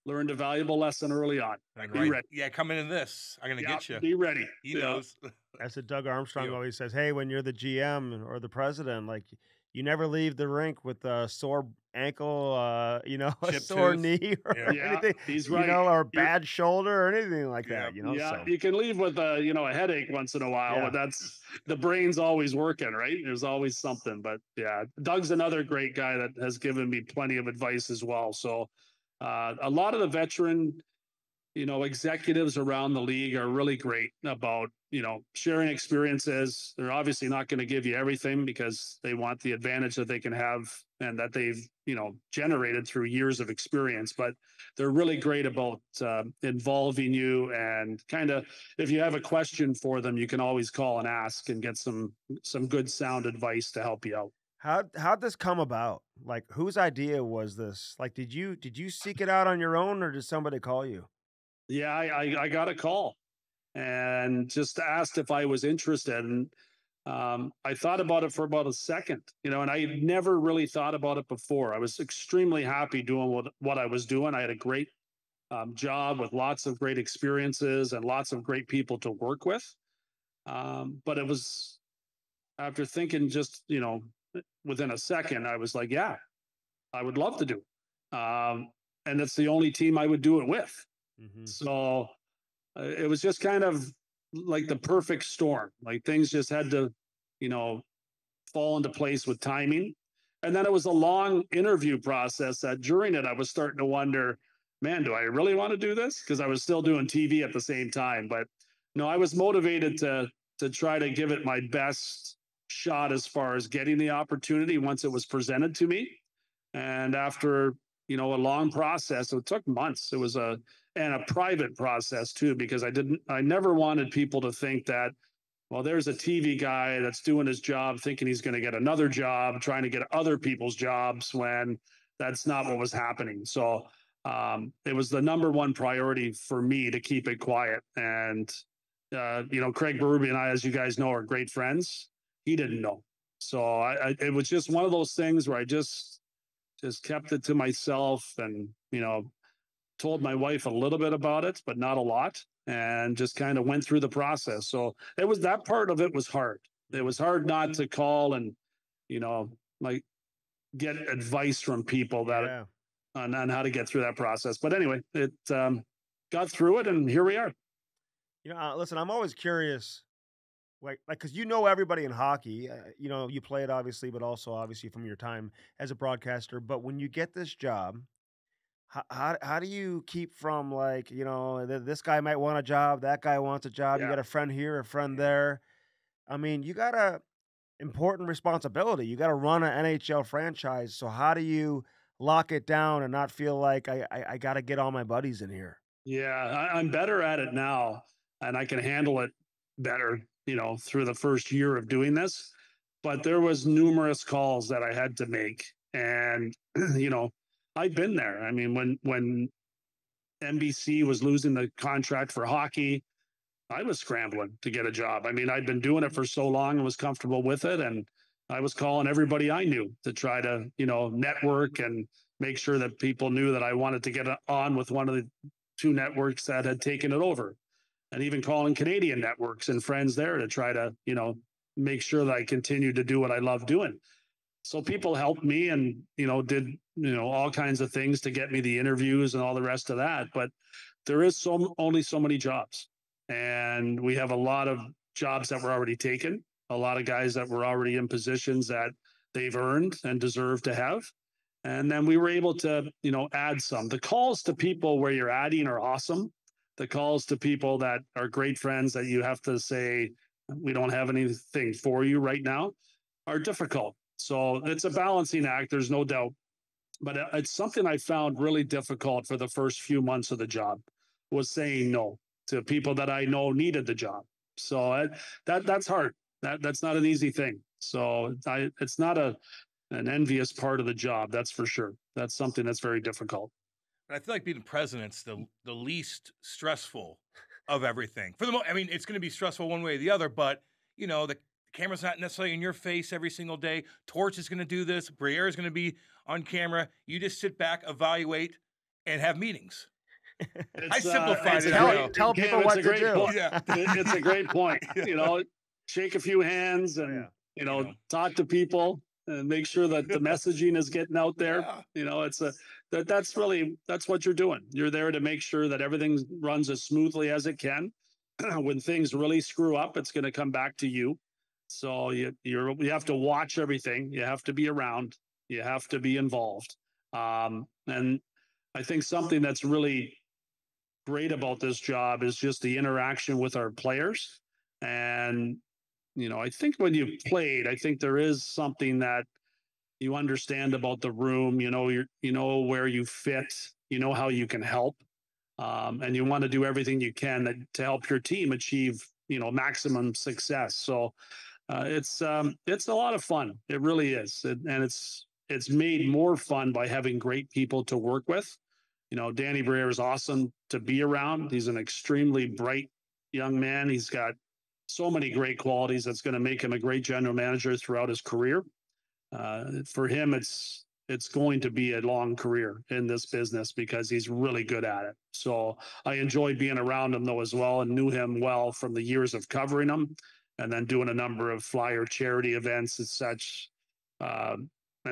learned a valuable lesson early on. Be ready. Yeah, coming in this. I'm going to get you. Be ready. He knows. That's what Doug Armstrong always says. Hey, when you're the GM or the president, like, you never leave the rink with a sore ankle, a sore knee or anything, he's right. Or bad shoulder or anything like that, Yeah, so. you can leave with a headache once in a while, but that's the brain's always working, right? There's always something. But yeah, Doug's another great guy that has given me plenty of advice as well. So a lot of the veteran, executives around the league are really great about, sharing experiences. They're obviously not going to give you everything because they want the advantage that they can have and that they've, generated through years of experience. But they're really great about involving you, and kind of, if you have a question for them, you can always call and ask and get some good sound advice to help you out. How'd this come about? Like, whose idea was this? Like, did you seek it out on your own, or did somebody call you? Yeah, I got a call and just asked if I was interested. And I thought about it for about a second, and I had never really thought about it before. I was extremely happy doing what I was doing. I had a great job with lots of great experiences and lots of great people to work with. But it was after thinking just, within a second, I was like, yeah, I would love to do it. And it's the only team I would do it with. Mm-hmm. So it was just kind of like the perfect storm. Like, things just had to, fall into place with timing. And then it was a long interview process that during it, I was starting to wonder, man, do I really want to do this? Because I was still doing TV at the same time. But no, I was motivated to try to give it my best shot as far as getting the opportunity once it was presented to me. And after, a long process, it took months. It was a private process too, because I never wanted people to think that, well, there's a TV guy that's doing his job, thinking he's going to get another job, trying to get other people's jobs, when that's not what was happening. So it was the number one priority for me to keep it quiet. And, Craig Berube and I, as you guys know, are great friends. He didn't know. So it was just one of those things where I just kept it to myself, and, told my wife a little bit about it, but not a lot, and just kind of went through the process. So that part of it was hard. It was hard not to call and, like, get advice from people that on how to get through that process. But anyway, it got through it, and here we are. Listen, I'm always curious, like, because everybody in hockey, you play it obviously, but also obviously from your time as a broadcaster. But when you get this job, how do you keep from, like, this guy might want a job, that guy wants a job, you got a friend here, a friend there. I mean, you got a important responsibility. You got to run an NHL franchise. So how do you lock it down and not feel like I got to get all my buddies in here? Yeah, I'm better at it now, and I can handle it better, through the first year of doing this. But there was numerous calls that I had to make. And, I've been there. I mean, when NBC was losing the contract for hockey, I was scrambling to get a job. I mean, I'd been doing it for so long and was comfortable with it. And I was calling everybody I knew to try to, network and make sure that people knew that I wanted to get on with one of the two networks that had taken it over. And even calling Canadian networks and friends there to try to, make sure that I continued to do what I love doing. So people helped me and, did, all kinds of things to get me the interviews and all the rest of that. But there is only so many jobs. And we have a lot of jobs that were already taken, a lot of guys that were already in positions that they've earned and deserve to have. And then we were able to, add some. The calls to people where you're adding are awesome. The calls to people that are great friends that you have to say, we don't have anything for you right now, are difficult. So it's a balancing act, there's no doubt. But it's something I found really difficult for the first few months of the job, was saying no to people that I know needed the job. So that's hard. That's not an easy thing. So it's not an envious part of the job, that's for sure. That's something that's very difficult. And I feel like being president's the least stressful of everything. For the most, I mean, it's going to be stressful one way or the other, but the camera's not necessarily in your face every single day. Torts is going to do this. Briere is going to be on camera. You just sit back, evaluate, and have meetings. I simplified it. Tell people what to do. Yeah. It's a great point. Shake a few hands and, talk to people and make sure that the messaging is getting out there. Yeah. That's what you're doing. You're there to make sure that everything runs as smoothly as it can. When things really screw up, it's going to come back to you. So you have to watch everything. You have to be around. You have to be involved. And I think something that's really great about this job is just the interaction with our players. And, I think when you played, I think there is something that you understand about the room, where you fit, how you can help. And you want to do everything you can to help your team achieve, maximum success. So it's a lot of fun. It really is. And it's made more fun by having great people to work with. Danny Briere is awesome to be around. He's an extremely bright young man. He's got so many great qualities that's going to make him a great general manager throughout his career. For him, it's going to be a long career in this business because he's really good at it. So I enjoyed being around him though as well, and knew him well from the years of covering him and then doing a number of Flyer charity events and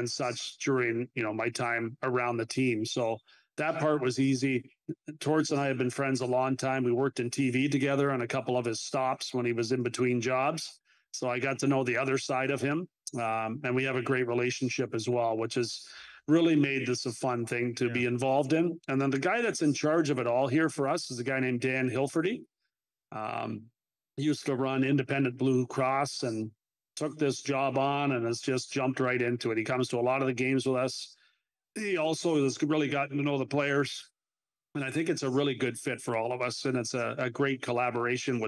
such during, my time around the team. So that part was easy. Torts and I have been friends a long time. We worked in TV together on a couple of his stops when he was in between jobs. So I got to know the other side of him. And we have a great relationship as well, which has really made this a fun thing to be involved in. And then the guy that's in charge of it all here for us is a guy named Dan Hilferty. used to run Independent Blue Cross and took this job on and has just jumped right into it. He comes to a lot of the games with us. He also has really gotten to know the players. And I think it's a really good fit for all of us. And it's a great collaboration,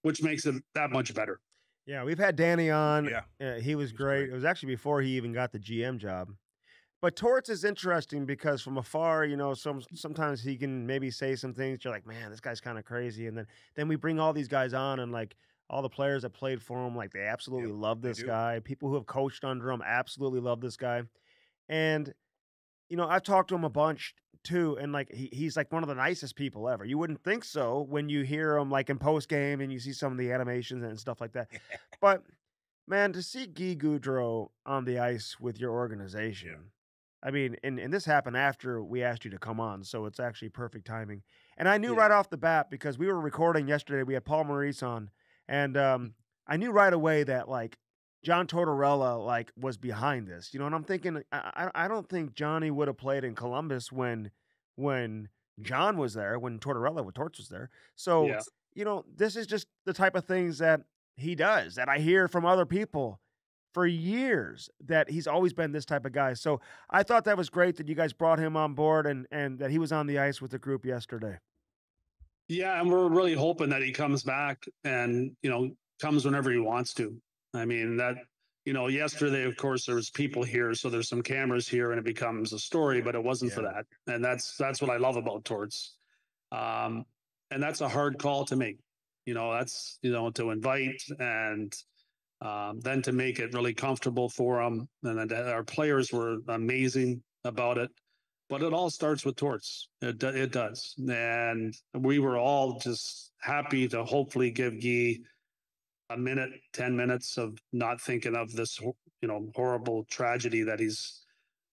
which makes it that much better. Yeah, we've had Danny on. Yeah. He was great. It was actually before he even got the GM job. But Torts is interesting because from afar, you know, sometimes he can maybe say some things. You're like, man, this guy's kind of crazy. And then we bring all these guys on, and like all the players that played for him, like they absolutely love this guy. People who have coached under him absolutely love this guy. And, you know, I've talked to him a bunch too, and like he's like one of the nicest people ever. You wouldn't think so when you hear him like in post game and you see some of the animations and stuff like that. But man, to see Guy Goudreau on the ice with your organization, I mean, and this happened after we asked you to come on, so it's actually perfect timing. And I knew right off the bat because we were recording yesterday. We had Paul Maurice on, and I knew right away that like John Tortorella like was behind this, you know. And I'm thinking, I don't think Johnny would have played in Columbus when John was there, when Torts was there. So you know, this is just the type of things that he does that I hear from other people for years, that he's always been this type of guy. So I thought that was great that you guys brought him on board and that he was on the ice with the group yesterday. Yeah, and we're really hoping that he comes back and, you know, comes whenever he wants to. I mean, that, you know, yesterday, of course, there was people here, so there's some cameras here and it becomes a story, but it wasn't for that. And that's what I love about Torts. And that's a hard call to make. You know, that's, you know, to invite and then to make it really comfortable for them. And then our players were amazing about it. But it all starts with Torts. It does. And we were all just happy to hopefully give Guy a minute, 10 minutes of not thinking of this, you know, horrible tragedy that he's,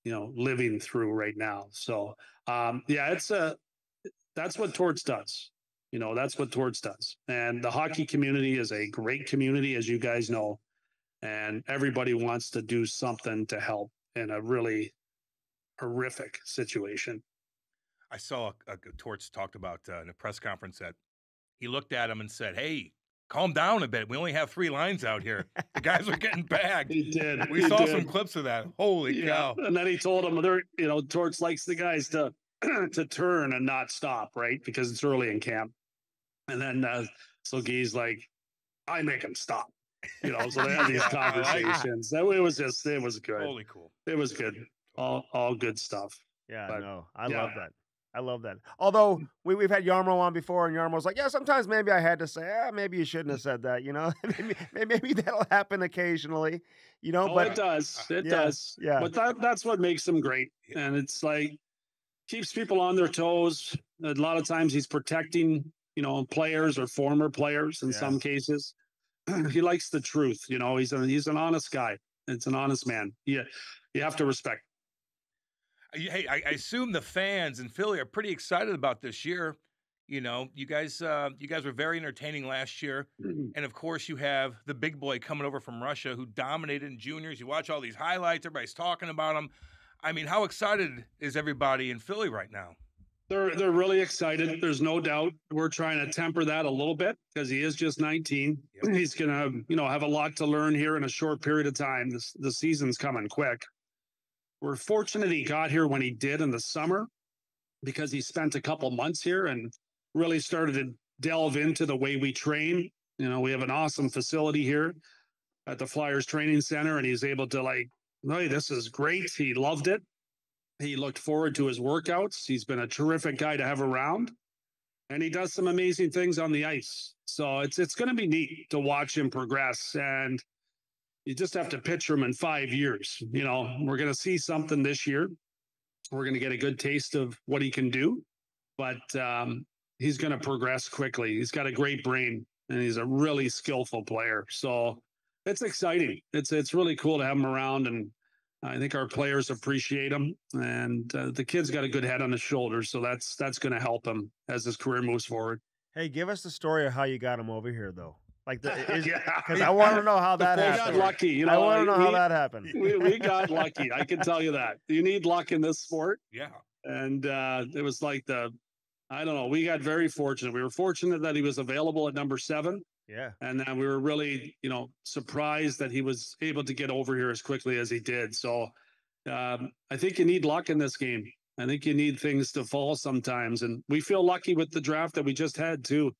you know, living through right now. So, that's what Torts does. You know, that's what Torts does. And the hockey community is a great community, as you guys know. And everybody wants to do something to help in a really horrific situation. I saw Torts talked about in a press conference that he looked at him and said, "Hey, calm down a bit. We only have 3 lines out here. The guys are getting bagged." He did. We saw some clips of that. Holy cow. And then he told him, you know, Torts likes the guys to turn and not stop, right? Because it's early in camp. And then so Guy's like, I make him stop. You know, so they had these conversations. It was good. Holy cool. It was good. All good stuff. Yeah, I love that. I love that. Although we've had Yarmo on before, and Yarmo's like, yeah, sometimes maybe I had to say, maybe you shouldn't have said that, you know. maybe that'll happen occasionally, you know. But it does. It does. Yeah. But that's what makes him great. And it's like keeps people on their toes. A lot of times he's protecting, you know, players or former players in some cases. He likes the truth, you know. He's an honest guy. It's an honest man. Yeah, you have to respect. Hey, I assume the fans in Philly are pretty excited about this year. You know, you guys were very entertaining last year, and of course, you have the big boy coming over from Russia who dominated in juniors. You watch all these highlights; everybody's talking about him. I mean, how excited is everybody in Philly right now? They're really excited. There's no doubt. We're trying to temper that a little bit because he is just 19. Yep. He's gonna, you know, have a lot to learn here in a short period of time. The season's coming quick. We're fortunate he got here when he did in the summer because he spent a couple months here and really started to delve into the way we train. You know, we have an awesome facility here at the Flyers Training Center, and he's able to like, hey, this is great. He loved it. He looked forward to his workouts. He's been a terrific guy to have around, and he does some amazing things on the ice. So it's going to be neat to watch him progress, and you just have to picture him in 5 years. You know, we're going to see something this year. We're going to get a good taste of what he can do, but he's going to progress quickly. He's got a great brain, and he's a really skillful player. So it's exciting. It's really cool to have him around, and I think our players appreciate him, and the kid's got a good head on his shoulders. So that's going to help him as his career moves forward. Hey, give us the story of how you got him over here, though. Like, because I want to know how that happened. We got lucky. You know, I want to know how that happened. We got lucky. I can tell you that. You need luck in this sport. Yeah. And it was like I don't know. We got very fortunate. We were fortunate that he was available at number 7. Yeah. And then we were really, surprised that he was able to get over here as quickly as he did. So I think you need luck in this game. I think you need things to fall sometimes. And we feel lucky with the draft that we just had too.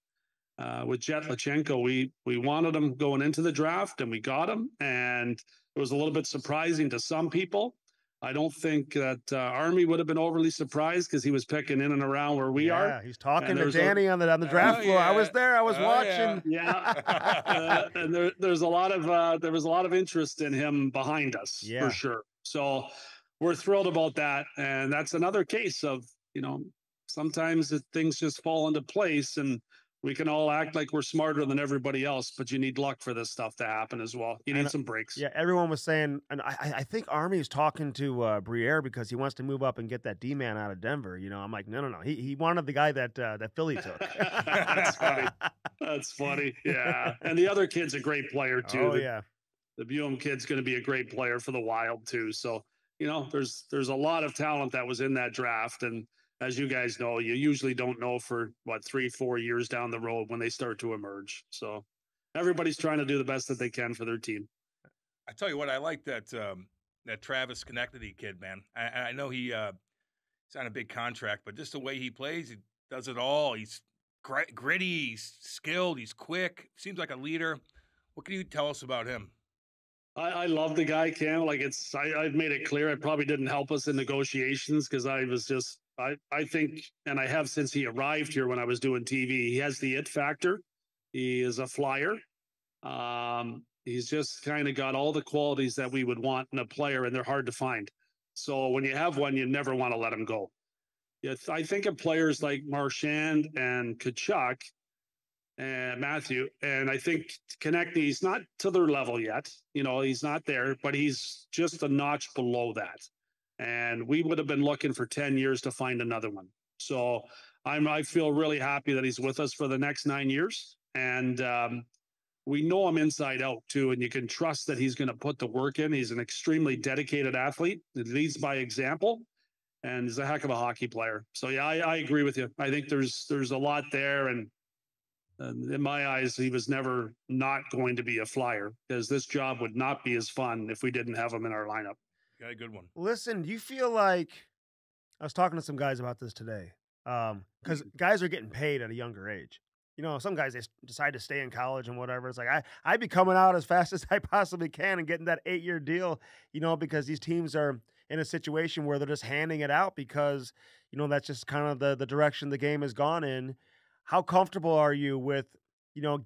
With Jet Lachenko, we wanted him going into the draft and we got him. And it was a little bit surprising to some people. I don't think that Army would have been overly surprised because he was picking in and around where we are. Yeah, he's talking to Danny on the draft floor. Yeah. I was there. I was watching. Yeah, and there was a lot of interest in him behind us for sure. So we're thrilled about that, and that's another case of sometimes things just fall into place and we can all act like we're smarter than everybody else, but you need luck for this stuff to happen as well. You need some breaks. Yeah, everyone was saying, and I think Army is talking to Briere because he wants to move up and get that D-man out of Denver. I'm like, no. He wanted the guy that Philly took. That's funny. That's funny. Yeah, and the other kid's a great player too. Oh, yeah. The Buum kid's going to be a great player for the Wild too. So, there's a lot of talent that was in that draft, and as you guys know, you usually don't know for 3-4 years down the road when they start to emerge. So everybody's trying to do the best that they can for their team. I tell you what, I like that Travis Schenectady kid, man. I know he's on a big contract, but just the way he plays, he does it all. He's gritty, he's skilled, he's quick. Seems like a leader. What can you tell us about him? I love the guy, Cam. I've made it clear it probably didn't help us in negotiations because I think, and I have since he arrived here when I was doing TV, he has the it factor. He is a flyer. He's just kind of got all the qualities that we would want in a player, and they're hard to find. So when you have one, you never want to let him go. I think of players like Marchand and Tkachuk and Matthew, and I think Konechny's not to their level yet. He's not there, but he's just a notch below that. And we would have been looking for 10 years to find another one. So I feel really happy that he's with us for the next 9 years. And we know him inside out too. And you can trust that he's going to put the work in. He's an extremely dedicated athlete that leads by example. And he's a heck of a hockey player. So yeah, I agree with you. I think there's a lot there. And in my eyes, he was never not going to be a flyer because this job would not be as fun if we didn't have him in our lineup. Got a good one. Listen, do you feel like I was talking to some guys about this today? Because guys are getting paid at a younger age. Some guys, they decide to stay in college and whatever. It's like I'd be coming out as fast as I possibly can and getting that 8-year deal, because these teams are in a situation where they're just handing it out because, that's just kind of the direction the game has gone in. How comfortable are you with,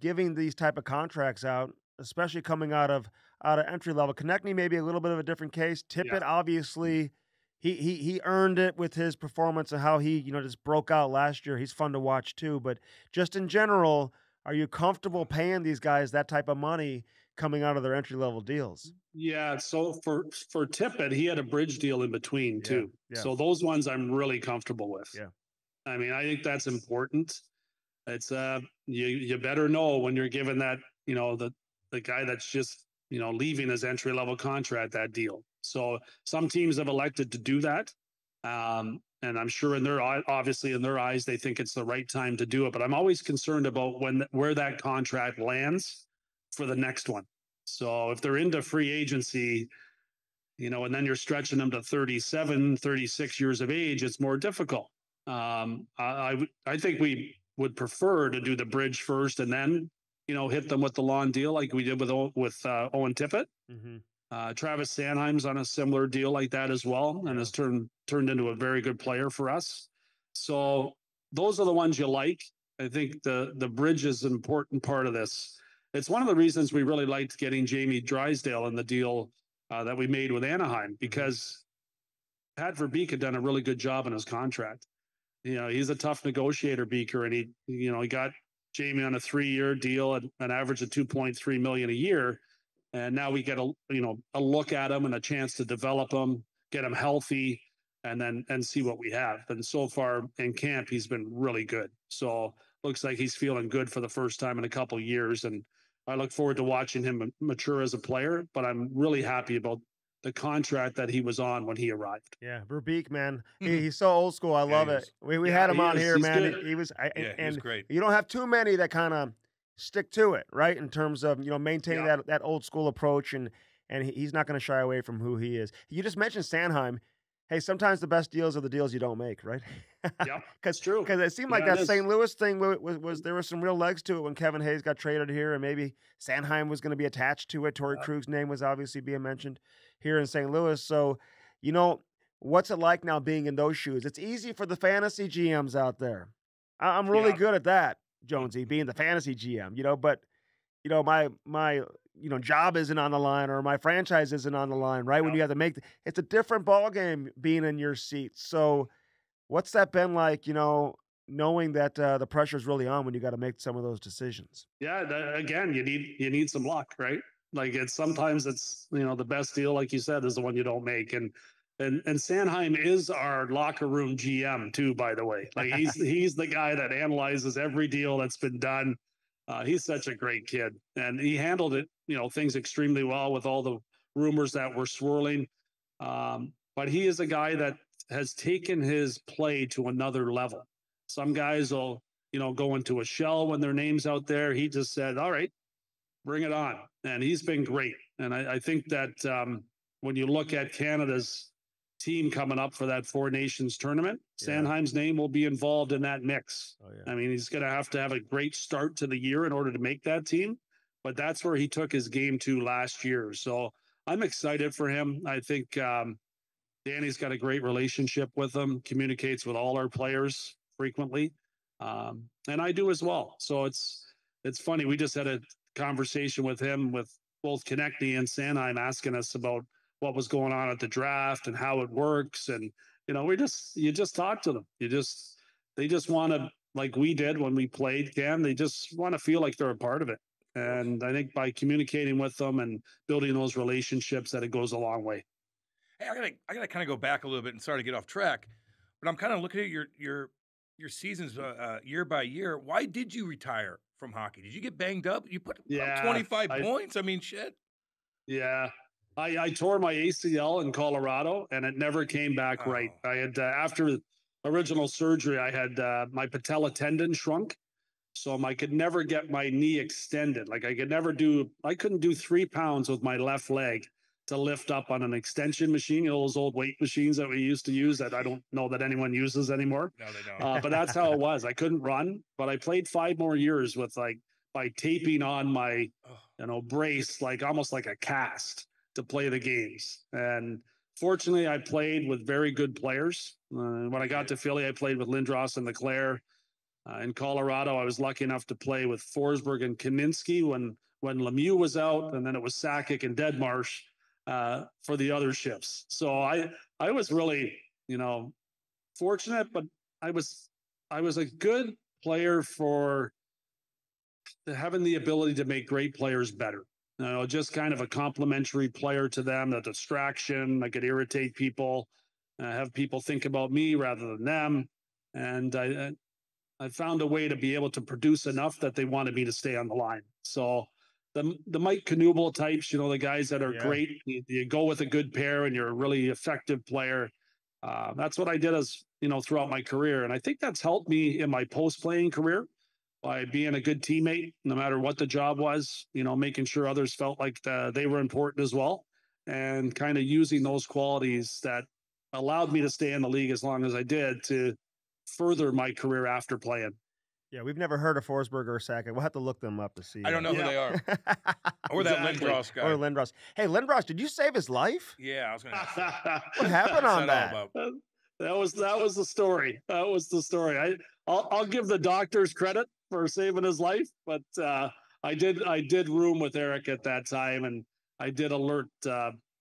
giving these type of contracts out, especially coming out of entry level? Konechny maybe a little bit of a different case. Tippett, obviously, he earned it with his performance and how he, just broke out last year. He's fun to watch too. But just in general, are you comfortable paying these guys that type of money coming out of their entry level deals? Yeah. So for Tippett, he had a bridge deal in between too. Yeah. So those ones I'm really comfortable with. Yeah. I mean, I think that's important. It's you better know when you're given that, the guy that's just, leaving his entry level contract, that deal. So some teams have elected to do that. And I'm sure obviously in their eyes, they think it's the right time to do it. But I'm always concerned about where that contract lands for the next one. So if they're into free agency, and then you're stretching them to 37, 36 years of age, it's more difficult. I think we would prefer to do the bridge first and then, hit them with the lawn deal like we did with Owen Tippett. Mm-hmm. Travis Sanheim's on a similar deal like that as well, and has turned into a very good player for us. So those are the ones you like. I think the bridge is an important part of this. It's one of the reasons we really liked getting Jamie Drysdale in the deal that we made with Anaheim, because Pat Verbeek had done a really good job in his contract. He's a tough negotiator, Beaker, and he got Jamie on a 3-year deal at an average of $2.3 million a year. And now we get a look at him and a chance to develop him, get him healthy, and see what we have. And so far in camp, he's been really good. So looks like he's feeling good for the first time in a couple of years. And I look forward to watching him mature as a player, but I'm really happy about the contract that he was on when he arrived. Yeah, Verbeek, man, he's so old school. I love it. We had him on here, man. He was great. You don't have too many that kind of stick to it, right? In terms of, maintaining Yeah. that old school approach, and he's not going to shy away from who he is. You just mentioned Sanheim. Hey, sometimes the best deals are the deals you don't make, right? Yep, it's true. Because it seemed like Yeah, it that is. St. Louis thing was there were some real legs to it when Kevin Hayes got traded here, and maybe Sanheim was going to be attached to it. Torrey Krug's name was obviously being mentioned here in St. Louis. So, what's it like now being in those shoes? It's easy for the fantasy GMs out there. I'm really Yeah. good at that, Jonesy, being the fantasy GM, but my job isn't on the line, or my franchise isn't on the line, right? When you have to make it's a different ball game being in your seat. So what's that been like, knowing that the pressure's really on when you got to make some of those decisions? Yeah, again, you need some luck, right? Like sometimes it's the best deal, like you said, is the one you don't make. And Sanheim is our locker room GM too, by the way. Like he's the guy that analyzes every deal that's been done. He's such a great kid, and he handled it, things extremely well with all the rumors that were swirling. But he is a guy that has taken his play to another level. Some guys will, go into a shell when their name's out there. He just said, "All right, bring it on," and he's been great. And I think that when you look at Canada's team coming up for that Four Nations tournament, Sanheim's name will be involved in that mix. Oh, yeah. I mean, he's going to have a great start to the year in order to make that team, but that's where he took his game to last year. So I'm excited for him. I think Danny's got a great relationship with him, communicates with all our players frequently, and I do as well. So it's funny. We just had a conversation with him, with both Konechny and Sanheim, asking us about what was going on at the draft and how it works. And, you just talk to them. They just want to, like we did when we played, Cam, they just want to feel like they're a part of it. And I think by communicating with them and building those relationships, that it goes a long way. Hey, I gotta kind of go back a little bit and sorry to get off track, but I'm kind of looking at your seasons year by year. Why did you retire from hockey? Did you get banged up? You put up 25 points. I mean, shit. Yeah. I tore my ACL in Colorado, and it never came back right. I had, after original surgery, I had my patella tendon shrunk. So I could never get my knee extended. Like I couldn't do 3 pounds with my left leg to lift up on an extension machine, those old weight machines that we used to use that I don't know that anyone uses anymore. No, they don't. But that's how it was. I couldn't run, but I played 5 more years with by taping on my, brace, like almost like a cast to play the games. And fortunately, I played with very good players. When I got to Philly, I played with Lindros and Leclerc. In Colorado, I was lucky enough to play with Forsberg and Kaminsky when Lemieux was out, and then it was Sakic and Deadmarsh for the other shifts. So I was really, fortunate, but I was a good player for having the ability to make great players better. Just kind of a complimentary player to them, a distraction. I could irritate people, have people think about me rather than them. And I found a way to be able to produce enough that they wanted me to stay on the line. So the Mike Knuble types, the guys that are great, you go with a good pair and you're a really effective player. That's what I did throughout my career. And I think that's helped me in my post-playing career by being a good teammate, no matter what the job was, making sure others felt like they were important as well, and kind of using those qualities that allowed me to stay in the league as long as I did to further my career after playing. Yeah, we've never heard of Forsberg or Sakic. We'll have to look them up to see. I don't know who they are. Or that Lindros guy. Or Lindros. Hey, Lindros, did you save his life? Yeah, I was going to ask. What happened on that? That was the story. That was the story. I'll give the doctors credit for saving his life, but I did room with Eric at that time, and I did alert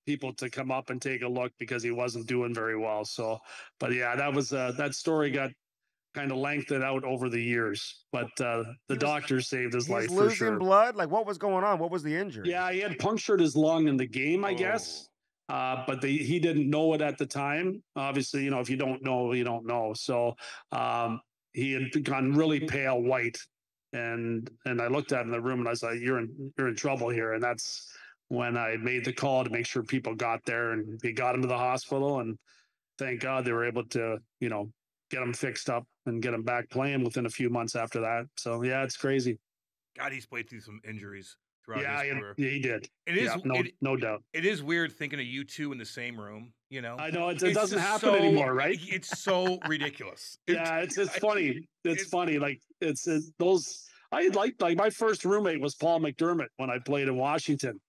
people to come up and take a look because he wasn't doing very well. So, but yeah, that story got kind of lengthened out over the years, but the doctor saved his life for sure. Losing blood? Like, what was going on? What was the injury? Yeah, he had punctured his lung in the game, I guess. But he didn't know it at the time. Obviously, if you don't know, you don't know. So he had gone really pale white, and I looked at him in the room and I was like, "You're in trouble here." And that's when I made the call to make sure people got there, and they got him to the hospital. And thank God they were able to, get him fixed up and get him back playing within a few months after that. So yeah, it's crazy. God, he's played through some injuries throughout Yeah, his career. he did. It is no doubt. It is weird thinking of you two in the same room. You know, I know it It's doesn't just happen anymore, right? It's so ridiculous. Yeah, it's funny. It's funny. Like it's those. I like my first roommate was Paul McDermott when I played in Washington,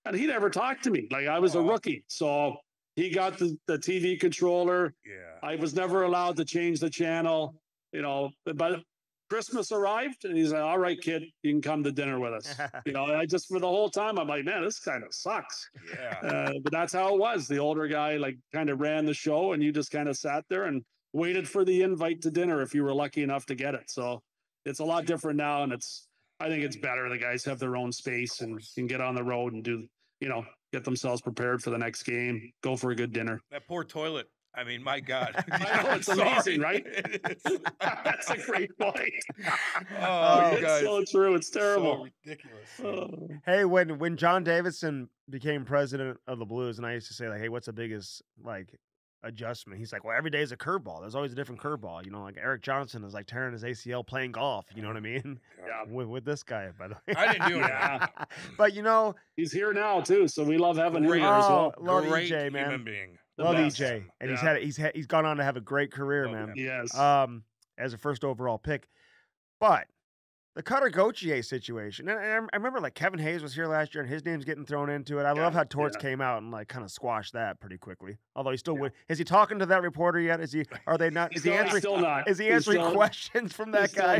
and he never talked to me. Like I was a rookie, so he got the TV controller. Yeah, I was never allowed to change the channel. But Christmas arrived, and he's like, "All right, kid, you can come to dinner with us." I just for the whole time I'm like, "Man, this kind of sucks." yeah. But that's how it was. The older guy like kind of ran the show, and you just kind of sat there and waited for the invite to dinner if you were lucky enough to get it. So it's a lot different now, and I think it's better. The guys have their own space and can get on the road and do get themselves prepared for the next game. Go for a good dinner. That poor toilet. I mean, my God. I know, it's amazing, right? That's a great point. Oh, it's so true. It's terrible. So ridiculous. Hey, when John Davidson became president of the Blues, and I used to say, like, hey, what's the biggest, like, adjustment? He's like, well, every day is a curveball. There's always a different curveball. Like Eric Johnson is like tearing his ACL playing golf. You know what I mean? Yeah. With this guy, by the way. I didn't do it. But, he's here now, too, so we love having him here as well. Love Great EJ, man. human being. Love best. EJ, and he's gone on to have a great career, man. Yes. As a first overall pick, but the Cutter Gauthier situation, and I remember like Kevin Hayes was here last year, and his name's getting thrown into it. I love how Torts came out and like kind of squashed that pretty quickly. Although he still would. Is he talking to that reporter yet? Are they not? Is he answering? Still not. Is he answering questions from that guy?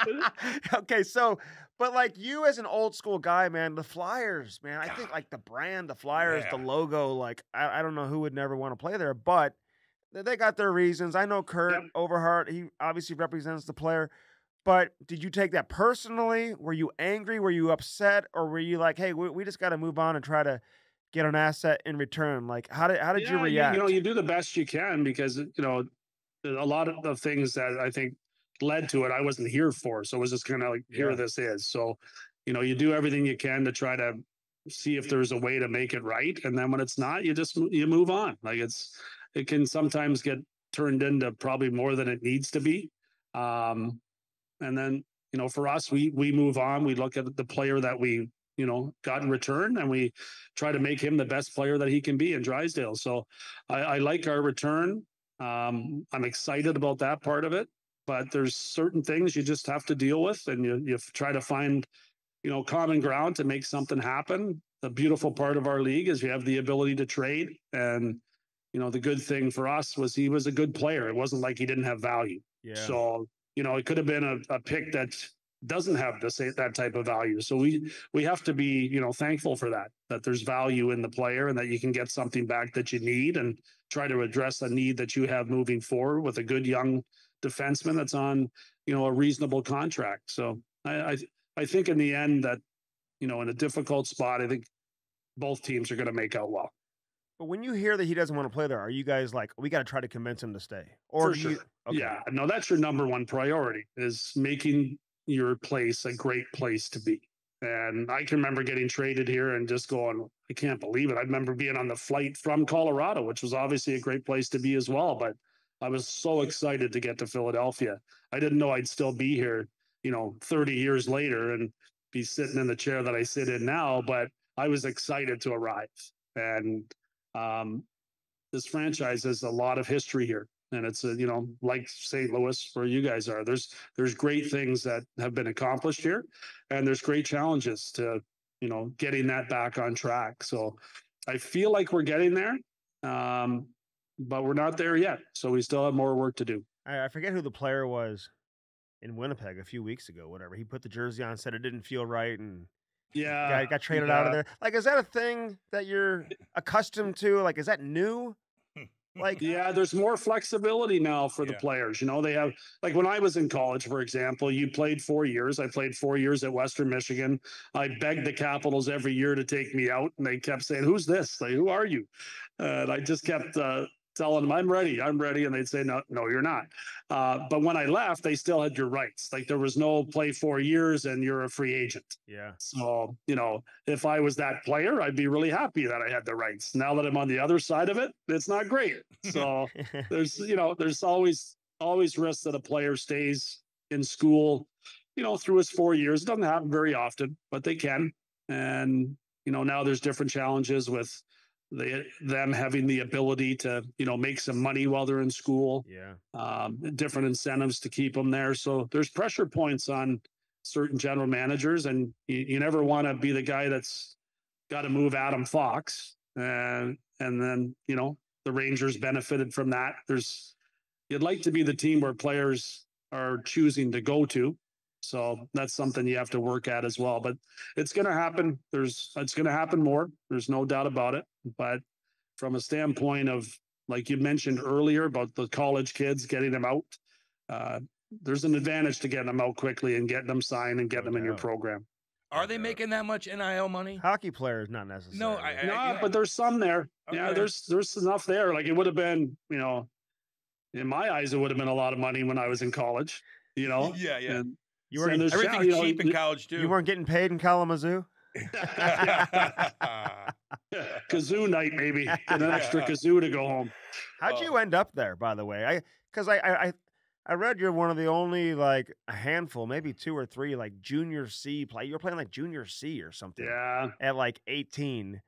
Still not. Okay, so. But like you as an old school guy, man, the Flyers, man, I think like the brand, the Flyers, the logo, like I don't know who would never want to play there, but they got their reasons. I know Kurt Overhart, he obviously represents the player, but did you take that personally? Were you angry? Were you upset? Or were you like, hey, we just got to move on and try to get an asset in return? Like, how did you react? You do the best you can because, a lot of the things that I think led to it, I wasn't here for. So it was just kind of like, here this is. So, you do everything you can to try to see if there's a way to make it right. And then when it's not, you move on. Like it can sometimes get turned into probably more than it needs to be. And then, for us, we move on. We look at the player that we, got in return, and we try to make him the best player that he can be in Drysdale. So I like our return. I'm excited about that part of it. But there's certain things you just have to deal with, and you try to find, common ground to make something happen. The beautiful part of our league is you have the ability to trade. And, the good thing for us was he was a good player. It wasn't like he didn't have value. Yeah. So, it could have been a pick that doesn't have that type of value. So we have to be, thankful for that there's value in the player and that you can get something back that you need and try to address a need that you have moving forward with a good young defenseman that's on, a reasonable contract. So I think in the end that, in a difficult spot, I think both teams are going to make out well. But when you hear that he doesn't want to play there, are you guys like, we got to try to convince him to stay? Or For sure. Yeah, no, that's your number one priority is making your place a great place to be. And I can remember getting traded here and just going, I can't believe it. I remember being on the flight from Colorado, which was obviously a great place to be as well. But I was so excited to get to Philadelphia. I didn't know I'd still be here, 30 years later and be sitting in the chair that I sit in now. But I was excited to arrive. And this franchise has a lot of history here. And it's, like St. Louis, where you guys are. There's great things that have been accomplished here. And there's great challenges to, getting that back on track. So I feel like we're getting there. But we're not there yet. So we still have more work to do. I forget who the player was in Winnipeg a few weeks ago, whatever. He put the jersey on, said it didn't feel right, and got traded out of there. Like, is that a thing that you're accustomed to? Like, is that new? Like, there's more flexibility now for the players. They have, like when I was in college, for example, you played 4 years. I played 4 years at Western Michigan. I begged the Capitals every year to take me out, and they kept saying, "Who's this? Like, who are you?" And I just kept telling them, I'm ready. And they'd say, no, you're not. But when I left, they still had your rights. Like there was no play 4 years and you're a free agent. Yeah. So, if I was that player, I'd be really happy that I had the rights. Now that I'm on the other side of it, it's not great. So there's always risks that a player stays in school, through his 4 years. It doesn't happen very often, but they can. And, now there's different challenges with them having the ability to, make some money while they're in school. Yeah. Different incentives to keep them there. So there's pressure points on certain general managers, and you never want to be the guy that's got to move Adam Fox. And then, the Rangers benefited from that. You'd like to be the team where players are choosing to go to. So that's something you have to work at as well. But it's going to happen. It's going to happen more. There's no doubt about it. But from a standpoint of, like you mentioned earlier about the college kids, getting them out, there's an advantage to getting them out quickly and getting them signed and getting them in your program. Are they making that much NIL money? Hockey players, not necessarily. No, but there's some there. Okay. Yeah, there's enough there. Like it would have been, in my eyes, it would have been a lot of money when I was in college. Yeah. And you were everything's cheap in college too. You weren't getting paid in Kalamazoo? Kazoo night, maybe. Get an extra kazoo to go home. How'd you end up there, by the way? Because I read you're one of the only, like, a handful, maybe 2 or 3, like, junior C play. You were playing, like, junior C or something. Yeah. At, like, 18.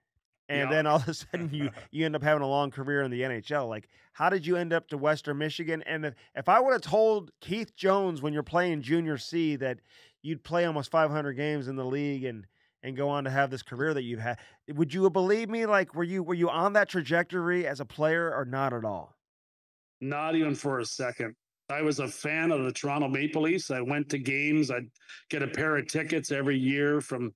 And then all of a sudden you end up having a long career in the NHL. Like, how did you end up to Western Michigan? And if I would have told Keith Jones when you're playing junior C that you'd play almost 500 games in the league and go on to have this career that you've had, would you have believed me? Like, were you on that trajectory as a player or not at all? Not even for a second. I was a fan of the Toronto Maple Leafs. I went to games. I'd get a pair of tickets every year from,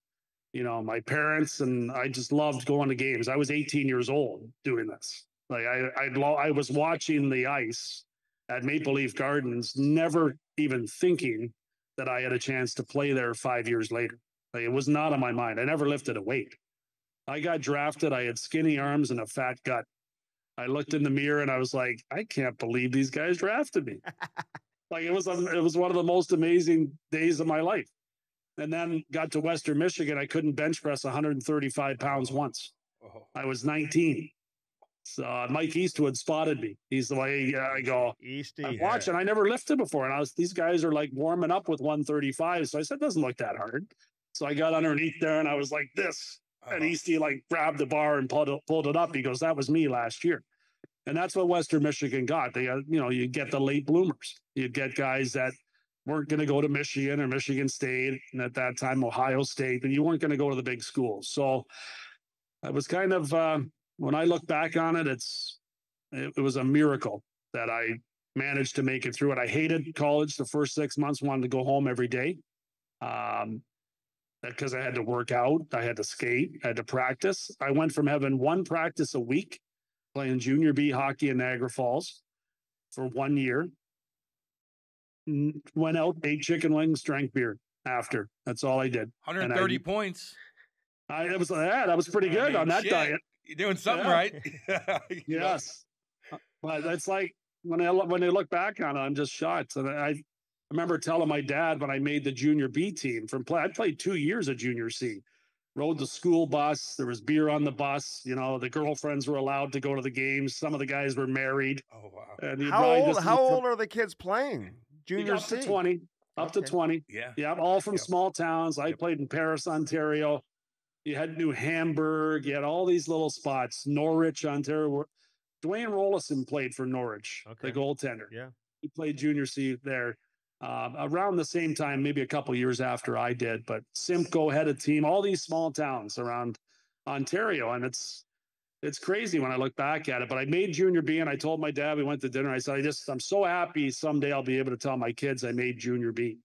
my parents, and I just loved going to games. I was 18 years old doing this. Like I was watching the ice at Maple Leaf Gardens, never even thinking that I had a chance to play there 5 years later. Like it was not on my mind. I never lifted a weight. I got drafted. I had skinny arms and a fat gut. I looked in the mirror and I was like, I can't believe these guys drafted me. Like it was one of the most amazing days of my life. And then got to Western Michigan. I couldn't bench press 135 pounds once. I was 19. So Mike Eastwood spotted me. He's the way I go. I'm watching. I never lifted before. And these guys are like warming up with 135. So I said, it doesn't look that hard. So I got underneath there and I was like this. And Easty like grabbed the bar and pulled it up. He goes, that was me last year. And that's what Western Michigan got. They, you get the late bloomers. You get guys that weren't going to go to Michigan or Michigan State, and at that time, Ohio State, and you weren't going to go to the big schools. So it was kind of, when I look back on it, it was a miracle that I managed to make it through it. I hated college the first 6 months, wanted to go home every day. Because I had to work out, I had to skate, I had to practice. I went from having one practice a week, playing junior B hockey in Niagara Falls for 1 year. Went out, ate chicken wings, drank beer after. That's all I did. 130 points. That was pretty good on that diet. You're doing something right. Yes. But it's like when I look back on it, I'm just shocked. And I remember telling my dad when I made the junior B team I played 2 years of junior C. Rode the school bus. There was beer on the bus. The girlfriends were allowed to go to the games. Some of the guys were married. Oh, wow. And how old are the kids playing? Junior C? Up to 20. Yeah. All from small towns. I played in Paris, Ontario. You had New Hamburg. You had all these little spots. Norwich, Ontario. Dwayne Rollison played for Norwich, the goaltender. Yeah. He played junior C there around the same time, maybe a couple years after I did. But Simcoe had a team, all these small towns around Ontario. And it's crazy when I look back at it. But I made junior B, and I told my dad, we went to dinner. I said, I'm so happy someday I'll be able to tell my kids I made junior B.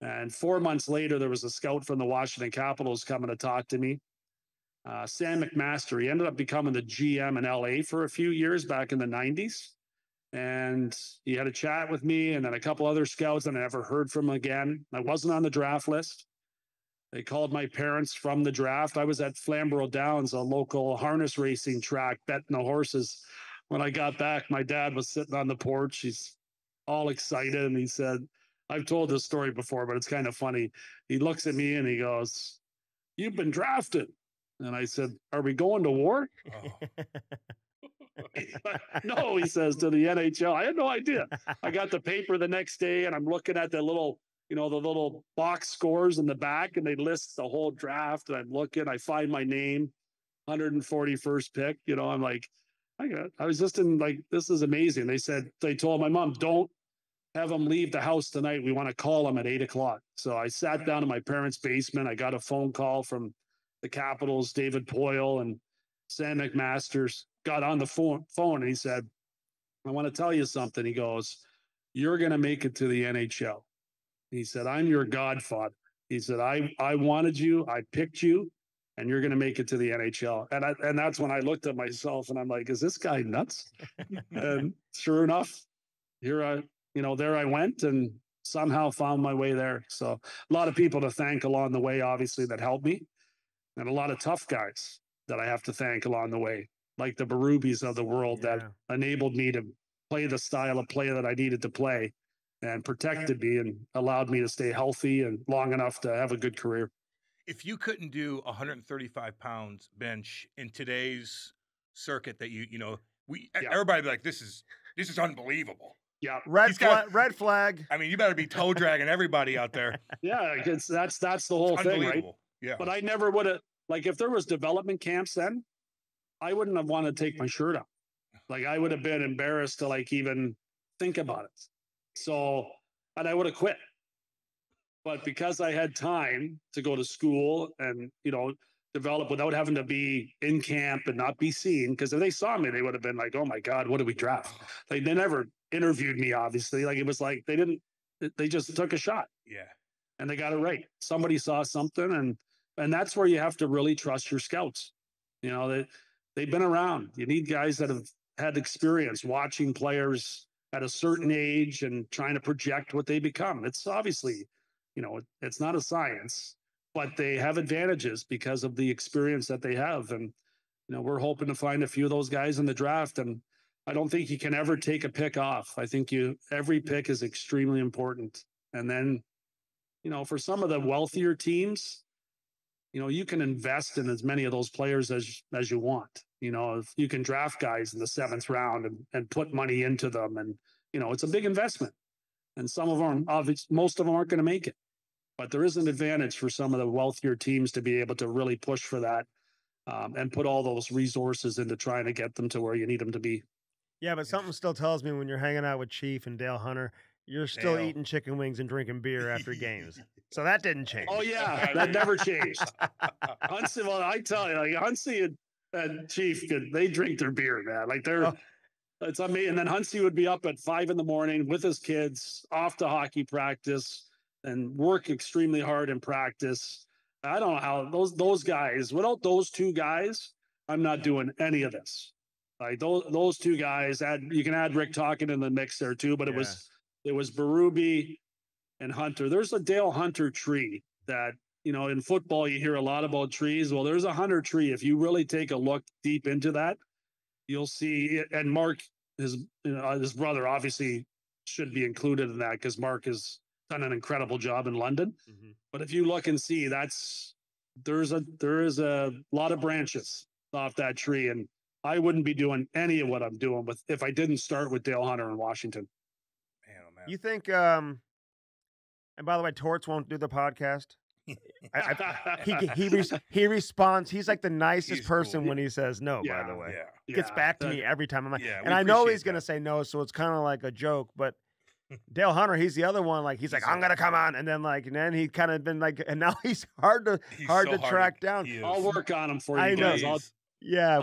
And 4 months later, there was a scout from the Washington Capitals coming to talk to me. Sam McMaster, he ended up becoming the GM in LA for a few years back in the 90s. And he had a chat with me and then a couple other scouts, and I never heard from him again. I wasn't on the draft list. They called my parents from the draft. I was at Flamborough Downs, a local harness racing track, betting the horses. When I got back, my dad was sitting on the porch. He's all excited. And he said, I've told this story before, but it's kind of funny. He looks at me and he goes, "You've been drafted." And I said, "Are we going to war?" No, he says, "To the NHL." I had no idea. I got the paper the next day and I'm looking at the little the little box scores in the back, and they list the whole draft. And I'm looking, I find my name, 141st pick. I'm like, I was just in like, this is amazing. They told my mom, don't have him leave the house tonight. We want to call him at 8:00. So I sat down in my parents' basement. I got a phone call from the Capitals, David Poyle and Sam McMasters. Got on the phone and he said, I want to tell you something. He goes, you're going to make it to the NHL. He said, I'm your godfather. He said, I wanted you, I picked you, and you're going to make it to the NHL. And that's when I looked at myself and I'm like, is this guy nuts? And sure enough, there I went and somehow found my way there. So a lot of people to thank along the way, obviously, that helped me, and a lot of tough guys that I have to thank along the way, like the Berubis of the world that enabled me to play the style of play that I needed to play and protected me and allowed me to stay healthy and long enough to have a good career. If you couldn't do 135 pounds bench in today's circuit that everybody be like, this is unbelievable. Yeah. Red flag. I mean, you better be toe dragging everybody out there. Yeah. That's the whole thing, right? Yeah. But I never would have, like, if there was development camps then, I wouldn't have wanted to take my shirt off. Like, I would have been embarrassed to like even think about it. So, and I would have quit. But because I had time to go to school and, develop without having to be in camp and not be seen, because if they saw me, they would have been like, oh my God, what did we draft? Like, they never interviewed me, obviously. Like, it was like, they just took a shot. Yeah. And they got it right. Somebody saw something, and that's where you have to really trust your scouts. They've been around. You need guys that have had experience watching players at a certain age and trying to project what they become. It's obviously, it's not a science, but they have advantages because of the experience that they have. And, we're hoping to find a few of those guys in the draft. And I don't think you can ever take a pick off. I think every pick is extremely important. And then, for some of the wealthier teams, you can invest in as many of those players as you want. If you can draft guys in the 7th round and put money into them, and, it's a big investment. And some of them, most of them aren't going to make it. But there is an advantage for some of the wealthier teams to be able to really push for that and put all those resources into trying to get them to where you need them to be. Yeah, but something still tells me when you're hanging out with Chief and Dale Hunter, you're still eating chicken wings and drinking beer after games. So that didn't change. Oh, yeah, that never changed. Huntsy, well, I tell you, like Huntsy and Chief, they drink their beer, man. Like it's amazing. And then Huntsy would be up at 5 a.m. with his kids, off to hockey practice, and work extremely hard in practice. I don't know how those guys, without those two guys, I'm not doing any of this. Like those two guys, you can add Rick Talkin in the mix there too, but it was Berube and Hunter. There's a Dale Hunter tree that, in football, you hear a lot about trees. Well, there's a Hunter tree. If you really take a look deep into that, you'll see it. And Mark, his brother, obviously should be included in that because Mark has done an incredible job in London. Mm-hmm. But if you look and see, there is a lot of branches off that tree, and I wouldn't be doing any of what I'm doing if I didn't start with Dale Hunter in Washington. Man, oh man. You think? And by the way, Torts won't do the podcast. He responds. He's like the nicest person cool. When he says no. By the way, gets back to me every time. I'm like, and I know he's gonna say no, so it's kind of like a joke, but. Dale Hunter, he's the other one. Like he's like, I'm gonna come on, and then he kind of been like, and now he's hard to track down. I'll work on him for you. I know.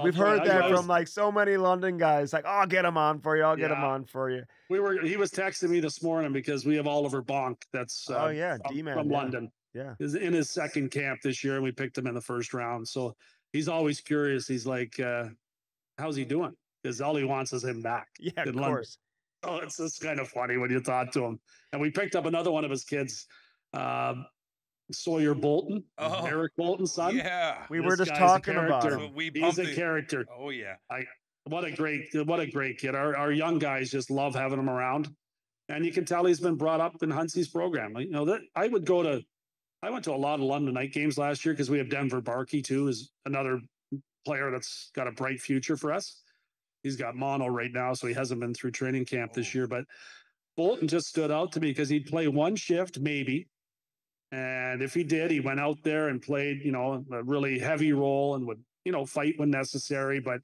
We've heard that from like so many London guys. Like, I'll get him on for you. I'll get him on for you. He was texting me this morning because we have Oliver Bonk. That's D-man, from London. Yeah, is in his second camp this year, and we picked him in the first round. So he's always curious. He's like, how's he doing? Because all he wants is him back. Yeah, of London. Course. Oh, it's just kind of funny when you talk to him. And we picked up another one of his kids, Sawyer Bolton, Eric Bolton's son. Yeah, we were just talking about him. He's a character. Oh yeah, what a great kid. Our young guys just love having him around, and you can tell he's been brought up in Huntsy's program. I went to a lot of London night games last year because we have Denver Barkey too, is another player that's got a bright future for us. He's got mono right now, so he hasn't been through training camp this year. But Bolton just stood out to me because he'd play one shift maybe. And if he did, he went out there and played, a really heavy role and would, fight when necessary. But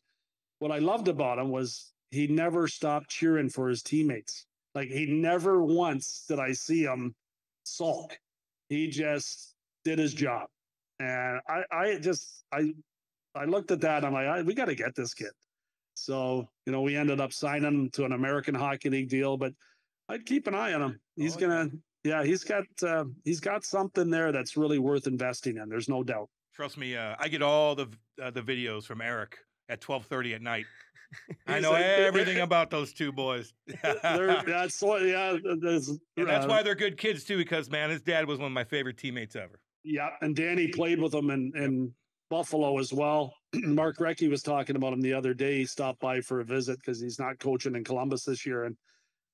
what I loved about him was he never stopped cheering for his teammates. Like he never once did I see him sulk. He just did his job. And I looked at that. I'm like, we got to get this kid. So, we ended up signing him to an American Hockey League deal, but I'd keep an eye on him. He's he's got something there that's really worth investing in. There's no doubt. Trust me, I get all the videos from Eric at 12:30 at night. I know everything about those two boys. That's why they're good kids too, because man, his dad was one of my favorite teammates ever. Yeah, and Danny played with him in Buffalo as well. Mark Recchi was talking about him the other day. He stopped by for a visit because he's not coaching in Columbus this year, and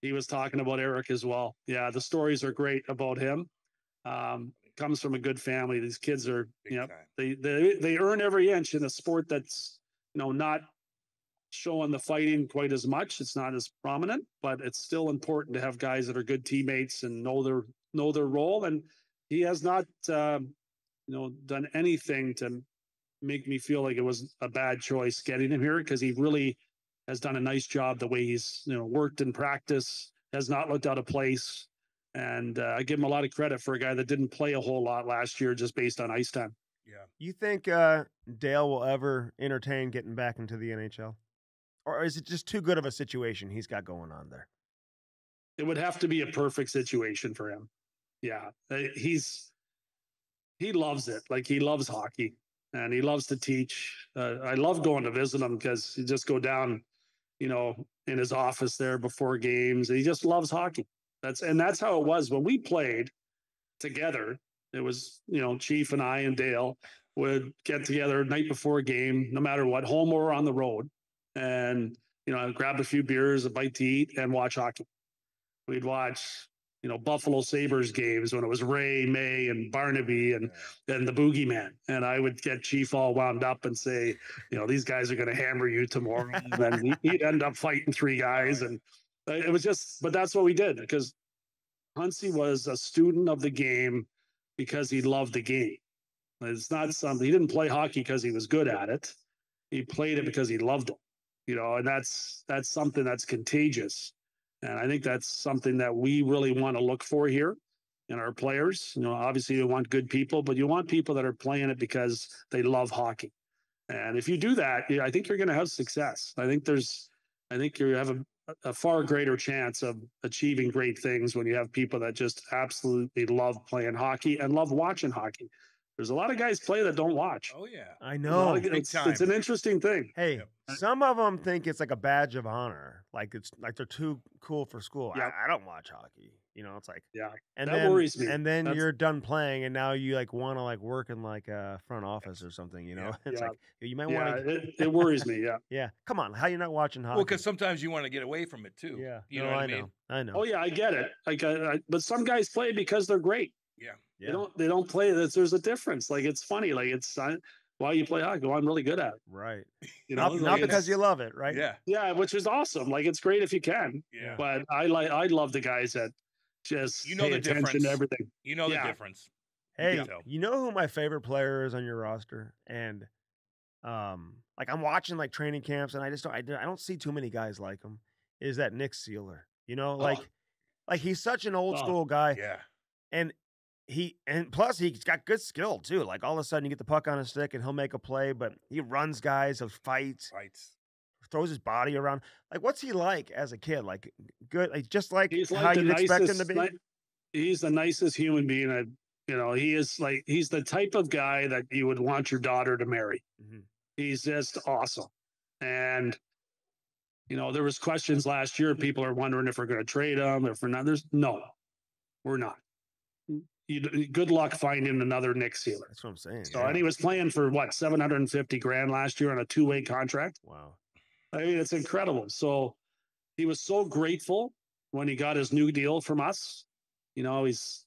he was talking about Eric as well. Yeah, the stories are great about him. Comes from a good family. These kids are, they earn every inch in a sport that's, not showing the fighting quite as much. It's not as prominent, but it's still important to have guys that are good teammates and know their role. And he has not, done anything to make me feel like it was a bad choice getting him here, because he really has done a nice job the way he's worked in practice, has not looked out of place. And I give him a lot of credit for a guy that didn't play a whole lot last year just based on ice time. Yeah. You think Dale will ever entertain getting back into the NHL? Or is it just too good of a situation he's got going on there? It would have to be a perfect situation for him. Yeah. He loves it. Like, he loves hockey and he loves to teach. I love going to visit him because you just go down, in his office there before games. He just loves hockey. That's how it was when we played together. It was, Chief and I and Dale would get together night before a game, no matter what, home or on the road, and, grab a few beers, a bite to eat, and watch hockey. We'd watch, Buffalo Sabres games when it was Ray, May, and Barnaby and the Boogeyman. And I would get Chief all wound up and say, these guys are going to hammer you tomorrow. And then he'd end up fighting three guys. And it was but that's what we did, because Huntsy was a student of the game because he loved the game. It's not something, he didn't play hockey because he was good at it. He played it because he loved it, and that's something that's contagious. And I think that's something that we really want to look for here in our players. Obviously you want good people, but you want people that are playing it because they love hockey. And if you do that, I think you're going to have success. I think you have a far greater chance of achieving great things when you have people that just absolutely love playing hockey and love watching hockey. There's a lot of guys play that don't watch. Oh yeah, I know. It's an interesting thing. Hey, some of them think it's like a badge of honor, like it's like they're too cool for school. Yep. I don't watch hockey. It's like, and that worries me. And then you're done playing, and now you want to work in a front office or something. It's like you might want to. It worries me. Yeah. Yeah. Come on, how you not watching hockey? Well, because sometimes you want to get away from it too. Yeah. You know what I mean? I know. Oh yeah, I get it. But some guys play because they're great. Yeah. They don't play. There's a difference. Like, it's funny. Like, it's why you play hockey. Well, I'm really good at it. Right. Not because you love it, right? Yeah. Yeah, which is awesome. Like, it's great if you can. Yeah. But I love the guys that just pay the attention difference to everything. You know the difference. Hey, you know who my favorite player is on your roster? And I'm watching training camps, and I don't see too many guys like him. Is that Nick Sealer? Like he's such an old school guy. Yeah. And plus he's got good skill too. Like, all of a sudden you get the puck on his stick and he'll make a play, but he runs guys, he'll fights, throws his body around. Like, what's he like as a kid? Like, good, just he's how you'd expect him to be. He's the nicest human being. He is he's the type of guy that you would want your daughter to marry. Mm-hmm. He's just awesome. And there was questions last year. People are wondering if we're going to trade him, if we're not. We're not. Good luck finding another Nick Sealer. That's what I'm saying. So, and he was playing for $750,000 last year on a 2-way contract. Wow. I mean, it's incredible. So he was so grateful when he got his new deal from us. He's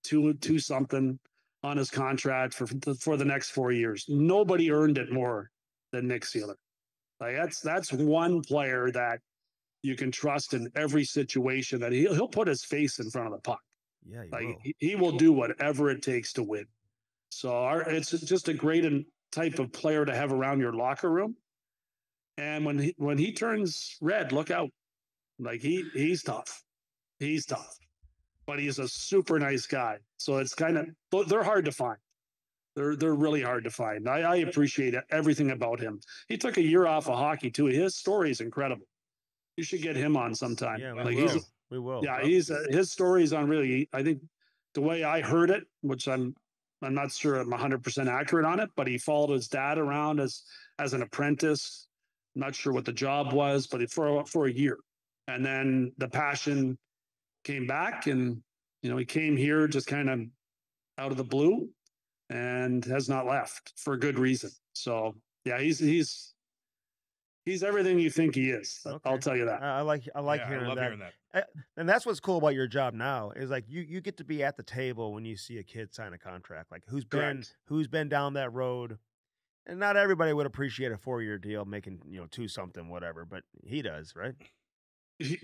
two something on his contract for the next 4 years. Nobody earned it more than Nick Sealer. Like, that's one player that you can trust in every situation that he'll put his face in front of the puck. Yeah, Like he will do whatever it takes to win. So it's just a great type of player to have around your locker room. And when he turns red, look out. Like he's tough. He's tough. But he's a super nice guy. So it's kind of, they're hard to find. They're really hard to find. I appreciate everything about him. He took a year off of hockey too. His story is incredible. You should get him on sometime. Yeah, we will. Yeah, his story is unreal. I think the way I heard it, which I'm not sure I'm 100% accurate on it, but he followed his dad around as an apprentice. I'm not sure what the job was, but for a year, and then the passion came back, and he came here just kind of out of the blue, and has not left for a good reason. So yeah, he's everything you think he is. Okay. I'll tell you that. I like hearing that. And that's what's cool about your job now is like you get to be at the table when you see a kid sign a contract, like who's been down that road. And not everybody would appreciate a 4-year deal making 2 something whatever, but he does, right?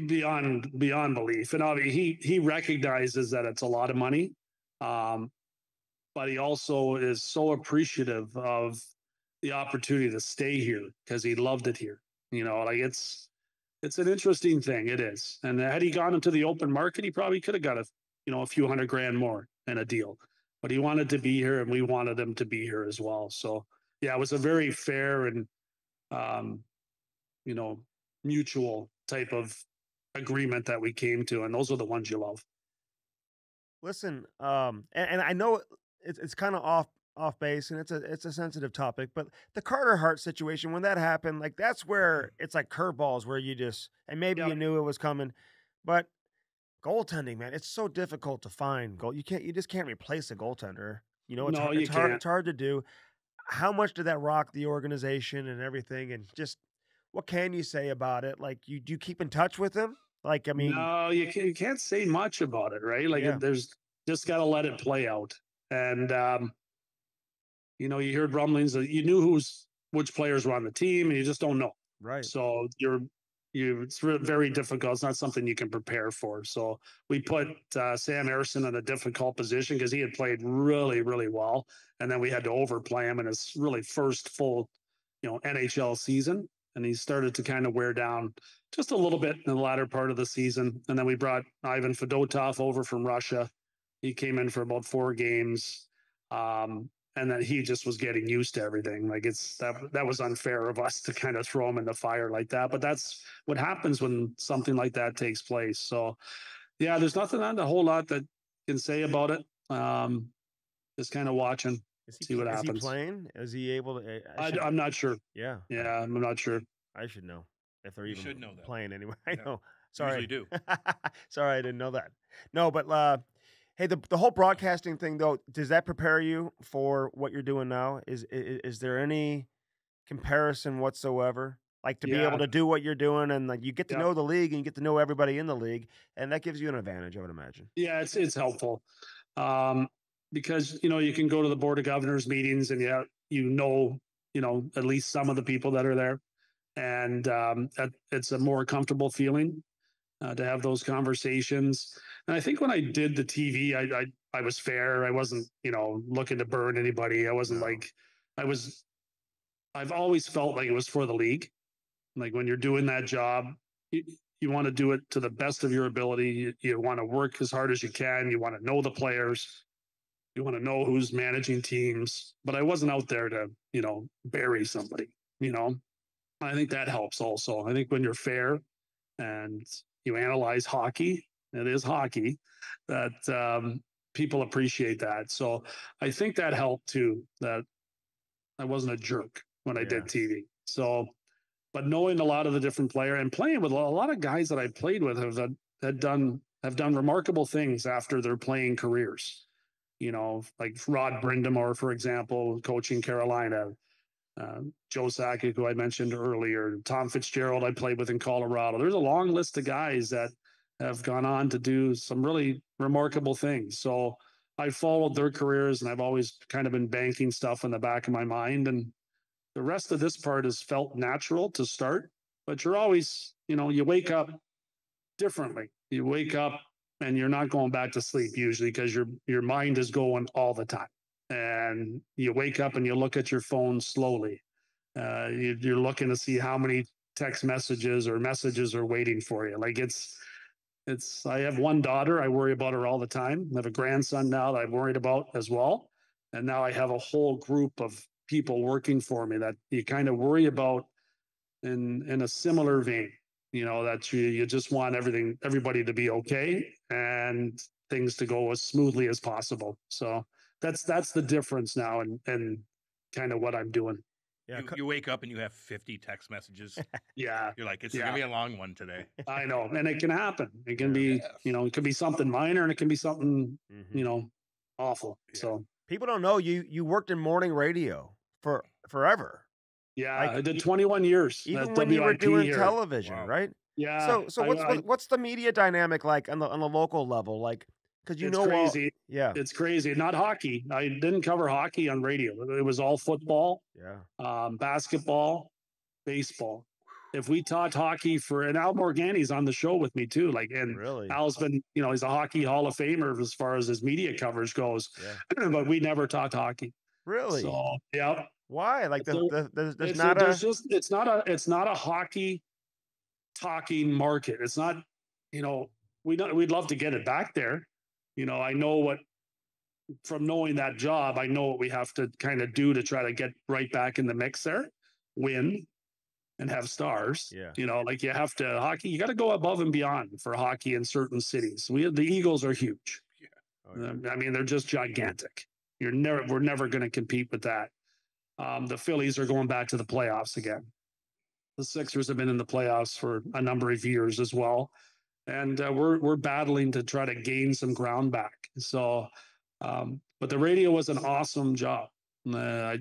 Beyond belief. And obviously he recognizes that it's a lot of money. But he also is so appreciative of the opportunity to stay here because he loved it here. Like it's an interesting thing. It is. And had he gone into the open market, he probably could have got a few $100,000 more in a deal, but he wanted to be here and we wanted him to be here as well. So yeah, it was a very fair and, mutual type of agreement that we came to. And those are the ones you love. Listen, and I know it's kind of off base and it's a sensitive topic, but the Carter Hart situation, when that happened, like that's where it's like curveballs where you just, and maybe you knew it was coming, but goaltending, man, it's so difficult to find goal. You just can't replace a goaltender. It's hard to do. How much did that rock the organization and everything? And just what can you say about it? Like do you keep in touch with him? Like, I mean, no, you can't say much about it, right? Like there's just got to let it play out. And, you heard rumblings that you knew which players were on the team and you just don't know. Right. So it's very difficult. It's not something you can prepare for. So we put Sam Ersson in a difficult position because he had played really, really well. And then we had to overplay him in his really first full, NHL season. And he started to kind of wear down just a little bit in the latter part of the season. And then we brought Ivan Fedotov over from Russia. He came in for about 4 games. And then he just was getting used to everything. Like that was unfair of us to kind of throw him in the fire like that. But that's what happens when something like that takes place. So yeah, there's nothing on a whole lot that can say about it. Just kind of watching, see what happens. Is he playing? Is he able to? I'm not sure. Yeah. Yeah, I'm not sure. I should know if they're even know that. playing anyway. I know. Sorry. You usually do. Sorry, I didn't know that. No, but hey, the whole broadcasting thing though, does that prepare you for what you're doing now? Is there any comparison whatsoever? Like to be able to do what you're doing and like you get to know the league and you get to know everybody in the league, and that gives you an advantage, I would imagine. Yeah, it's helpful. Because you can go to the Board of Governors meetings and at least some of the people that are there, and it's a more comfortable feeling to have those conversations. And I think when I did the TV, I was fair. I wasn't looking to burn anybody. I wasn't I've always felt like it was for the league. Like when you're doing that job, you want to do it to the best of your ability. You want to work as hard as you can. You want to know the players. You want to know who's managing teams. But I wasn't out there to, bury somebody, I think that helps also. I think when you're fair and you analyze hockey, it is hockey, that people appreciate that. So I think that helped too, that I wasn't a jerk when I did TV. So, but knowing a lot of the different players and playing with a lot of guys that I played with have done remarkable things after their playing careers. Like Rod Brindamore, for example, coaching Carolina, Joe Sakic, who I mentioned earlier, Tom Fitzgerald I played with in Colorado. There's a long list of guys that have gone on to do some really remarkable things. So I followed their careers and I've always kind of been banking stuff in the back of my mind. And the rest of this part has felt natural to start, but you're always, you wake up differently. You wake up and you're not going back to sleep usually because your mind is going all the time. And you wake up and you look at your phone slowly. You're looking to see how many text messages or messages are waiting for you. Like I have one daughter. I worry about her all the time. I have a grandson now that I'm worried about as well. And now I have a whole group of people working for me that you kind of worry about in a similar vein, that you just want everybody to be okay and things to go as smoothly as possible. So that's the difference now and kind of what I'm doing. Yeah, you wake up and you have 50 text messages. Yeah. You're like, it's going to be a long one today. I know. And it can happen. It can be, it could be something minor and it can be something, awful. Yeah. So people don't know you worked in morning radio for forever. Yeah, I did 21 years. Even when you were doing television, right? Yeah. So what's the media dynamic like on the local level? Like, because it's crazy. It's crazy. Not hockey. I didn't cover hockey on radio. It was all football. Yeah. Basketball, baseball. If we taught hockey and Al Morgani's on the show with me too. Really? Al's been, he's a hockey Hall of Famer as far as his media coverage goes. Yeah. But we never taught hockey. Really? So yeah. Why? Like it's not a hockey talking market. It's not, we'd love to get it back there. I know from knowing that job, I know what we have to kind of do to try to get right back in the mix there, win and have stars. Yeah. You have to hockey, you got to go above and beyond for hockey in certain cities. The Eagles are huge. Yeah. Oh, yeah. I mean, they're just gigantic. We're never going to compete with that. The Phillies are going back to the playoffs again. The Sixers have been in the playoffs for a number of years as well. And we're battling to try to gain some ground back. So, but the radio was an awesome job. I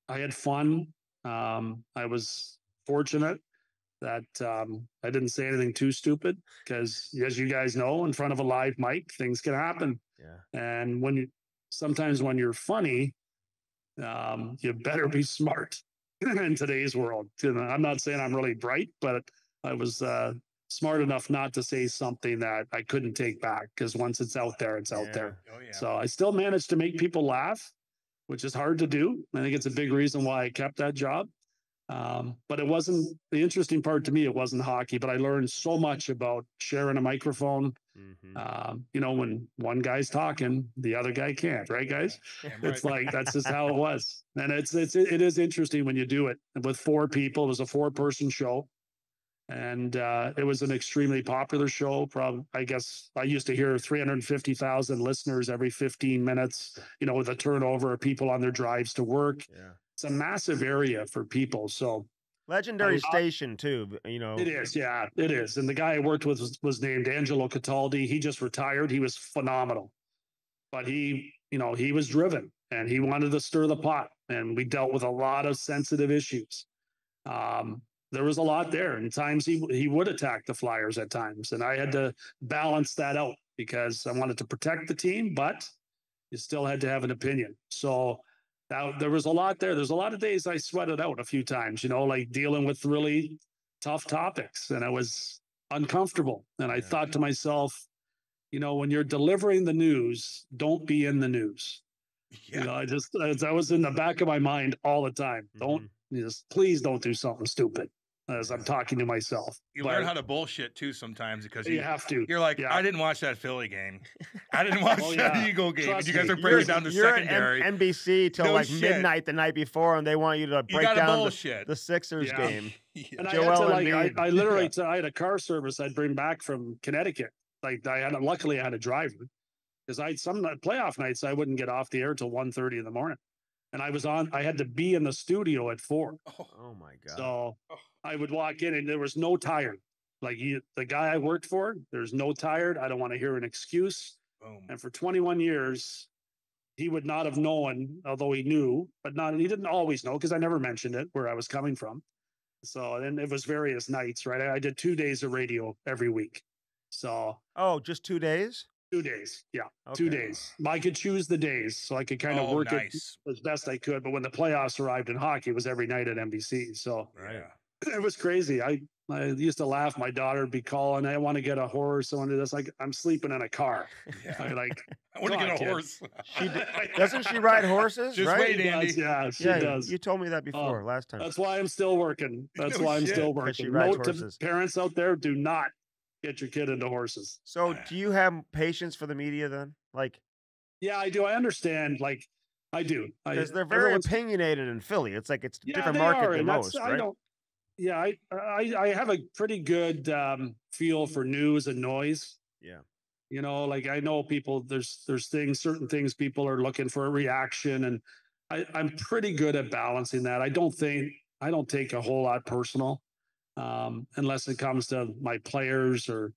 had fun. I was fortunate that I didn't say anything too stupid because, as you guys know, in front of a live mic, things can happen. Yeah. And sometimes when you're funny, you better be smart in today's world. I'm not saying I'm really bright, but I was smart enough not to say something that I couldn't take back because once it's out there, it's out there. Oh, yeah. So I still managed to make people laugh, which is hard to do. I think it's a big reason why I kept that job. But it wasn't the interesting part to me. It wasn't hockey, but I learned so much about sharing a microphone. Mm-hmm. When one guy's talking, the other guy can't, right, guys? It's like, that's just how it was. And it is interesting when you do it with 4 people. It was a 4-person show. And it was an extremely popular show. Probably, I guess I used to hear 350,000 listeners every 15 minutes, with a turnover of people on their drives to work. Yeah. It's a massive area for people. So legendary station too, It is. Yeah, it is. And the guy I worked with was named Angelo Cataldi. He just retired. He was phenomenal, but he was driven and he wanted to stir the pot. And we dealt with a lot of sensitive issues. There was a lot there. And times he would attack the Flyers at times. And I had to balance that out because I wanted to protect the team, but you still had to have an opinion. So there was a lot there. There's a lot of days I sweated out a few times, like dealing with really tough topics. And I was uncomfortable. And I thought to myself, when you're delivering the news, don't be in the news. Yeah. That was in the back of my mind all the time. Please don't do something stupid as I'm talking to myself. You learn how to bullshit too sometimes because you have to. You're like, I didn't watch that Philly game. I didn't watch that Eagle game. And you guys are breaking down the secondary. You're at NBC till midnight the night before, and they want you to break down the Sixers game. And I literally, I had a car service I'd bring back from Connecticut. Luckily I had a driver because some playoff nights I wouldn't get off the air till 1:30 in the morning. And I had to be in the studio at 4. Oh my God. So I would walk in and there was no tired. The guy I worked for, there's no tired. I don't want to hear an excuse. Boom. And for 21 years, he would not have known, although he knew, but he didn't always know because I never mentioned it where I was coming from. So then it was various nights, right? I did 2 days of radio every week. So. Oh, just 2 days? 2 days. Yeah. Okay. 2 days. I could choose the days so I could kind of work it as best I could. But when the playoffs arrived in hockey, it was every night at NBC. So it was crazy. I used to laugh. My daughter would be calling, I want to get a horse. I want to do this. Like, I'm sleeping in a car. Yeah. I'm like, I want to "Come get on, a kid." horse. Doesn't she ride horses? Just right? wait, She Andy. does, yeah, she Yeah, does. you told me that before last time. That's why I'm still working. That's No why I'm shit. still 'Cause she working. rides Note to horses. parents out there, do not get your kid into horses. So, do you have patience for the media then? Like, Yeah, I do. I understand. Like, I do. because they're very everyone's- opinionated in Philly. It's like it's a Yeah, different they market are, than and that's most, I right? don't. Yeah, I have a pretty good feel for news and noise. Yeah. You know, like I know people. There's certain things people are looking for a reaction, and I'm pretty good at balancing that. I don't take a whole lot personal, unless it comes to my players or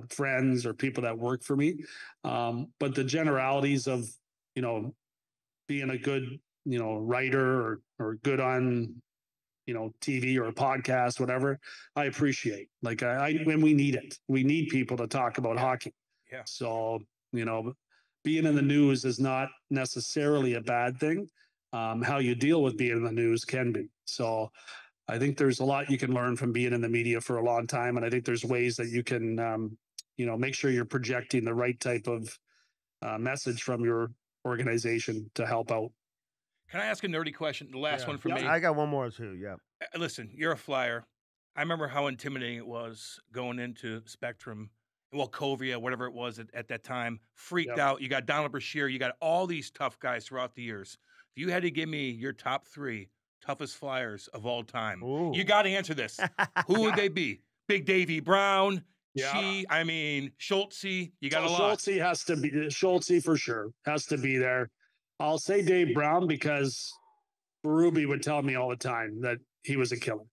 friends or people that work for me. But the generalities of, you know, being a good, you know, writer or good on, you know, TV or a podcast, whatever, I appreciate. Like when we need it, we need people to talk about hockey. Yeah. So, you know, being in the news is not necessarily a bad thing. How you deal with being in the news can be. So I think there's a lot you can learn from being in the media for a long time. And I think there's ways that you can, you know, make sure you're projecting the right type of message from your organization to help out. Can I ask a nerdy question? The last one for me. I got one more too. Yeah. Listen, you're a Flyer. I remember how intimidating it was going into Spectrum. Well, Covia, whatever it was at that time, freaked out. You got Donald Brashear. You got all these tough guys throughout the years. If you had to give me your top 3 toughest Flyers of all time, you got to answer this. Who would they be? Big Davey Brown, Chi, I mean, Schultze. You got a lot. Schultze has to be, Schultze for sure has to be there. I'll say Dave Brown because Berube would tell me all the time that he was a killer.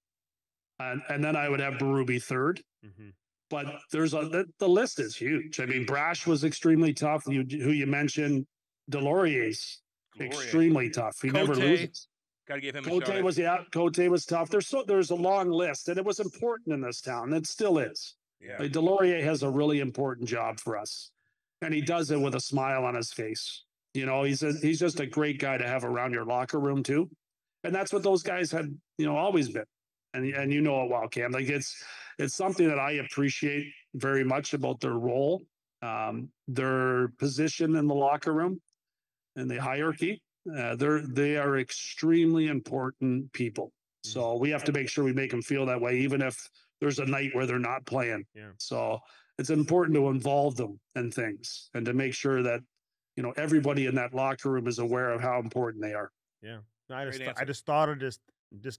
And then I would have Berube third. Mm-hmm. But there's the list is huge. I mean, Brash was extremely tough. Who you mentioned, Delorier's extremely tough. He never loses. Got to give him a shout. Cote was tough. There's a long list, and it was important in this town. It still is. Yeah. Like, Delorier has a really important job for us, and he does it with a smile on his face. You know, he's just a great guy to have around your locker room too, and that's what those guys had, you know, always been. And you know it well, Cam. Like it's something that I appreciate very much about their role, their position in the locker room, and the hierarchy. They are extremely important people. So we have to make sure we make them feel that way, even if there's a night where they're not playing. Yeah. So it's important to involve them in things and to make sure that, you know, everybody in that locker room is aware of how important they are. Yeah. I just thought of just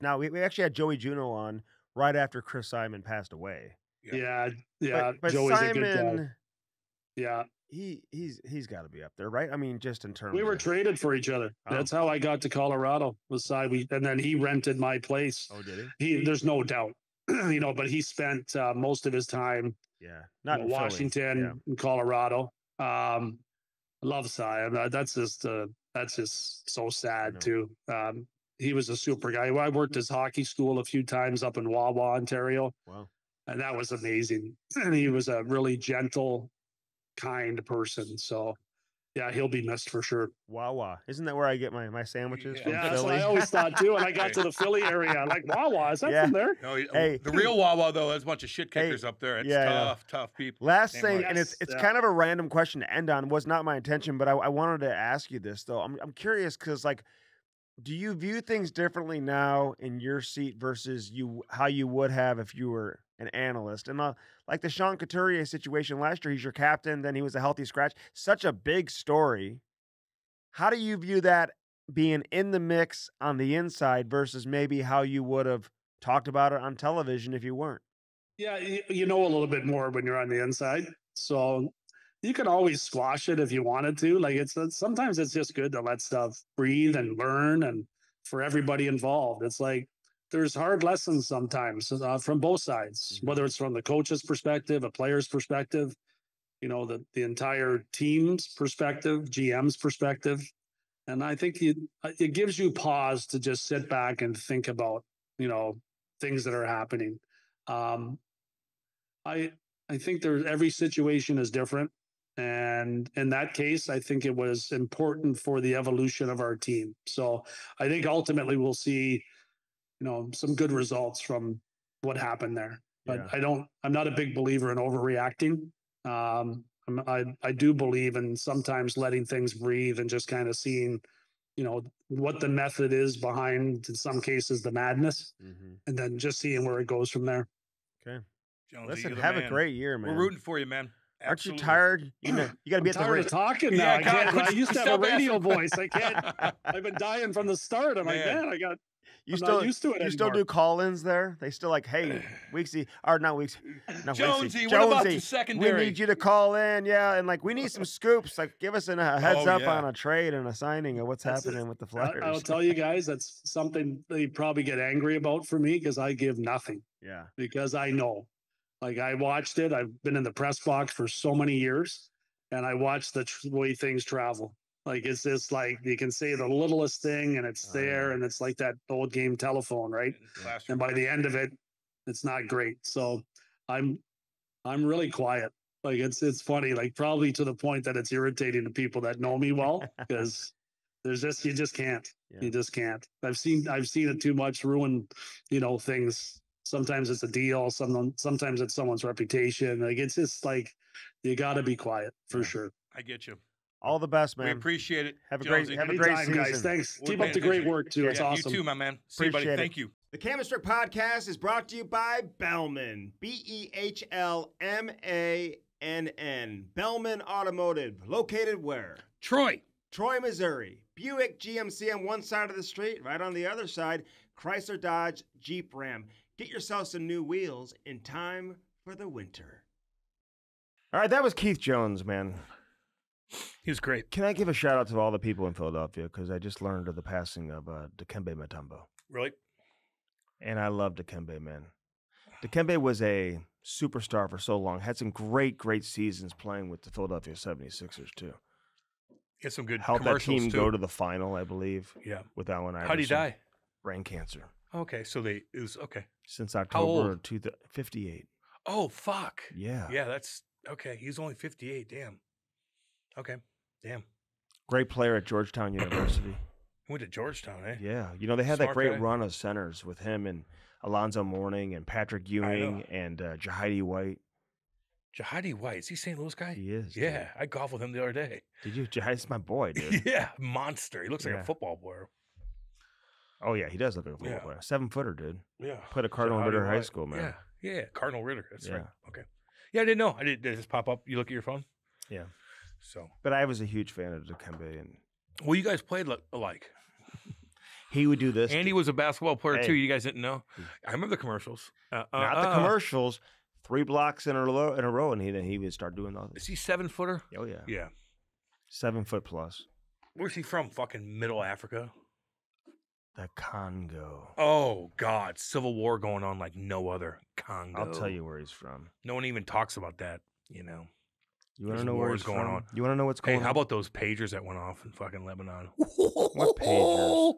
now. We actually had Joey Juneau on right after Chris Simon passed away. Yeah. But Joey's Simon, a good guy. Yeah. He's got to be up there, right? I mean, just in terms. We were traded for each other. Oh. That's how I got to Colorado. And then he rented my place. Oh, did he? There's no doubt, you know. But he spent most of his time, not in Washington, in Colorado. I love Cy. That's just so sad too. He was a super guy. I worked his hockey school a few times up in Wawa, Ontario. Wow, and that was amazing. And he was a really gentle, kind person. So, yeah, he'll be missed for sure. Wawa, isn't that where I get my sandwiches from? Yeah, that's what I always thought too. And I got to the Philly area, like Wawa, is that from there? No, the real Wawa though, there's a bunch of shit kickers up there. It's tough people. Last thing, and it's kind of a random question to end on. Was not my intention, but I wanted to ask you this though. I'm curious because, like, do you view things differently now in your seat versus how you would have if you were an analyst? And like the Sean Couturier situation last year, he's your captain, then he was a healthy scratch. Such a big story. How do you view that being in the mix on the inside versus maybe how you would have talked about it on television if you weren't? Yeah, you know a little bit more when you're on the inside. So you can always squash it if you wanted to. Like sometimes it's just good to let stuff breathe and learn, and for everybody involved. It's like there's hard lessons sometimes from both sides, whether it's from the coach's perspective, a player's perspective, you know, the entire team's perspective, GM's perspective. And I think it gives you pause to just sit back and think about, you know, things that are happening. I think every situation is different. And in that case, I think it was important for the evolution of our team. So I think ultimately we'll see some good results from what happened there. But Yeah. I'm not a big believer in overreacting. I do believe in sometimes letting things breathe and just kind of seeing, what the method is behind, in some cases, the madness, and then just seeing where it goes from there. Okay. Jonesy, Listen, you're the have a man. great year, man. We're rooting for you, man. Aren't you Absolutely. tired? You got to be I'm at the tired of talking now. Yeah, I used to have a stop radio asking. voice. I can't. I've been dying from the start. I'm like, man, I'm not used to it You still anymore. do call-ins there? They still like, hey, Weeksy, or not Weeksy, not Jonesy, Weeksy. what about Jonesy, the secondary? we need you to call in, yeah, and like we need some scoops. Like, give us a heads up yeah. on a trade and a signing of what's happening with the Flyers. I'll tell you guys, that's something they probably get angry about for me because I give nothing. Yeah. Because I know, like I watched it. I've been in the press box for so many years, and I watched the way things travel. Like it's just like you can say the littlest thing and it's there, and it's like that old game telephone, right? And by the end of it, it's not great. So I'm really quiet. Like it's funny, like probably to the point that it's irritating to people that know me well, because you just can't. Yeah. You just can't. I've seen it too much ruin, things. Sometimes it's a deal, sometimes it's someone's reputation. Like it's just like you gotta be quiet for sure. I get you. All the best, man. We appreciate it. Have a Jonesy. great Anytime, guys. season. Thanks. We're Keep up paying the great attention. work too. It's awesome. You too, my man. See you, buddy. Appreciate it. Thank you. The Chemistry Podcast is brought to you by Bellman. BEHLMANN. Bellman Automotive. Located where? Troy. Troy, Missouri. Buick GMC on one side of the street. Right on the other side, Chrysler Dodge Jeep Ram. Get yourself some new wheels in time for the winter. All right, that was Keith Jones, man. He was great. Can I give a shout out to all the people in Philadelphia? Because I just learned of the passing of Dikembe Mutombo. Really? And I love Dikembe, man. Dikembe was a superstar for so long. Had some great seasons playing with the Philadelphia 76ers, too. He had some good Helped that commercials, team too. go to the final, I believe. Yeah. With Allen Iverson. How'd he die? Brain cancer. Okay, so it was okay. Since How October old? 58. Oh, fuck. Yeah. Yeah, that's okay. He's only 58. Damn. Okay. Damn. Great player at Georgetown University. He went to Georgetown, eh? Yeah. You know, they had that Smart great guy. run of centers with him and Alonzo Mourning and Patrick Ewing and Jahidi White. Jahidi White. Is he St. Louis guy? He is. Yeah, I golfed with him the other day. Did you? Jahidi's my boy, dude. Yeah, monster. He looks like Yeah. a football player. Oh, yeah. He does look like a football Yeah. player. 7-footer, dude. Yeah. Played at Cardinal Jahidi Ritter High White. School, man. Yeah. Cardinal Ritter. That's right. Yeah. Okay. Yeah, I didn't know. Did it just pop up? You look at your phone? Yeah. So. But I was a huge fan of Dikembe, and Well, you guys played alike. he would do this. Andy was a basketball player Hey. too. You guys didn't know? I remember the commercials. Not the commercials. 3 blocks in a row, and he would start doing all this. Is he 7-footer? Oh, yeah. Yeah. 7 foot plus. Where's he from? Fucking Middle Africa. The Congo. Oh God, civil war going on like no other. Congo. I'll tell you where he's from. No one even talks about that. You know. You want to There's know where wars he's going from? on. You want to know what's going Hey, on? how about those pagers that went off in fucking Lebanon? What pagers?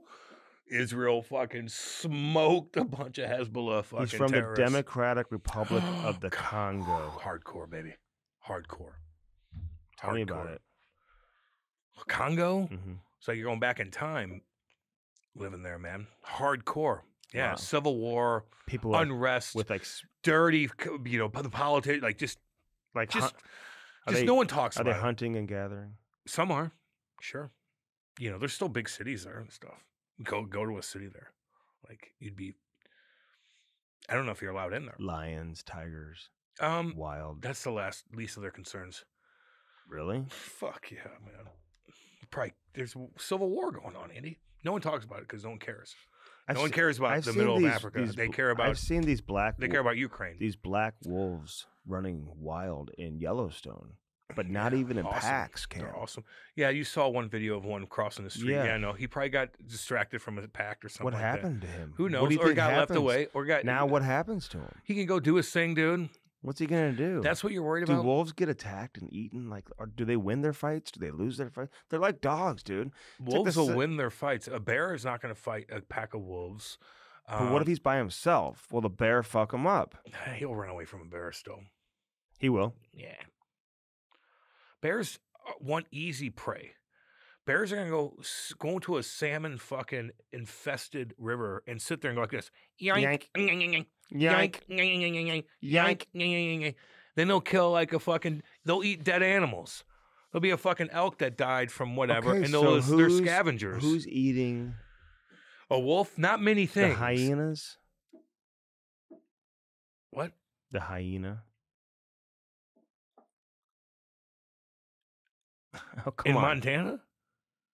Israel fucking smoked a bunch of Hezbollah fucking He's from terrorists. the Democratic Republic of the Congo. Hardcore, baby. Hardcore. Tell me about it. Congo? Mhm. So you're going back in time living there, man. Hardcore. Yeah, Wow. civil war, People like, unrest, with like dirty, the politics, like just no one talks Are about they it. hunting and gathering? Some are, sure. There's still big cities there and stuff. Go to a city there. Like you'd be. I don't know if you're allowed in there. Lions, tigers, wild. That's the least of their concerns. Really? Fuck yeah, man. Probably there's civil war going on, Andy. No one talks about it because no one cares. No one cares about the middle of Africa. They care about. I've seen these black. They care about Ukraine. These black wolves running wild in Yellowstone, but not even in awesome. packs. Cam. They're awesome. Yeah, you saw one video of one crossing the street. Yeah. Yeah, no, he probably got distracted from a pack or something. What like happened that. to him? Who What knows? do you Or think got left happens? away. Or got Now what happens to him? He can go do his thing, dude. What's he gonna do? That's what you're worried Do about. wolves get attacked and eaten? Like, or do they win their fights? Do they lose their fights? They're like dogs, dude. Wolves will win their fights. A bear is not going to fight a pack of wolves. But what if he's by himself? Will the bear fuck him up? He'll run away from a bear still. He will. Yeah. Bears want easy prey. Bears are gonna go into a salmon fucking infested river and sit there and go like this. Yank, yank, yank, yank, yank, yank. Then they'll kill like a fucking. They'll eat dead animals. There'll be a fucking elk that died from whatever, Okay, and so they're scavengers. Who's eating a wolf? Not many things. the hyenas? What? The hyena? Oh, come In on. Montana?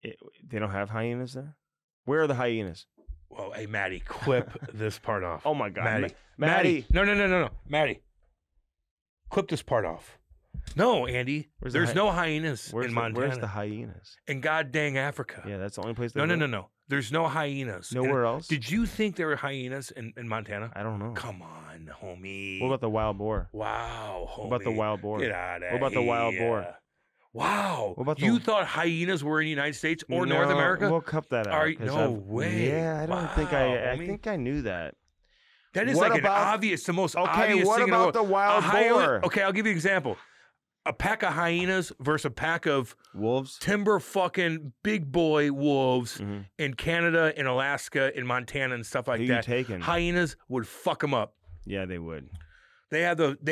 They don't have hyenas there? Where are the hyenas? Well, hey, Maddie, clip this part off. Oh, my God. Maddie. Maddie. No. Maddie. Clip this part off. No, Andy. There's no hyenas in Montana. Where's the hyenas? In god dang Africa. Yeah, that's the only place. No. There's no hyenas. Nowhere else? Did you think there were hyenas in Montana? I don't know. Come on, homie. What about the wild boar? Wow, homie. What about the wild boar? Get out of here. What about the wild boar? Wow. What about you thought hyenas were in the United States or North America? We'll cut that out. No way. Yeah, I don't think I think I knew that. That is What like about- the most Okay, obvious what thing about the wild boar? Okay, I'll give you an example. A pack of hyenas versus a pack of Wolves? timber fucking big boy wolves Mhm. in Canada, in Alaska, in Montana, and stuff like Who you that. taking? Hyenas would fuck them up. Yeah, they would. They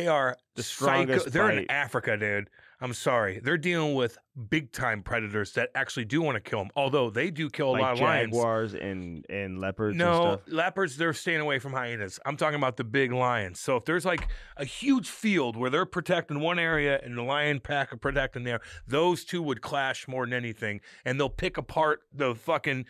are The strongest They're in fight. Africa, dude. I'm sorry. They're dealing with big time predators that actually do want to kill them. Although they do kill a lot Like of lions. jaguars and leopards and No, stuff. leopards, they're staying away from hyenas. I'm talking about the big lions. So if there's like a huge field where they're protecting one area and the lion pack are protecting there, those two would clash more than anything. And they'll pick apart the fucking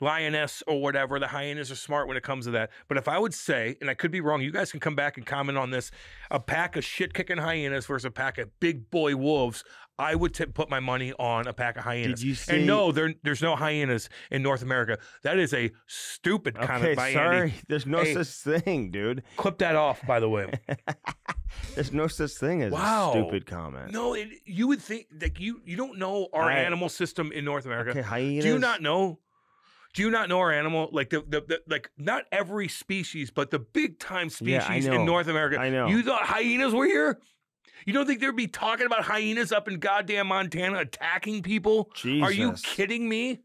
lioness or whatever. The hyenas are smart when it comes to that. But if I would say, and I could be wrong, you guys can come back and comment on this, a pack of shit-kicking hyenas versus a pack of big boy wolves, I would put my money on a pack of hyenas. Did you see? And no, there's no hyenas in North America. That is a stupid comment by sorry. Andy. There's no Hey. such thing, dude. Clip that off, by the way. There's no such thing as Wow. a stupid comment. No, you would think that you don't know our I- animal system in North America. Okay, hyenas. Do you not know? Do you not know our animal? Like the like not every species, but the big time Yeah, I species know. in North America. I know. You thought hyenas were here? You don't think they'd be talking about hyenas up in goddamn Montana attacking people? Jesus. Are you kidding me?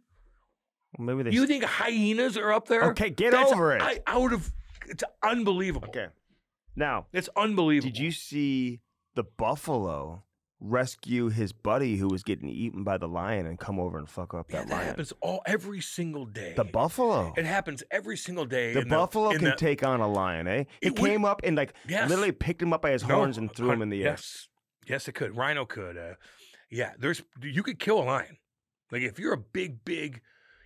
Well, maybe they. You think hyenas are up there? Okay, get That's over it. It's unbelievable. Okay. Now, It's unbelievable. did you see the buffalo rescue his buddy who was getting eaten by the lion and come over and fuck up Yeah, that that lion? happens every single day. The buffalo. It happens every single day. The in buffalo in can the- take on a lion, eh? He It would- came up and Yes. literally picked him up by his horns and threw him in the air. Yes, it could. Rhino could. Yeah, you could kill a lion. Like if you're a big,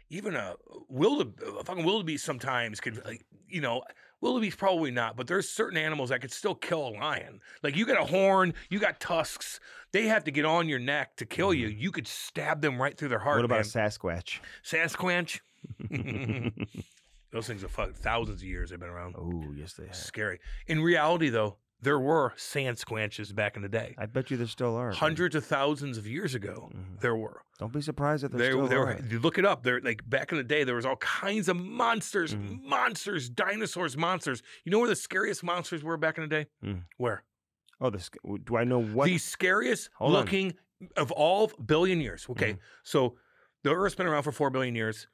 even a fucking wildebeest sometimes could, like, wildebeest probably not, but there's certain animals that could still kill a lion. Like you got a horn, you got tusks. They have to get on your neck to kill you. You could stab them right through their heart. What about man. a Sasquatch? Sasquatch? Those things have fucking thousands of years they've been around. Oh, yes, they have. Scary. In reality, though, there were sand squanches back in the day. I bet you there still are. Hundreds of thousands of years ago, there were. Don't be surprised if There still were. are. You look it up. There, like back in the day, there was all kinds of monsters, dinosaurs, monsters. You know where the scariest monsters were back in the day? Mm. Where? Oh, do I know what? The scariest Hold on. looking of all billion years. Okay, so the Earth's been around for 4 billion years.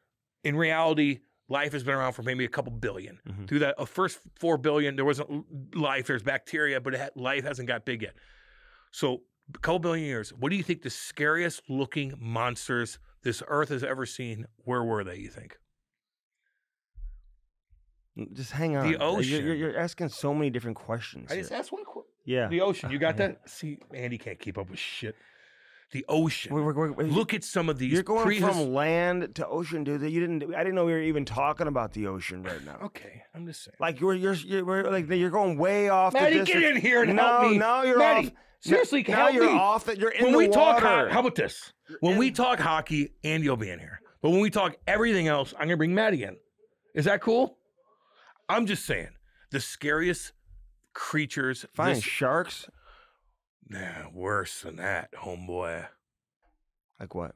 In reality, life has been around for maybe a couple billion. Through that first 4 billion, there wasn't life. There's bacteria, but life hasn't got big yet. So a couple billion years. What do you think the scariest looking monsters this Earth has ever seen? Where were they? You think? Just hang on. The ocean. You're asking so many different questions. I just here. asked one question. Yeah. The ocean. You got that? See, Andy can't keep up with shit. The ocean. We're- Look at some of these. You're going from land to ocean, dude. I didn't know we were even talking about the ocean right now. Okay, I'm just saying. Like you're going way off. Maddie, the get distance. in here and no, help me. No, you're Maddie, off. seriously, now help you're me. off. That you're in When the we talk water. how about this? When we talk hockey, Andy will be in here. But when we talk everything else, I'm gonna bring Maddie in. Is that cool? I'm just saying the scariest creatures. Fine, sharks. Nah, worse than that, homeboy. Like what?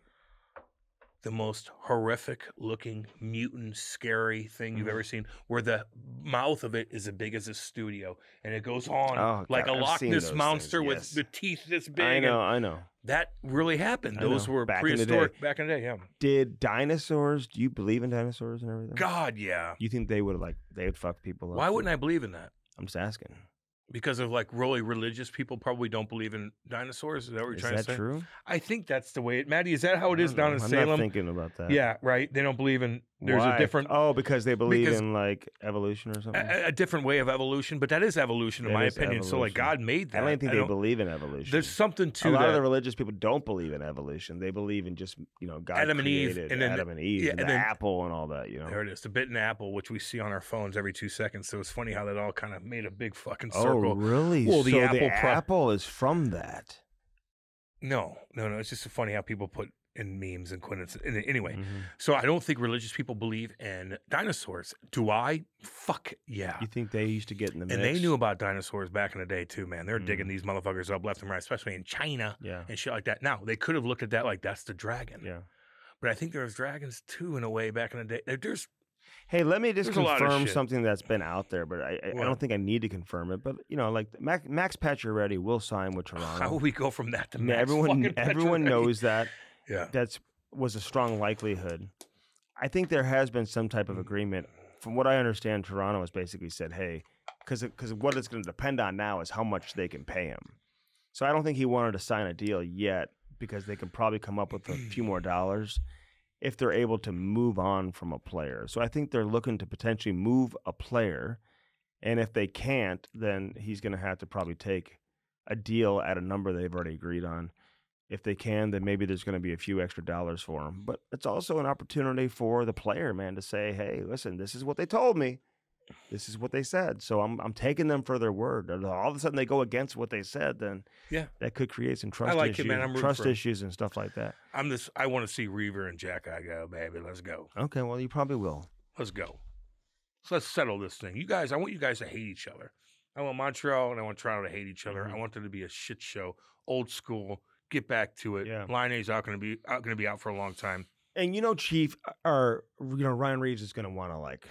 the most horrific looking mutant scary thing you've ever seen, where the mouth of it is as big as a studio and it goes on like a Loch Ness monster with the teeth this big. I know. That really happened. Those were prehistoric back in the day. Yeah. Did dinosaurs, do you believe in dinosaurs and everything? God, yeah. You think they would fuck people up? Why wouldn't I believe in that? I'm just asking. Because of like really religious people probably don't believe in dinosaurs. Is that what you're trying to say? Is that true? I think that's the way Maddie, is that how it is down in Salem? I'm not thinking about that. Yeah, right. They don't believe in, there's Why? a different. Oh, because they believe in like evolution or something? A different way of evolution, but that is evolution in my opinion. Evolution. So like God made that. I don't think they believe in evolution. There's something to that. A lot of the religious people don't believe in evolution. They believe in just, God Adam and Eve, created and then, Adam and Eve, and the apple and all that, There it is, the bitten apple, which we see on our phones every 2 seconds. So it's funny how that all kind of made a big fucking circle. Oh, really? Well, so the apple is from that. No. It's just funny how people put in memes and coincidences. Anyway, so I don't think religious people believe in dinosaurs. Do I? Fuck yeah. You think they used to get in the mix? And they knew about dinosaurs back in the day too, man. They're digging these motherfuckers up left and right, especially in China and shit like that. Now, they could have looked at that like that's the dragon. Yeah. But I think there was dragons too in a way back in the day. Hey, let me just confirm something that's been out there, but I don't think I need to confirm it. But like Max Pacioretty will sign with Toronto. How will we go from that to Max? Everyone knows that. Yeah, was a strong likelihood. I think there has been some type of agreement. From what I understand, Toronto has basically said, "Hey," because what it's going to depend on now is how much they can pay him. So I don't think he wanted to sign a deal yet because they can probably come up with a few more dollars if they're able to move on from a player. So I think they're looking to potentially move a player, and if they can't, then he's going to have to probably take a deal at a number they've already agreed on. If they can, then maybe there's going to be a few extra dollars for him. But it's also an opportunity for the player, man, to say, hey, listen, this is what they told me. This is what they said. So I'm taking them for their word. All of a sudden they go against what they said, then that could create some trust issues, trust issues and stuff like that. I want to see Reaver and Jack I go, baby. Let's go. Okay, well, you probably will. Let's go. So let's settle this thing. You guys, I want you guys to hate each other. I want Montreal and I want Toronto to hate each other. I want there to be a shit show, old school. Get back to it. Yeah. Laine's going to be out for a long time. And Chief, or Ryan Reeves is going to want to like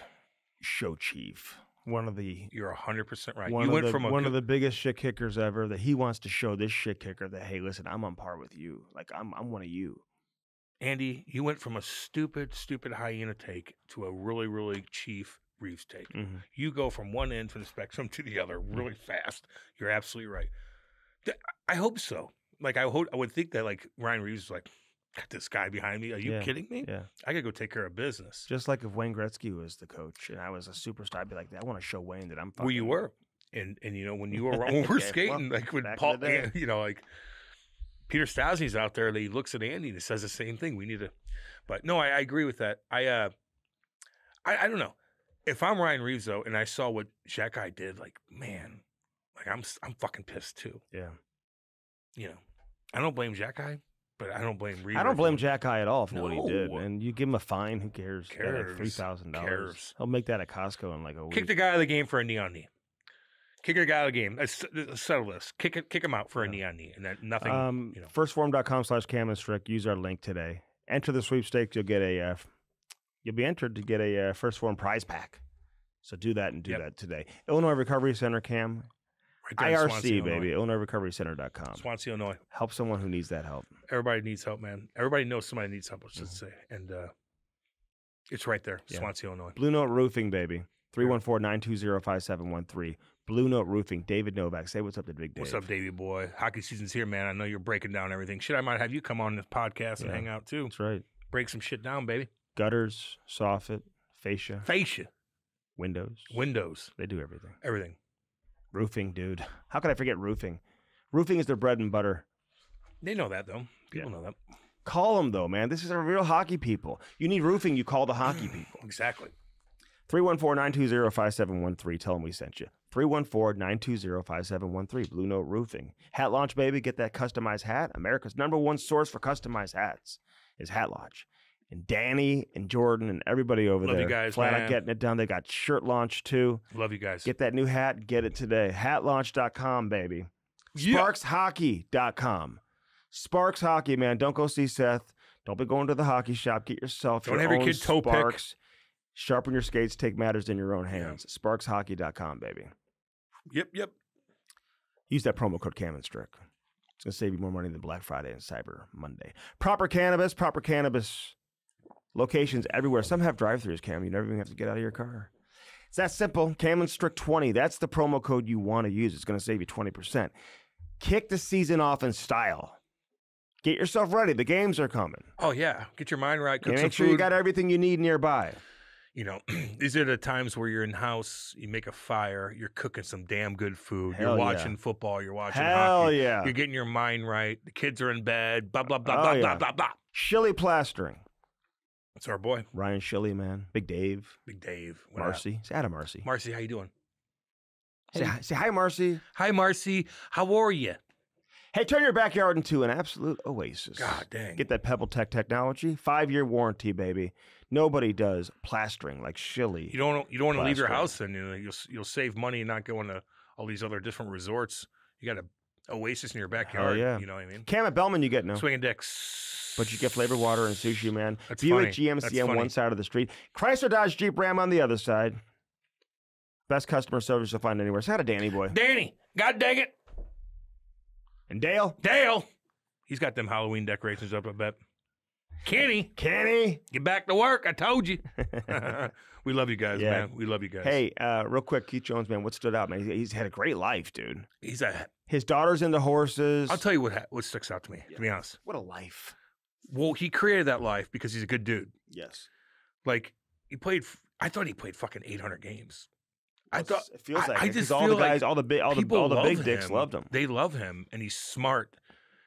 show Chief You're 100% right. One of the biggest shit kickers ever. That he wants to show this shit kicker that, hey, listen, I'm on par with you. Like I'm one of you. Andy, you went from a stupid hyena take to a really, really Chief Reeves take. You go from one end of the spectrum to the other really fast. You're absolutely right. I hope so. Like I would think that like Ryan Reeves is like, got this guy behind me. Are you kidding me? Yeah. I gotta go take care of business. Just like if Wayne Gretzky was the coach and I was a superstar, I'd be like, I want to show Wayne that I'm fucking. Well, you were. And when you were when we're skating, like with Paul, like Peter Stastny's out there, he looks at Andy and says the same thing. We need to, but no, I agree with that. I don't know. If I'm Ryan Reeves though, and I saw what Xhekaj did, like man, like I'm fucking pissed too. Yeah. I don't blame Xhekaj, but I don't blame Reeves. I don't blame Xhekaj at all for what he did. And you give him a fine, who cares? Like $3,000. He'll make that at Costco in like a week. Kick the guy out of the game for a knee on knee. Kick the guy out of the game. Let's settle this. Kick him out for a knee on knee, and that nothing. Firstform.com/Cam&Strick. Use our link today. Enter the sweepstakes. You'll be entered to get a First Form prize pack. So do that and do that today. Illinois Recovery Center, Cam. Right IRC, Swansea, baby. IllinoisRecoveryCenter.com. Swansea, Illinois. Help someone who needs that help. Everybody needs help, man. Everybody knows somebody needs help, let's just say. And it's right there, Swansea, Illinois. Blue Note Roofing, baby. 314-920-5713. Blue Note Roofing. David Novak. Say what's up to Big Dave. What's up, Davey boy? Hockey season's here, man. I know you're breaking down everything. Shit, I might have you come on this podcast and hang out, too. That's right. Break some shit down, baby. Gutters, soffit, fascia. Windows. They do everything. Everything. Roofing, dude. How could I forget roofing? Roofing is their bread and butter. They know that, though. People know that. Call them, though, man. This is a real hockey people. You need roofing, you call the hockey people. Exactly. 314-920-5713. Tell them we sent you. 314-920-5713. Blue Note Roofing. Hat Launch, baby. Get that customized hat. America's #1 source for customized hats is Hat Launch. And Danny and Jordan and everybody over there. Love you guys, flat out getting it done. They got Shirt Launch, too. Love you guys. Get that new hat. Get it today. Hatlaunch.com, baby. SparksHockey.com. Sparks Hockey, man. Don't go see Seth. Don't be going to the hockey shop. Get yourself Don't your have your own kid toe pick. Sparks. Sharpen your skates. Take matters in your own hands. SparksHockey.com, baby. Yep. Use that promo code Cam&Strick. It's going to save you more money than Black Friday and Cyber Monday. Proper Cannabis locations everywhere. Some have drive-thrus, Cam. You never even have to get out of your car. It's that simple. Cam&Strick 20. That's the promo code you want to use. It's going to save you 20%. Kick the season off in style. Get yourself ready. The games are coming. Oh, yeah. Get your mind right. Cook some Make sure food. you got everything you need nearby. You know, these are the times where you're in house, you make a fire, you're cooking some damn good food. Hell you're yeah. watching football, you're watching Hell hockey. yeah. You're getting your mind right. The kids are in bed, blah, blah, blah, Oh, blah, yeah. blah, blah, blah. Shilly Plastering. That's our boy, Ryan Shilly, man. Big Dave. Big Dave. What up? Marcy. Say hi to Marcy. Marcy, how you doing? Say hi, Marcy. Hi, Marcy. How are you? Hey, turn your backyard into an absolute oasis. God dang. Get that Pebble Tech technology. 5-year warranty, baby. Nobody does plastering like Shilly. You don't want to leave your Plastering. house, and you'll save money and not going to all these other different resorts. You got an oasis in your backyard. yeah. You know what I mean? Cam at Bellman, you get no. Swinging dicks. But you get flavored water and sushi, man. That's Buick funny. GMC That's on funny. one side of the street. Chrysler Dodge Jeep Ram on the other side. Best customer service you'll find anywhere. Say hi to Danny boy. Danny, God dang it. And Dale. Dale. He's got them Halloween decorations up, I bet. Kenny, get back to work. I told you. We love you guys, Yeah. man. We love you guys. Hey, real quick, Keith Jones, man, what stood out, man? He's had a great life, dude. He's a. His daughter's into horses. I'll tell you what sticks out to me, to be honest. What a life. Well, he created that life because he's a good dude. Yes. Like, I thought he played fucking 800 games. I Well, thought it feels like I it, 'cause just all feel the guys, like all the people big love dicks him. loved him. They love him, and he's smart,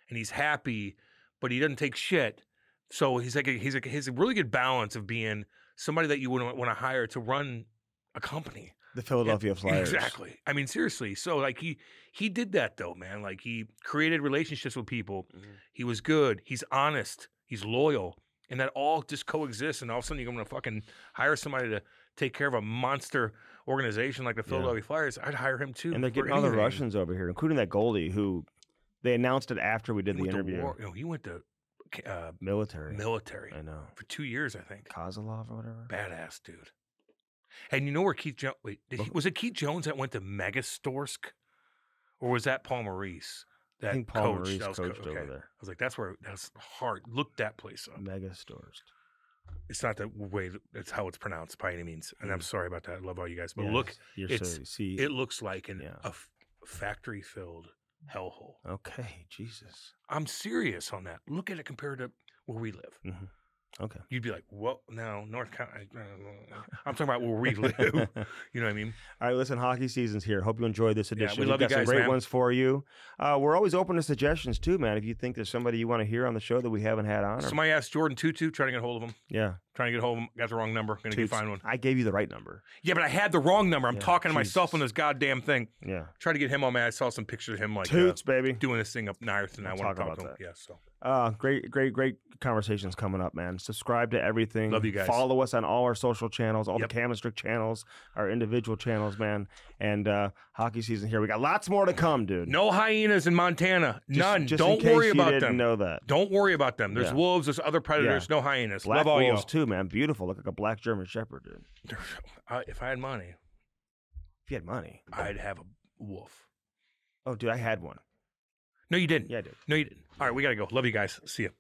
and he's happy, but he doesn't take shit. So he's a really good balance of being somebody that you wouldn't want to hire to run a company. The Philadelphia Flyers. Exactly. I mean, seriously. So like he did that though, man. Like he created relationships with people. Mhm. He was good. He's honest. He's loyal. And that all just coexists. And all of a sudden you're going to fucking hire somebody to take care of a monster organization like the Philadelphia Flyers. I'd hire him too. And they're for getting all the anything. Russians over here, including that Goldie who they announced it after we did He the went to interview. war- you know, he went to Military. military I know. for 2 years, I think. Kozlov or whatever. Badass dude. And you know where Keith Jones? Wait, was it Keith Jones that went to Megastorsk, or was that Paul Maurice? That I think Paul coach? Maurice That was coached okay. over there. I was like, that's hard. Look that place up. Mega stores. It's not the way that's how it's pronounced by any means. And I'm sorry about that. I love all you guys, but Yes, look, you're it's- so, see. it looks like a Yeah. factory-filled hellhole. Okay, Jesus. I'm serious on that. Look at it compared to where we live. Mm-hmm. Okay. You'd be like, "What? No, North Carolina." I'm talking about where we live. You know what I mean? All right, listen, hockey season's here. Hope you enjoyed this edition. we love We've you got guys, some great man. ones for you. We're always open to suggestions too, man. If you think there's somebody you want to hear on the show that we haven't had on. Or, Somebody asked Jordan Tutu, trying to get a hold of him. yeah. Trying to get a hold of him. Got the wrong number. Going to Toots. find one. I gave you the right number. Yeah, but I had the wrong number. I'm Yeah, talking to myself Jesus. on this goddamn thing. Yeah. Trying to get him on, man. I saw some pictures of him like Toots, baby. doing this thing up north, and I We'll want to talk talk to him. about that. Yeah, so. Great conversations coming up, man. Subscribe to everything. Love you guys. Follow us on all our social channels, all Yep. the Cam&Strick channels, our individual channels, man. And hockey season here. We got lots more to come, dude. No hyenas in Montana. None. Just in Don't case worry you about didn't them. know that. Don't worry about them. There's Yeah. wolves. There's other predators. No hyenas. Black Love all wolves y'all. too, man. Beautiful. Look like a black German Shepherd, dude. If I had money, If you had money. I'd have a wolf. Oh, dude, I had one. No, you didn't. Yeah, I did. No, you didn't. All right, we got to go. Love you guys. See you.